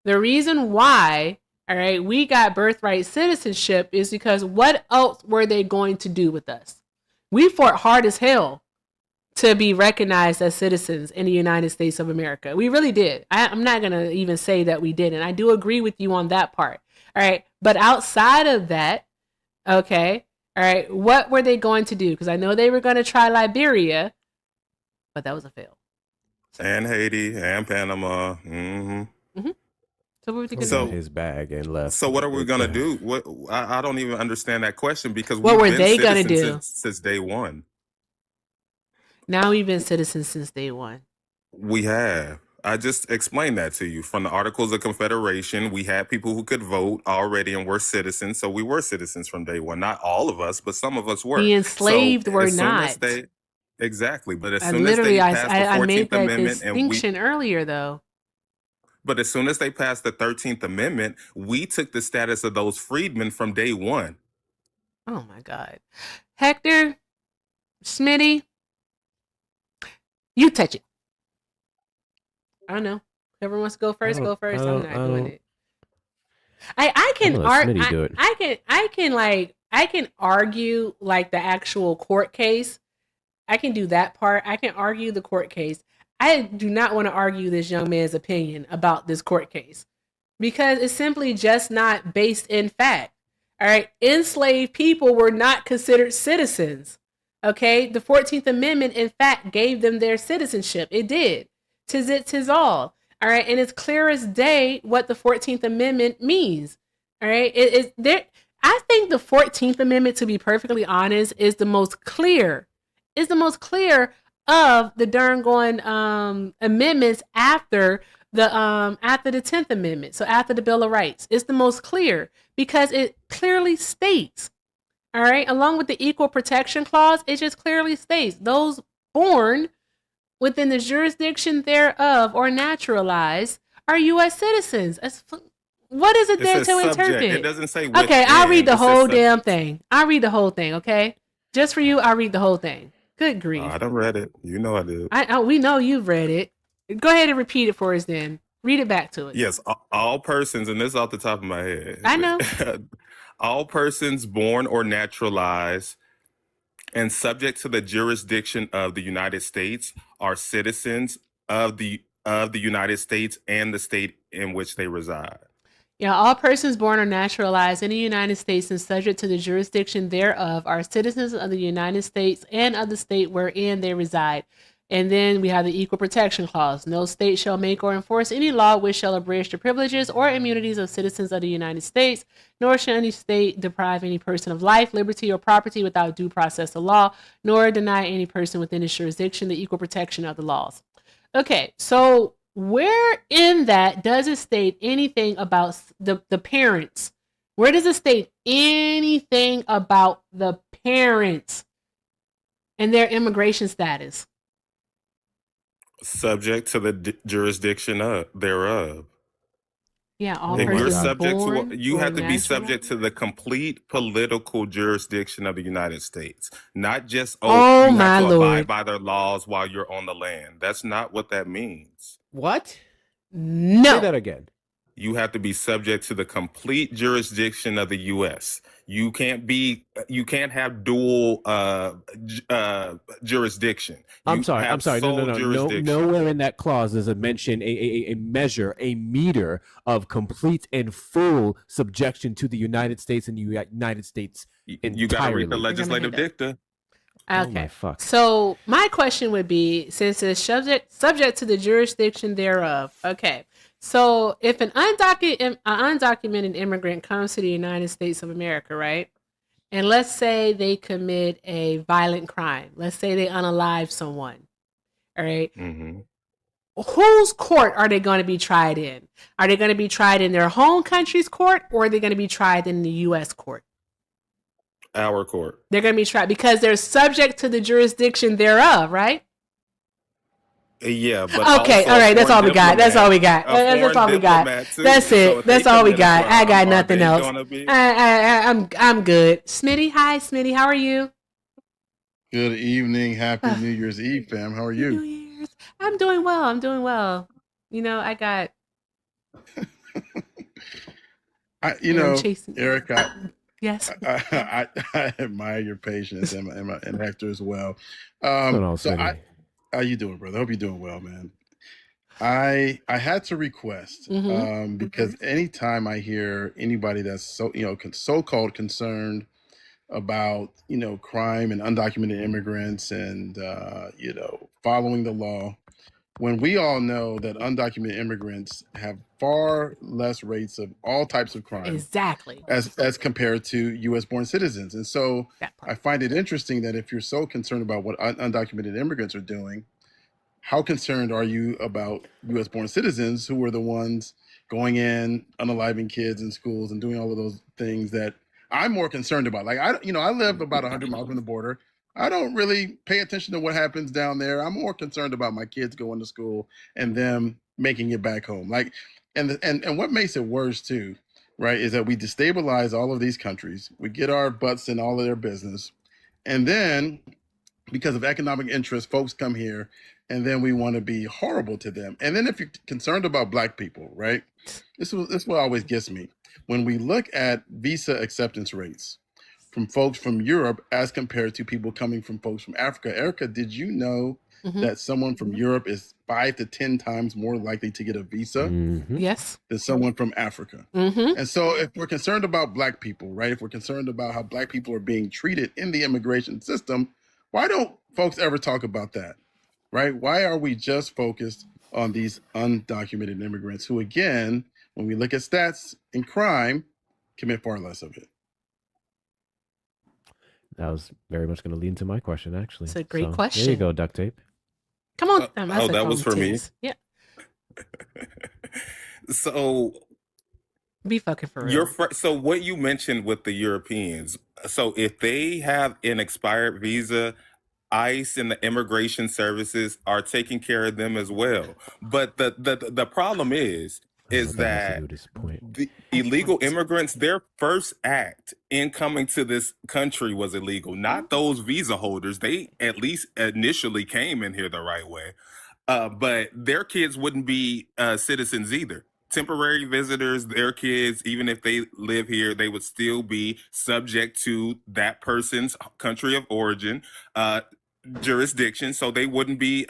the reason why, all right, we got birthright citizenship is because what else were they going to do with us? We fought hard as hell to be recognized as citizens in the United States of America. We really did. I'm not going to even say that we didn't. I do agree with you on that part. All right. But outside of that, okay, all right, what were they going to do? Because I know they were going to try Liberia, but that was a fail. And Haiti and Panama. So what were they going to do? His bag and left. So what are we going to do? What I don't even understand that question because what were been they going to do since day one? Now we've been citizens since day one. We have. I just explained that to you. From the Articles of Confederation, we had people who could vote already and were citizens. So we were citizens from day one. Not all of us, but some of us were. The enslaved were not. Exactly. But as soon as they passed the 14th made that Amendment distinction earlier, though. But as soon as they passed the 13th Amendment, we took the status of those freedmen from day one. Oh, my God. Hector, Smitty, you touch it. I don't know. Whoever wants to go first, go first. I'm not doing it. I can argue like the actual court case. I can do that part. I can argue the court case. I do not want to argue this young man's opinion about this court case because it's simply just not based in fact. All right. Enslaved people were not considered citizens. Okay. The 14th Amendment, in fact, gave them their citizenship. It did. 'Tis it, 'tis all. All right. And it's clear as day what the 14th Amendment means. All right. I think the 14th Amendment, to be perfectly honest, is the most clear. Is the most clear of the darn going amendments after the 10th Amendment. So after the Bill of Rights, it's the most clear because it clearly states, all right, along with the Equal Protection Clause, it just clearly states those born within the jurisdiction thereof or naturalized are U.S. citizens. What is it there to interpret? It doesn't say which. Okay, I'll read the whole damn thing. I'll read the whole thing, okay? Just for you, I'll read the whole thing. Good grief. I done read it. You know I did. We know you've read it. Go ahead and repeat it for us then. Read it back to us. Yes, all persons, and this is off the top of my head. I know. All persons born or naturalized and subject to the jurisdiction of the United States are citizens of the United States and the state in which they reside. Yeah, all persons born or naturalized in the United States and subject to the jurisdiction thereof are citizens of the United States and of the state wherein they reside. And then we have the Equal Protection Clause. No state shall make or enforce any law which shall abridge the privileges or immunities of citizens of the United States, nor shall any state deprive any person of life, liberty, or property without due process of law, nor deny any person within its jurisdiction the equal protection of the laws. Okay, so where in that does it state anything about the parents? Where does it state anything about the parents and their immigration status? Subject to the jurisdiction thereof. Yeah, all If you're persons subject born to, you or have to be subject naturalized. to the complete political jurisdiction of the United States, not just Oh you have my to abide lord! by their laws while you're on the land. That's not what that means. What? No. Say that again. You have to be subject to the complete jurisdiction of the U.S. You can't have dual jurisdiction. I'm You sorry. have No. sole jurisdiction. Nowhere in that clause does it mention a measure, a meter of complete and full subjection to the United States and the United States entirely. You got to read the legislative dicta. Okay. Oh my fuck. So my question would be, since it's subject to the jurisdiction thereof. Okay. So if an undocumented immigrant comes to the United States of America, right? And let's say they commit a violent crime. Let's say they unalive someone. All right. Mm-hmm. Whose court are they going to be tried in? Are they going to be tried in their home country's court, or are they going to be tried in the U.S. court? Our court. They're going to be tried because they're subject to the jurisdiction thereof, right? Yeah, but okay, all right. That's all we got. That's all we got. That's all we got. That's it. That's all we got. I got nothing else. I'm good. Smitty, hi, Smitty. How are you? Good evening. Happy New Year's Eve, fam. How are you? New Year's. I'm doing well. I'm doing well. You know, I got. Erica. Yes. I admire your patience and Hector as well. How you doing, brother? I hope you're doing well, man. I had to request because anytime I hear anybody that's so-called concerned about crime and undocumented immigrants and following the law, when we all know that undocumented immigrants have far less rates of all types of crime, exactly, as compared to U.S. born citizens. And so I find it interesting that if you're so concerned about what undocumented immigrants are doing, how concerned are you about U.S. born citizens who are the ones going in, unaliving kids in schools and doing all of those things that I'm more concerned about? Like, I live about 100 miles from the border. I don't really pay attention to what happens down there. I'm more concerned about my kids going to school and them making it back home. Like, and what makes it worse too, right, is that we destabilize all of these countries. We get our butts in all of their business. And then because of economic interest, folks come here and then we want to be horrible to them. And then if you're concerned about Black people, right, this is what always gets me. When we look at visa acceptance rates from folks from Europe as compared to people coming from folks from Africa. Erica, did you know that someone from Europe is 5 to 10 times more likely to get a visa yes, than someone from Africa? And so if we're concerned about Black people, right, if we're concerned about how Black people are being treated in the immigration system, why don't folks ever talk about that, right? Why are we just focused on these undocumented immigrants who, again, when we look at stats and crime, commit far less of it? That was very much going to lead into my question, actually. It's a great question. There you go, duct tape. Come on. That was for me. Yeah. So be fucking for real. So what you mentioned with the Europeans, so if they have an expired visa, ICE and the immigration services are taking care of them as well. But the problem is that the illegal immigrants, their first act in coming to this country was illegal, not those visa holders. They at least initially came in here the right way. But their kids wouldn't be citizens either. Temporary visitors, their kids, even if they live here, they would still be subject to that person's country of origin jurisdiction, so they wouldn't be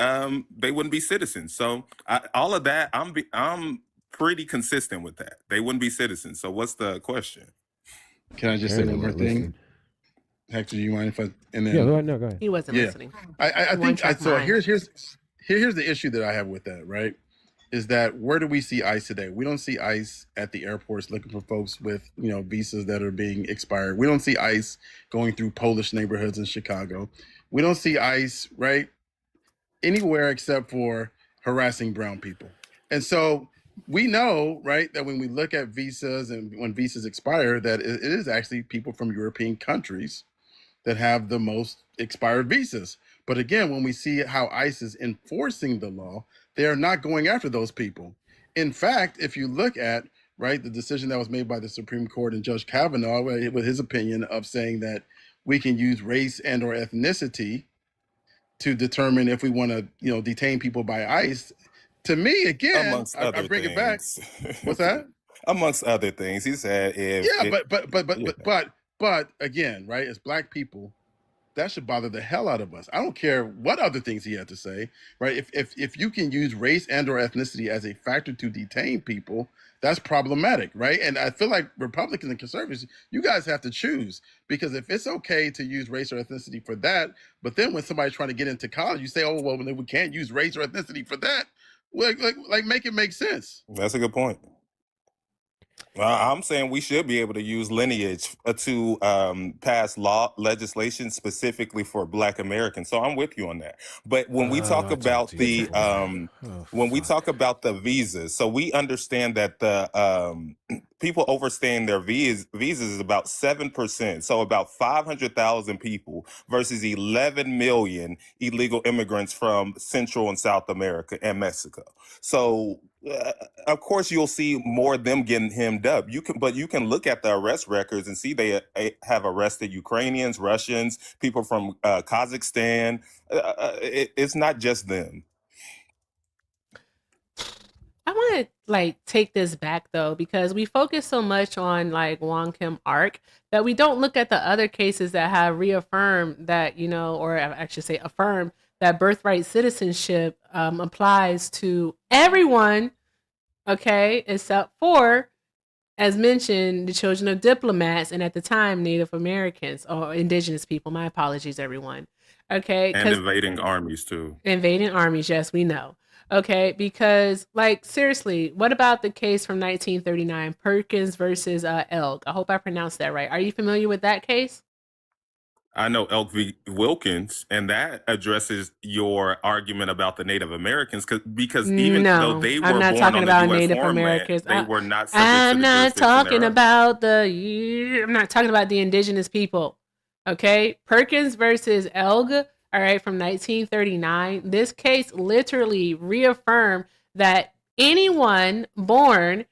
citizens. So all of that, I'm pretty consistent with that. They wouldn't be citizens. So what's the question? Can I just say one more thing? Hector, do you mind if I? And then, no, go ahead. He wasn't listening. I think so. Here's the issue that I have with that. Right, is that where do we see ICE today? We don't see ICE at the airports looking for folks with visas that are being expired. We don't see ICE going through Polish neighborhoods in Chicago. We don't see ICE right anywhere except for harassing brown people. And so we know, right, that when we look at visas and when visas expire, that it is actually people from European countries that have the most expired visas. But again, when we see how ICE is enforcing the law, they are not going after those people. In fact, if you look at the decision that was made by the Supreme Court and Judge Kavanaugh with his opinion of saying that we can use race and or ethnicity to determine if we want to, detain people by ICE. To me, again, amongst other I bring things. it back. What's that? Amongst other things, he said, but again, right? As Black people, that should bother the hell out of us. I don't care what other things he had to say, right? If you can use race and or ethnicity as a factor to detain people, that's problematic, right? And I feel like Republicans and conservatives, you guys have to choose, because if it's okay to use race or ethnicity for that, but then when somebody's trying to get into college, you say, oh, well, we can't use race or ethnicity for that. Like make it make sense. That's a good point. I'm saying we should be able to use lineage to pass legislation specifically for Black Americans. So I'm with you on that. But when we talk about we talk about the visas, so we understand that the people overstaying their visas is about 7%. So about 500,000 people versus 11 million illegal immigrants from Central and South America and Mexico. So of course, you'll see more of them getting hemmed up. You can look at the arrest records and see they have arrested Ukrainians, Russians, people from Kazakhstan. It's not just them. I want to take this back though, because we focus so much on Wong Kim Ark that we don't look at the other cases that have reaffirmed that, or I should say affirmed that birthright citizenship applies to everyone, okay, except for, as mentioned, the children of diplomats and at the time Native Americans or indigenous people. My apologies, everyone. Okay, and invading armies too. Invading armies, yes, we know. Okay, because seriously, what about the case from 1939, Perkins versus Elk? I hope I pronounced that right. Are you familiar with that case? I know Elk v. Wilkins, and that addresses your argument about the Native Americans because even though they were born on the U.S. Native Americans, they were not subject I'm to the not talking thereof. about I'm not talking about the indigenous people. Okay, Perkins versus Elk, all right, from 1939. This case literally reaffirmed that anyone born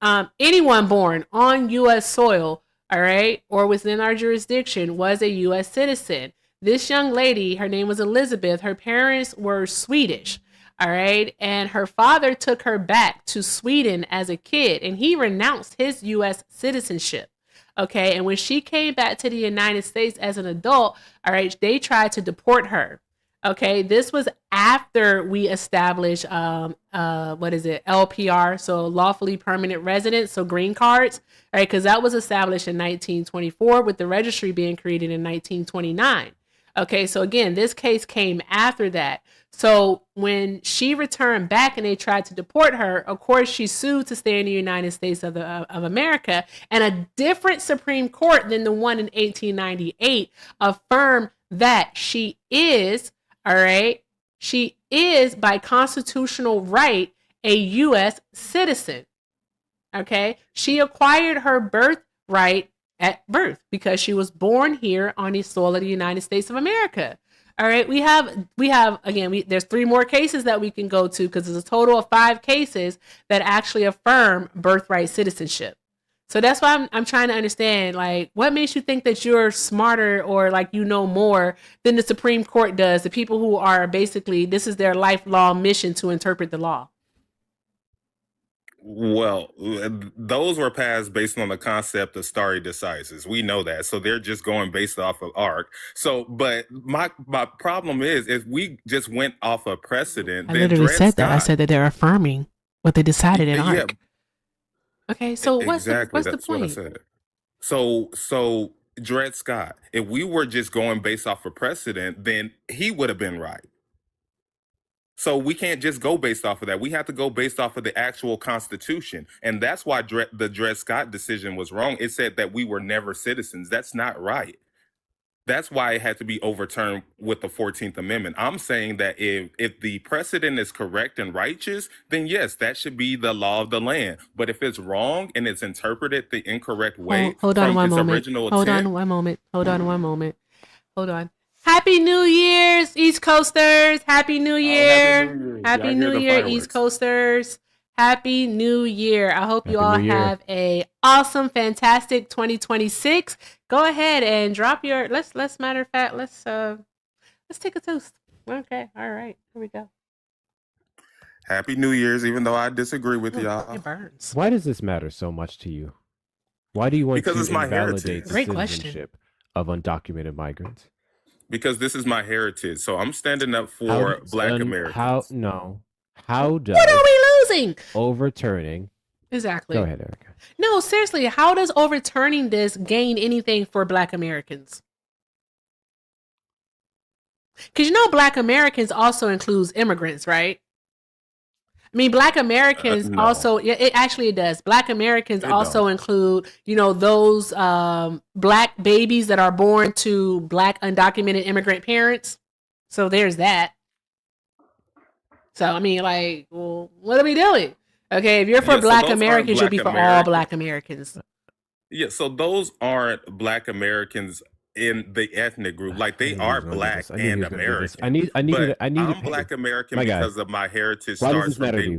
on U.S. soil, all right, or within our jurisdiction, was a U.S. citizen. This young lady, her name was Elizabeth. Her parents were Swedish, all right, and her father took her back to Sweden as a kid, and he renounced his U.S. citizenship. Okay, and when she came back to the United States as an adult, all right, they tried to deport her. Okay, this was after we established LPR, so lawfully permanent residence, so green cards, right? Because that was established in 1924 with the registry being created in 1929. Okay, so again, this case came after that. So when she returned back and they tried to deport her, of course, she sued to stay in the United States of America, and a different Supreme Court than the one in 1898 affirmed that she is, all right, she is by constitutional right a U.S. citizen. Okay, she acquired her birthright at birth because she was born here on the soil of the United States of America. All right, we have again, there's 3 more cases that we can go to because there's a total of 5 cases that actually affirm birthright citizenship. So that's why I'm trying to understand, what makes you think that you're smarter or more than the Supreme Court does, the people who are basically, this is their lifelong mission to interpret the law? Well, those were passed based on the concept of stare decisis. We know that. So they're just going based off of ARC. So, but my problem is, if we just went off of precedent, I literally said that. I said that they're affirming what they decided in ARC. Yeah. Okay, so what's the point? What I said. So Dred Scott, if we were just going based off of precedent, then he would have been right. So we can't just go based off of that. We have to go based off of the actual Constitution. And that's why the Dred Scott decision was wrong. It said that we were never citizens. That's not right. That's why it had to be overturned with the 14th Amendment. I'm saying that if the precedent is correct and righteous, then yes, that should be the law of the land. But if it's wrong and it's interpreted the incorrect way, hold on one moment. Original Hold intent, on one moment. Happy New Year's, East Coasters. Happy New Year. Happy New Year, East Coasters. Happy New Year. I hope you all have a awesome, fantastic 2026. Go ahead and drop your let's matter of fact, let's take a toast. Okay, all right. Here we go. Happy New Year's, even though I disagree with y'all. It burns. Why does this matter so much to you? Why do you want because to it's my invalidate heritage. the citizenship of undocumented migrants? Because this is my heritage. So I'm standing up for Black Americans. How does what are we losing? Overturning. Exactly. Go ahead, Erica. No, seriously, how does overturning this gain anything for Black Americans? Because Black Americans also includes immigrants, right? I mean, Black Americans no. also, it actually does. Black Americans also include, those Black babies that are born to Black undocumented immigrant parents. So there's that. So, I mean, well, what are we doing? Okay, if you're for Black Americans, you'll be for all Black Americans. Yeah, so those aren't Black Americans in the ethnic group. Like they are Black and American. I'm Black American because of my heritage. Why does this matter to you?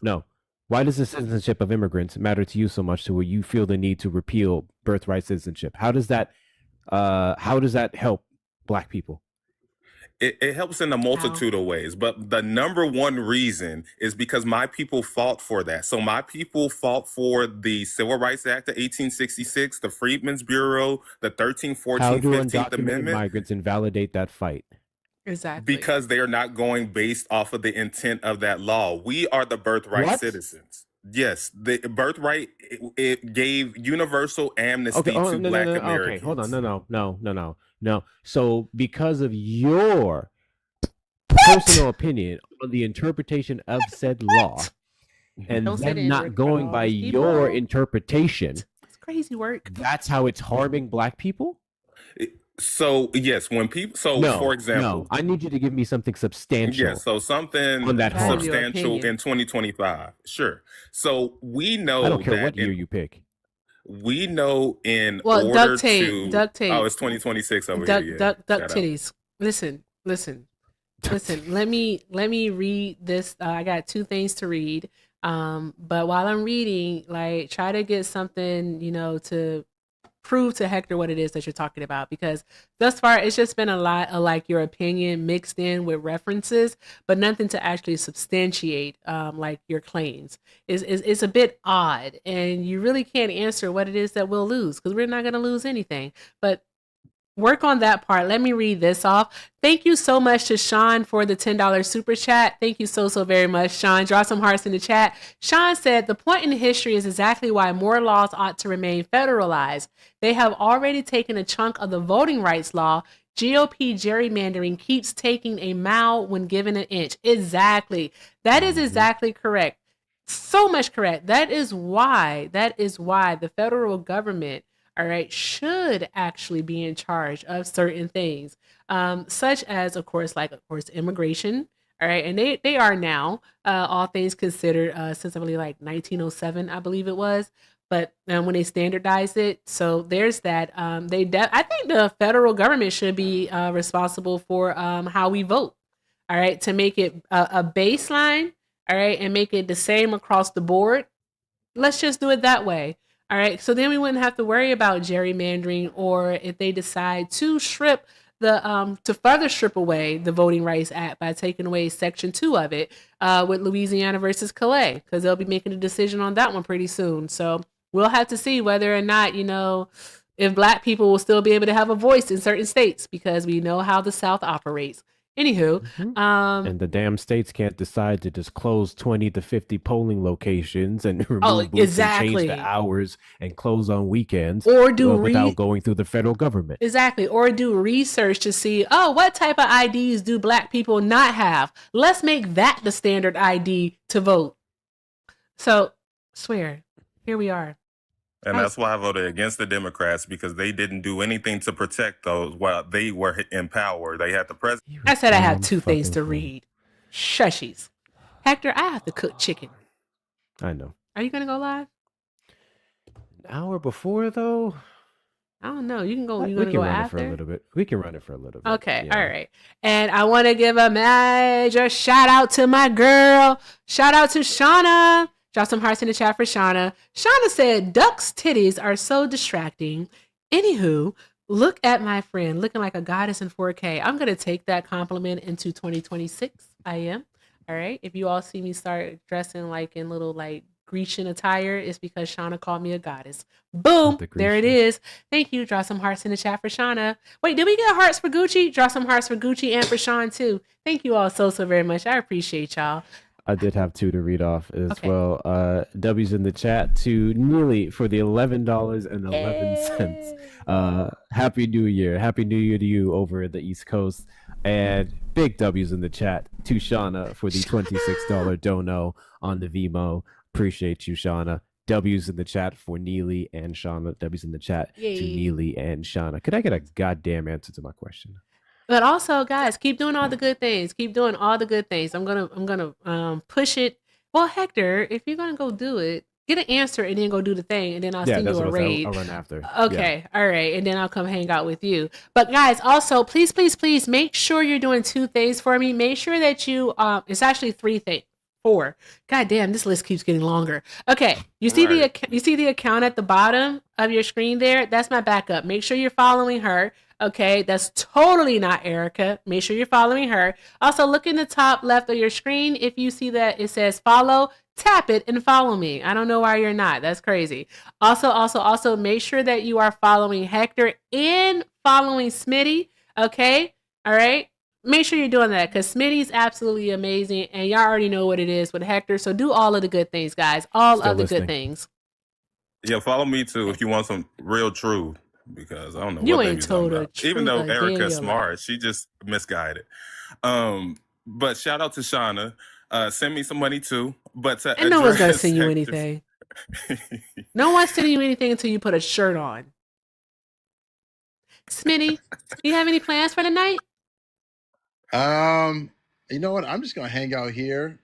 No. Why does the citizenship of immigrants matter to you so much to where you feel the need to repeal birthright citizenship? How does that help Black people? It helps in a multitude of ways, but the number one reason is because my people fought for that. So my people fought for the Civil Rights Act of 1866, the Freedmen's Bureau, the 13th, 14th, How do 15th undocumented Amendment. migrants invalidate that fight? Exactly. Because they are not going based off of the intent of that law. We are the birthright citizens. Yes, the birthright, it gave universal amnesty to Black Americans. Okay, hold on. No. So because of your personal opinion on the interpretation of said law, and them not going by your interpretation, it's crazy work. That's how it's harming Black people? So yes, when people, for example, I need you to give me something substantial. Yeah, so something on that substantial in 2025. Sure. So we know I don't care what year you pick. We know in order duct tape. Oh, it's 2026 over here. Duck titties. Listen. Let me read this. I got two things to read. But while I'm reading, try to get something, to prove to Hector what it is that you're talking about, because thus far it's just been a lot of your opinion mixed in with references, but nothing to actually substantiate your claims. It's a bit odd, and you really can't answer what it is that we'll lose, because we're not going to lose anything. But work on that part. Let me read this off. Thank you so much to Sean for the $10 super chat. Thank you so very much, Sean. Drop some hearts in the chat. Sean said, the point in history is exactly why more laws ought to remain federalized. They have already taken a chunk of the voting rights law. GOP gerrymandering keeps taking a mile when given an inch. Exactly. That is exactly correct. So much correct. That is why the federal government, all right, should actually be in charge of certain things, such as, of course, immigration. All right. And they are now, all things considered, since I believe 1907, I believe it was. But when they standardized it, so there's that. I think the federal government should be responsible for how we vote. All right. To make it a baseline. All right. And make it the same across the board. Let's just do it that way. All right, so then we wouldn't have to worry about gerrymandering, or if they decide to further strip away the Voting Rights Act by taking away Section 2 of it with Louisiana versus Calais, because they'll be making a decision on that one pretty soon. So we'll have to see whether or not, if Black people will still be able to have a voice in certain states, because we know how the South operates. Anywho, and the damn states can't decide to just close 20 to 50 polling locations and remove booths and change the hours and close on weekends, or do without going through the federal government. Exactly, or do research to see, what type of IDs do Black people not have? Let's make that the standard ID to vote. So, swear, here we are. And that's why I voted against the Democrats, because they didn't do anything to protect those while they were in power. They had the president. I said I have two things to read. Shushies. Hector, I have to cook chicken. I know. Are you going to go live? An hour before, though? I don't don't know. You can go. You We gonna can go run it after? for a little bit. We can run it for a little bit. Okay, Yeah. all right. And I want to give a major shout out to my girl. Shout out to Shauna. Drop some hearts in the chat for Shauna. Shauna said, "Duck's titties are so distracting." Anywho, look at my friend looking like a goddess in 4K. I'm gonna take that compliment into 2026. I am. All right. If you all see me start dressing like in little like Grecian attire, it's because Shauna called me a goddess. Boom. There it is. Thank you. Draw some hearts in the chat for Shauna. Wait, did we get hearts for Gucci? Draw some hearts for Gucci and for Sean too. Thank you all so very much. I appreciate y'all. I did have two to read off as well. W's in the chat to Neely for the $11.11. Happy New Year. Happy New Year to you over at the East Coast. And big W's in the chat to Shauna for the $26 dono on the Vimo. Appreciate you, Shauna. W's in the chat for Neely and Shauna. W's in the chat to Neely and Shauna. Could I get a goddamn answer to my question? But also, guys, keep doing all the good things. Keep doing all the good things. I'm gonna push it. Well, Hector, if you're gonna go do it, get an answer and then go do the thing, and then I'll send you a raid. I'll run after. Okay, all right, and then I'll come hang out with you. But guys, also, please, make sure you're doing 2 things for me. Make sure that you it's actually 3 things. 4. God damn, this list keeps getting longer. Okay, you see the account at the bottom of your screen there? That's my backup. Make sure you're following her. Okay, that's totally not Erica. Make sure you're following her. Also, look in the top left of your screen. If you see that it says follow, tap it and follow me. I don't know why you're not. That's crazy. Also, make sure that you are following Hector and following Smitty. Okay, all right. Make sure you're doing that because Smitty's absolutely amazing, and y'all already know what it is with Hector. So do all of the good things, guys. All of the good things. Yeah, follow me too if you want some real truth. Because I don't know you what ain't told her. Even though Erica's smart, she just misguided. But shout out to Shauna. Send me some money too. But and no one's gonna send you anything. No one's sending you anything until you put a shirt on. Smitty, do you have any plans for the night? You know what? I'm just gonna hang out here,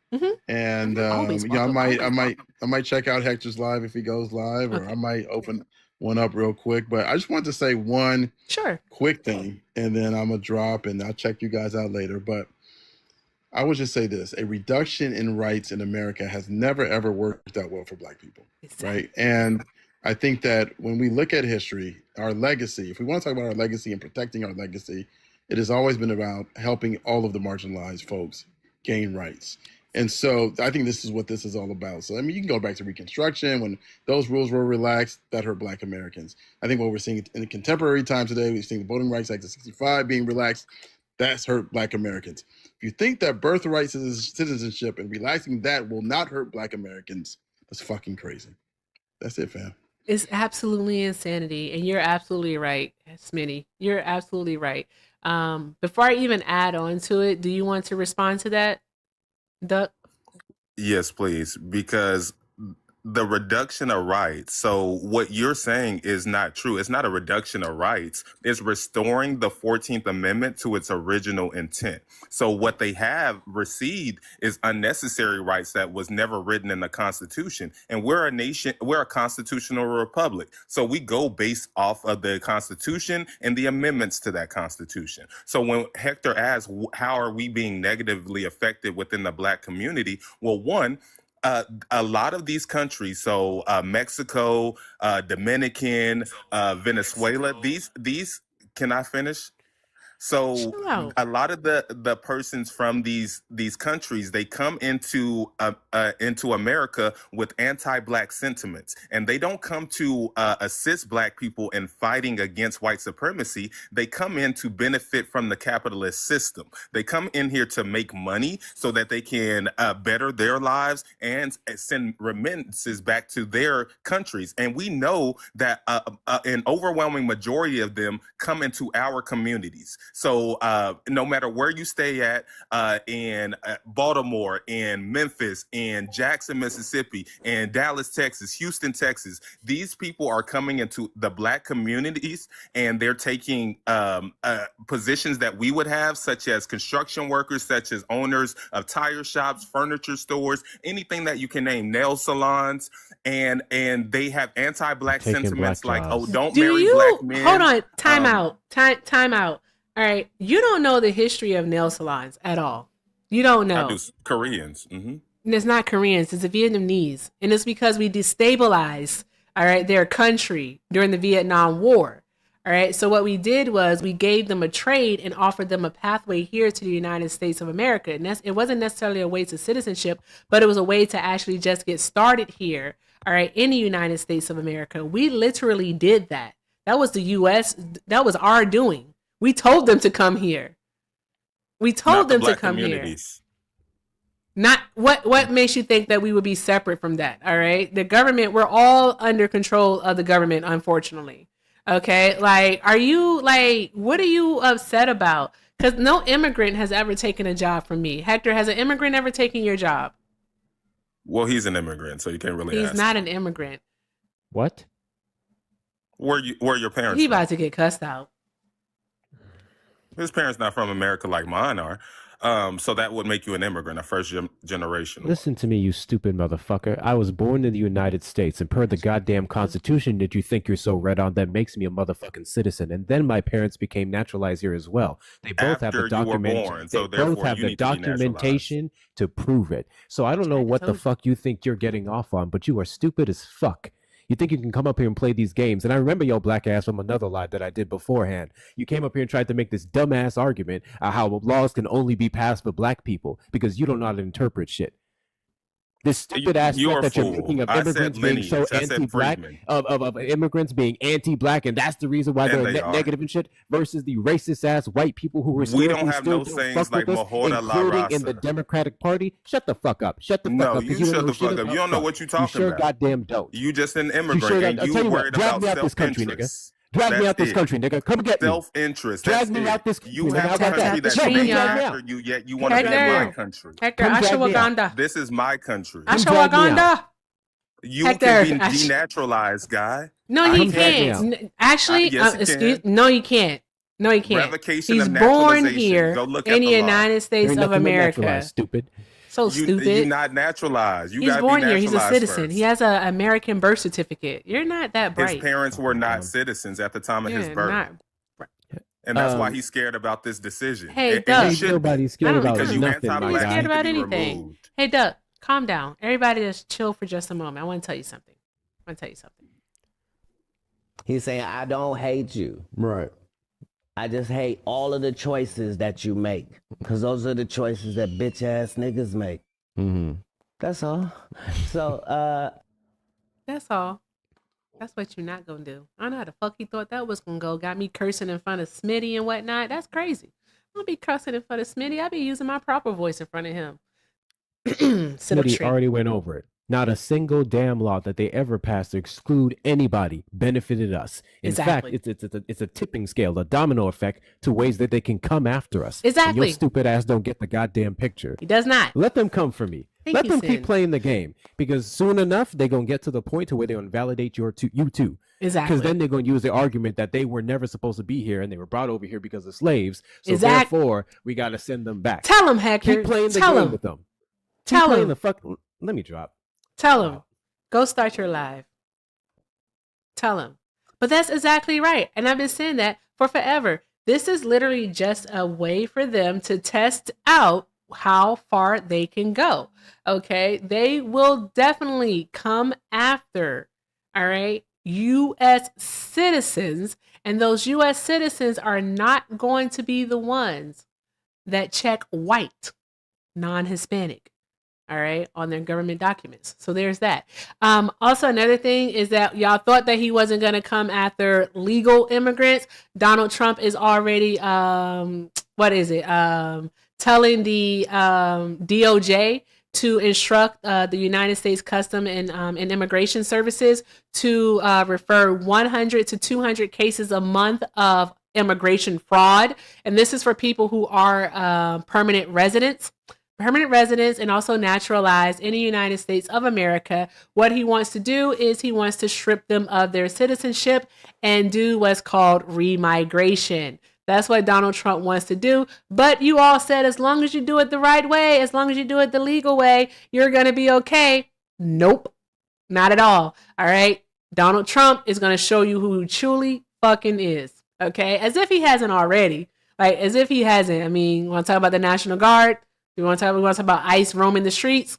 and I might check out Hector's live if he goes live, or I might open one up real quick. But I just wanted to say one quick thing, and then I'm gonna drop, and I'll check you guys out later. But I would just say this: a reduction in rights in America has never ever worked out well for Black people, right? And I think that when we look at history, our legacy, if we want to talk about our legacy and protecting our legacy, it has always been about helping all of the marginalized folks gain rights. And so I think this is what this is all about. So, I mean, you can go back to Reconstruction when those rules were relaxed, that hurt Black Americans. I think what we're seeing in the contemporary time today, we're seeing the Voting Rights Act of 65 being relaxed, that's hurt Black Americans. If you think that birthright citizenship and relaxing that will not hurt Black Americans, that's fucking crazy. That's it, fam. It's absolutely insanity. And you're absolutely right, Smitty. You're absolutely right. Before I even add on to it, do you want to respond to that, Duck? Yes, please. Because the reduction of rights. So what you're saying is not true. It's not a reduction of rights. It's restoring the 14th Amendment to its original intent. So what they have received is unnecessary rights that was never written in the Constitution. And we're a nation, we're a constitutional republic. So we go based off of the Constitution and the amendments to that Constitution. So when Hector asks, how are we being negatively affected within the Black community? Well, one, a lot of these countries, so Mexico, Dominican, Venezuela, these, can I finish? So a lot of the persons from these countries, they come into America with anti-Black sentiments, and they don't come to assist Black people in fighting against white supremacy. They come in to benefit from the capitalist system. They come in here to make money so that they can better their lives and send remittances back to their countries. And we know that an overwhelming majority of them come into our communities. So no matter where you stay at in Baltimore, in Memphis, in Jackson, Mississippi, in Dallas, Texas, Houston, Texas, these people are coming into the Black communities, and they're taking positions that we would have, such as construction workers, such as owners of tire shops, furniture stores, anything that you can name, nail salons, and they have anti-black sentiments black like, oh, jobs. don't marry black men. Hold on, time out. All right, you don't know the history of nail salons at all. You don't know. I do. Koreans. Mm-hmm. And it's not Koreans, it's the Vietnamese. And it's because we destabilized, all right, their country during the Vietnam War. All right. So what we did was we gave them a trade and offered them a pathway here to the United States of America. And it wasn't necessarily a way to citizenship, but it was a way to actually just get started here, all right, in the United States of America. We literally did that. That was the U.S. That was our doing. We told them to come here. We told them to come here. Not what makes you think that we would be separate from that? All right. The government, we're all under control of the government, unfortunately. Okay. Like, what are you upset about? Because no immigrant has ever taken a job from me. Hector, has an immigrant ever taken your job? Well, he's an immigrant, so you can't really ask. He's not an immigrant. What? Where your parents He about to get cussed out. His parents not from America like mine are. So that would make you an immigrant, a first generation. Listen to me, you stupid motherfucker. I was born in the United States, and per the goddamn Constitution that you think you're so red on, that makes me a motherfucking citizen. And then my parents became naturalized here as well. They both have the documentation. So they both have the documentation to prove it. So I don't know what the fuck you think you're getting off on, but you are stupid as fuck. You think you can come up here and play these games. And I remember your black ass from another live that I did beforehand. You came up here and tried to make this dumbass argument how laws can only be passed for black people because you don't know how to interpret shit. This stupid aspect that you're making of immigrants being so anti-black, of immigrants being anti-black, and that's the reason why they're negative and shit, versus the racist-ass white people who were we don't have no sayings like Mahoda La including in the Democratic Party. Shut the fuck up. Shut the fuck up. No, you shut the fuck up. You don't know what you're talking about. You sure goddamn don't. You just an immigrant, and you worried about self-interest. Drag me out this country, nigga. Come get me. Self-interest. Drag me out this country. You have a country that's named after you, yet you want to be in my country. Hector, ashwagandha. This is my country. Ashwagandha. You can be denaturalized, guy. No, you can't. Actually, no, you can't. No, he can't. Revocation He's of born here in the law. United States of America. Stupid. So stupid. You're not naturalized. He's born here. He's a citizen. He has an American birth certificate. You're not that bright. His parents were not citizens at the time of his birth. And that's why he's scared about this decision. Hey, Doug. Nobody's scared about nothing. Nobody's scared about anything. Hey, Doug, calm down. Everybody just chill for just a moment. I want to tell you something. He's saying, I don't hate you. Right. I just hate all of the choices that you make. Because those are the choices that bitch ass niggas make. Mm-hmm. That's all. So, that's all. That's what you're not going to do. I don't know how the fuck he thought that was going to go. Got me cursing in front of Smitty and whatnot. That's crazy. I don't be cursing in front of Smitty. I be using my proper voice in front of him. Smitty already went over it. Not a single damn law that they ever passed to exclude anybody benefited us. In fact, it's a tipping scale, a domino effect to ways that they can come after us. Exactly. And your stupid ass don't get the goddamn picture. He does not. Let them come for me. Let them keep playing the game, because soon enough they're gonna get to the point to where they're gonna validate you too. Exactly. Because then they're gonna use the argument that they were never supposed to be here and they were brought over here because of slaves. So therefore, we gotta send them back. Tell them, Hector. Keep playing the game with them. Tell them. Let me drop. Tell him. Go start your live. Tell him. But that's exactly right. And I've been saying that for forever. This is literally just a way for them to test out how far they can go. Okay? They will definitely come after, all right, U.S. citizens. And those U.S. citizens are not going to be the ones that check white, non-Hispanic. All right, on their government documents. So there's that. Also, another thing is that y'all thought that he wasn't going to come after legal immigrants. Donald Trump is already, telling the DOJ to instruct the United States Custom and Immigration Services to refer 100 to 200 cases a month of immigration fraud. And this is for people who are permanent residents and also naturalized in the United States of America. What he wants to do is he wants to strip them of their citizenship and do what's called remigration. That's what Donald Trump wants to do. But you all said, as long as you do it the right way, as long as you do it the legal way, you're going to be okay. Nope. Not at all. All right. Donald Trump is going to show you who he truly fucking is. Okay. As if he hasn't already. Like, as if he hasn't. I mean, want to talk about the National Guard? We want to talk about ICE roaming the streets?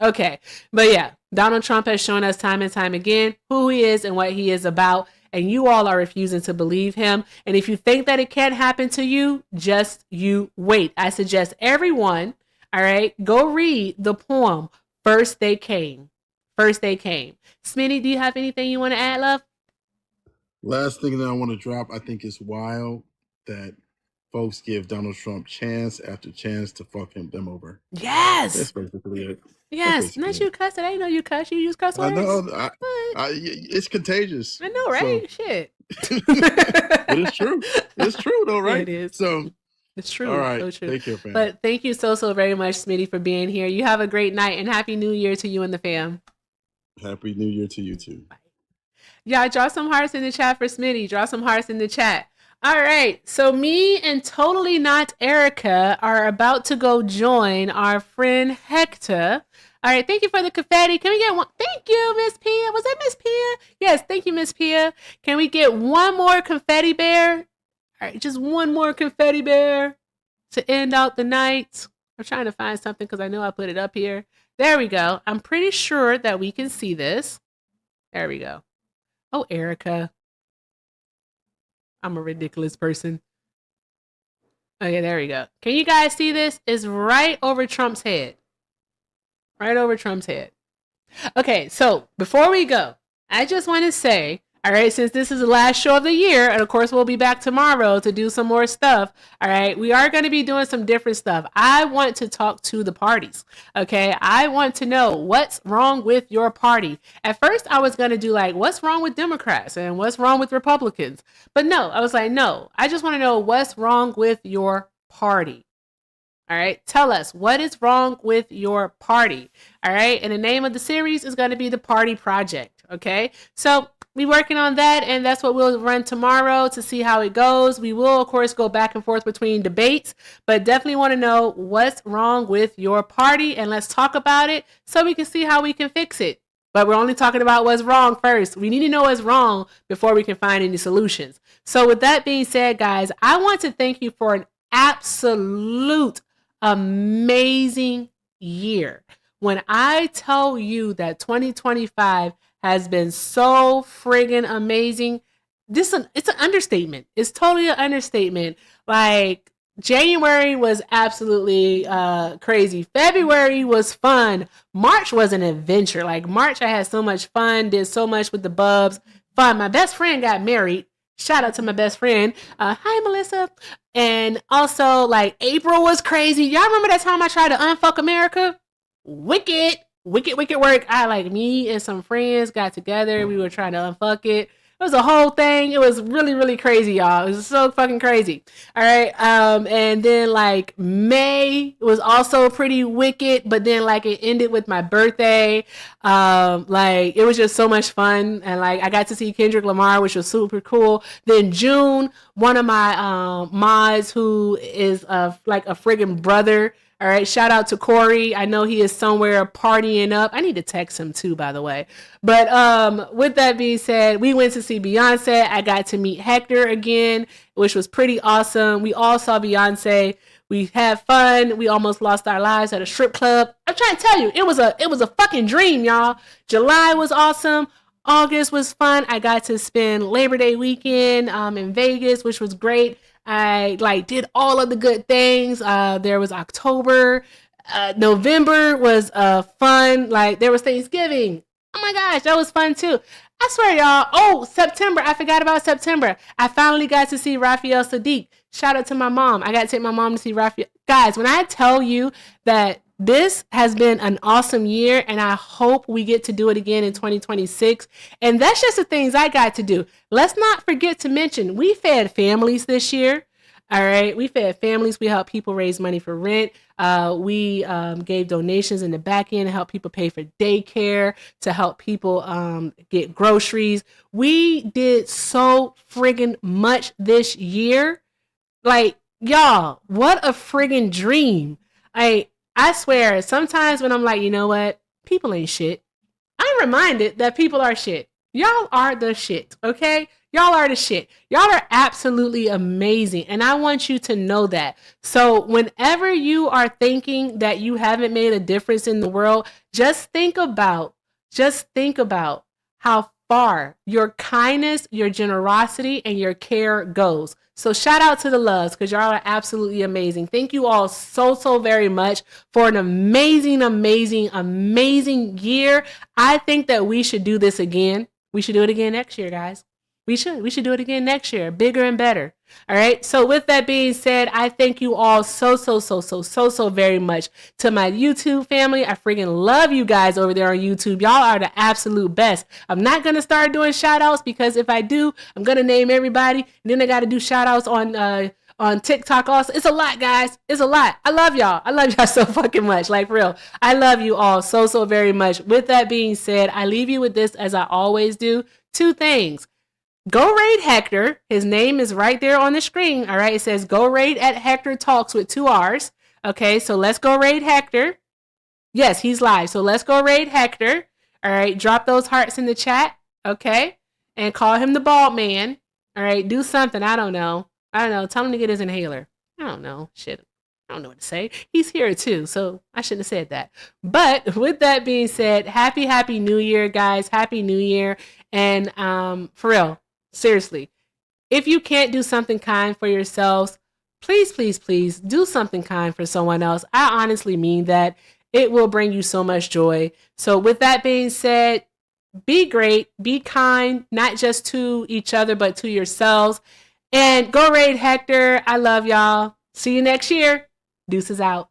Okay. But yeah, Donald Trump has shown us time and time again who he is and what he is about. And you all are refusing to believe him. And if you think that it can't happen to you, just you wait. I suggest everyone, all right, go read the poem, First They Came. First They Came. Smitty, do you have anything you want to add, love? Last thing that I want to drop, I think it's wild that folks give Donald Trump chance after chance to fuck them over. Yes. That's basically it. Yes. Not you cuss. I didn't know you cuss. You use cuss words. I know. It's contagious. I know, right? So. Shit. But it's true. It's true, though, right? It is. So it's true. All right. So true. Take care, fam. But thank you so very much, Smitty, for being here. You have a great night and Happy New Year to you and the fam. Happy New Year to you too. Bye. Yeah, draw some hearts in the chat for Smitty. Draw some hearts in the chat. All right. So me and Totally Not Erica are about to go join our friend Hector. All right. Thank you for the confetti. Can we get one? Thank you, Miss Pia. Was that Miss Pia? Yes. Thank you, Miss Pia. Can we get one more confetti bear? All right. Just one more confetti bear to end out the night. I'm trying to find something because I know I put it up here. There we go. I'm pretty sure that we can see this. There we go. Oh, Erica. I'm a ridiculous person. Okay, there we go. Can you guys see this? It's right over Trump's head. Right over Trump's head. Okay, so before we go, I just want to say, all right, since this is the last show of the year, and of course we'll be back tomorrow to do some more stuff, all right, we are going to be doing some different stuff. I want to talk to the parties, okay? I want to know what's wrong with your party. At first, I was going to do like, what's wrong with Democrats and what's wrong with Republicans? But no, I was like, no, I just want to know what's wrong with your party. All right, tell us what is wrong with your party. All right, and the name of the series is going to be The Party Project. Okay, so we're working on that, and that's what we'll run tomorrow to see how it goes. We will, of course, go back and forth between debates, but definitely want to know what's wrong with your party, and let's talk about it so we can see how we can fix it. But we're only talking about what's wrong first. We need to know what's wrong before we can find any solutions. So with that being said, guys, I want to thank you for an absolute amazing year. When I tell you that 2025 has been so friggin' amazing, it's an understatement. It's totally an understatement. Like, January was absolutely crazy. February was fun. March was an adventure. Like, March, I had so much fun, did so much with the bubs. Fun. My best friend got married. Shout out to my best friend. Hi, Melissa. And also, like, April was crazy. Y'all remember that time I tried to unfuck America? Wicked work. Me and some friends got together. We were trying to unfuck it. It was a whole thing. It was really, really crazy, y'all. It was so fucking crazy. All right. And then like May was also pretty wicked, but then like it ended with my birthday. Like it was just so much fun. And like I got to see Kendrick Lamar, which was super cool. Then June, one of my mods who is like a friggin' brother. All right, shout out to Corey. I know he is somewhere partying up. I need to text him too, by the way. But with that being said, we went to see Beyonce. I got to meet Hector again, which was pretty awesome. We all saw Beyonce. We had fun. We almost lost our lives at a strip club. I'm trying to tell you, it was a fucking dream, y'all. July was awesome. August was fun. I got to spend Labor Day weekend in Vegas, which was great. I like did all of the good things. There was October. November was fun. Like there was Thanksgiving. Oh my gosh, that was fun too. I swear, y'all. Oh, September. I forgot about September. I finally got to see Raphael Sadiq. Shout out to my mom. I got to take my mom to see Raphael. Guys, when I tell you that this has been an awesome year, and I hope we get to do it again in 2026. And that's just the things I got to do. Let's not forget to mention, we fed families this year. All right. We fed families. We helped people raise money for rent. We gave donations in the back end to help people pay for daycare, to help people get groceries. We did so friggin' much this year. Like, y'all, what a friggin' dream. I swear, sometimes when I'm like, you know what? People ain't shit. I'm I'm reminded that people are shit. Y'all are the shit, okay? Y'all are the shit. Y'all are absolutely amazing. And I want you to know that. So whenever you are thinking that you haven't made a difference in the world, just think about how far your kindness, your generosity, and your care goes. So shout out to the loves, because y'all are absolutely amazing. Thank you all so very much for an amazing year. I think that we should do this again. We should do it again next year, guys. We should do it again next year, bigger and better. All right. So with that being said, I thank you all so very much. To my YouTube family, I freaking love you guys over there on YouTube. Y'all are the absolute best. I'm not going to start doing shout outs, because if I do, I'm going to name everybody. And then I got to do shout outs on TikTok also. It's a lot, guys. It's a lot. I love y'all. I love y'all so fucking much. Like, for real. I love you all so very much. With that being said, I leave you with this, as I always do. 2 things. Go raid Hector. His name is right there on the screen. All right. It says go raid at Hector Talks with 2 R's. Okay. So let's go raid Hector. Yes, he's live. So let's go raid Hector. All right. Drop those hearts in the chat. Okay. And call him the bald man. All right. Do something. I don't know. Tell him to get his inhaler. I don't know. Shit. I don't know what to say. He's here too, so I shouldn't have said that. But with that being said, happy New Year, guys. Happy New Year. And for real, seriously, if you can't do something kind for yourselves, please do something kind for someone else. I honestly mean that. It will bring you so much joy. So with that being said, be great, be kind, not just to each other, but to yourselves. And go raid Hector. I love y'all. See you next year. Deuces out.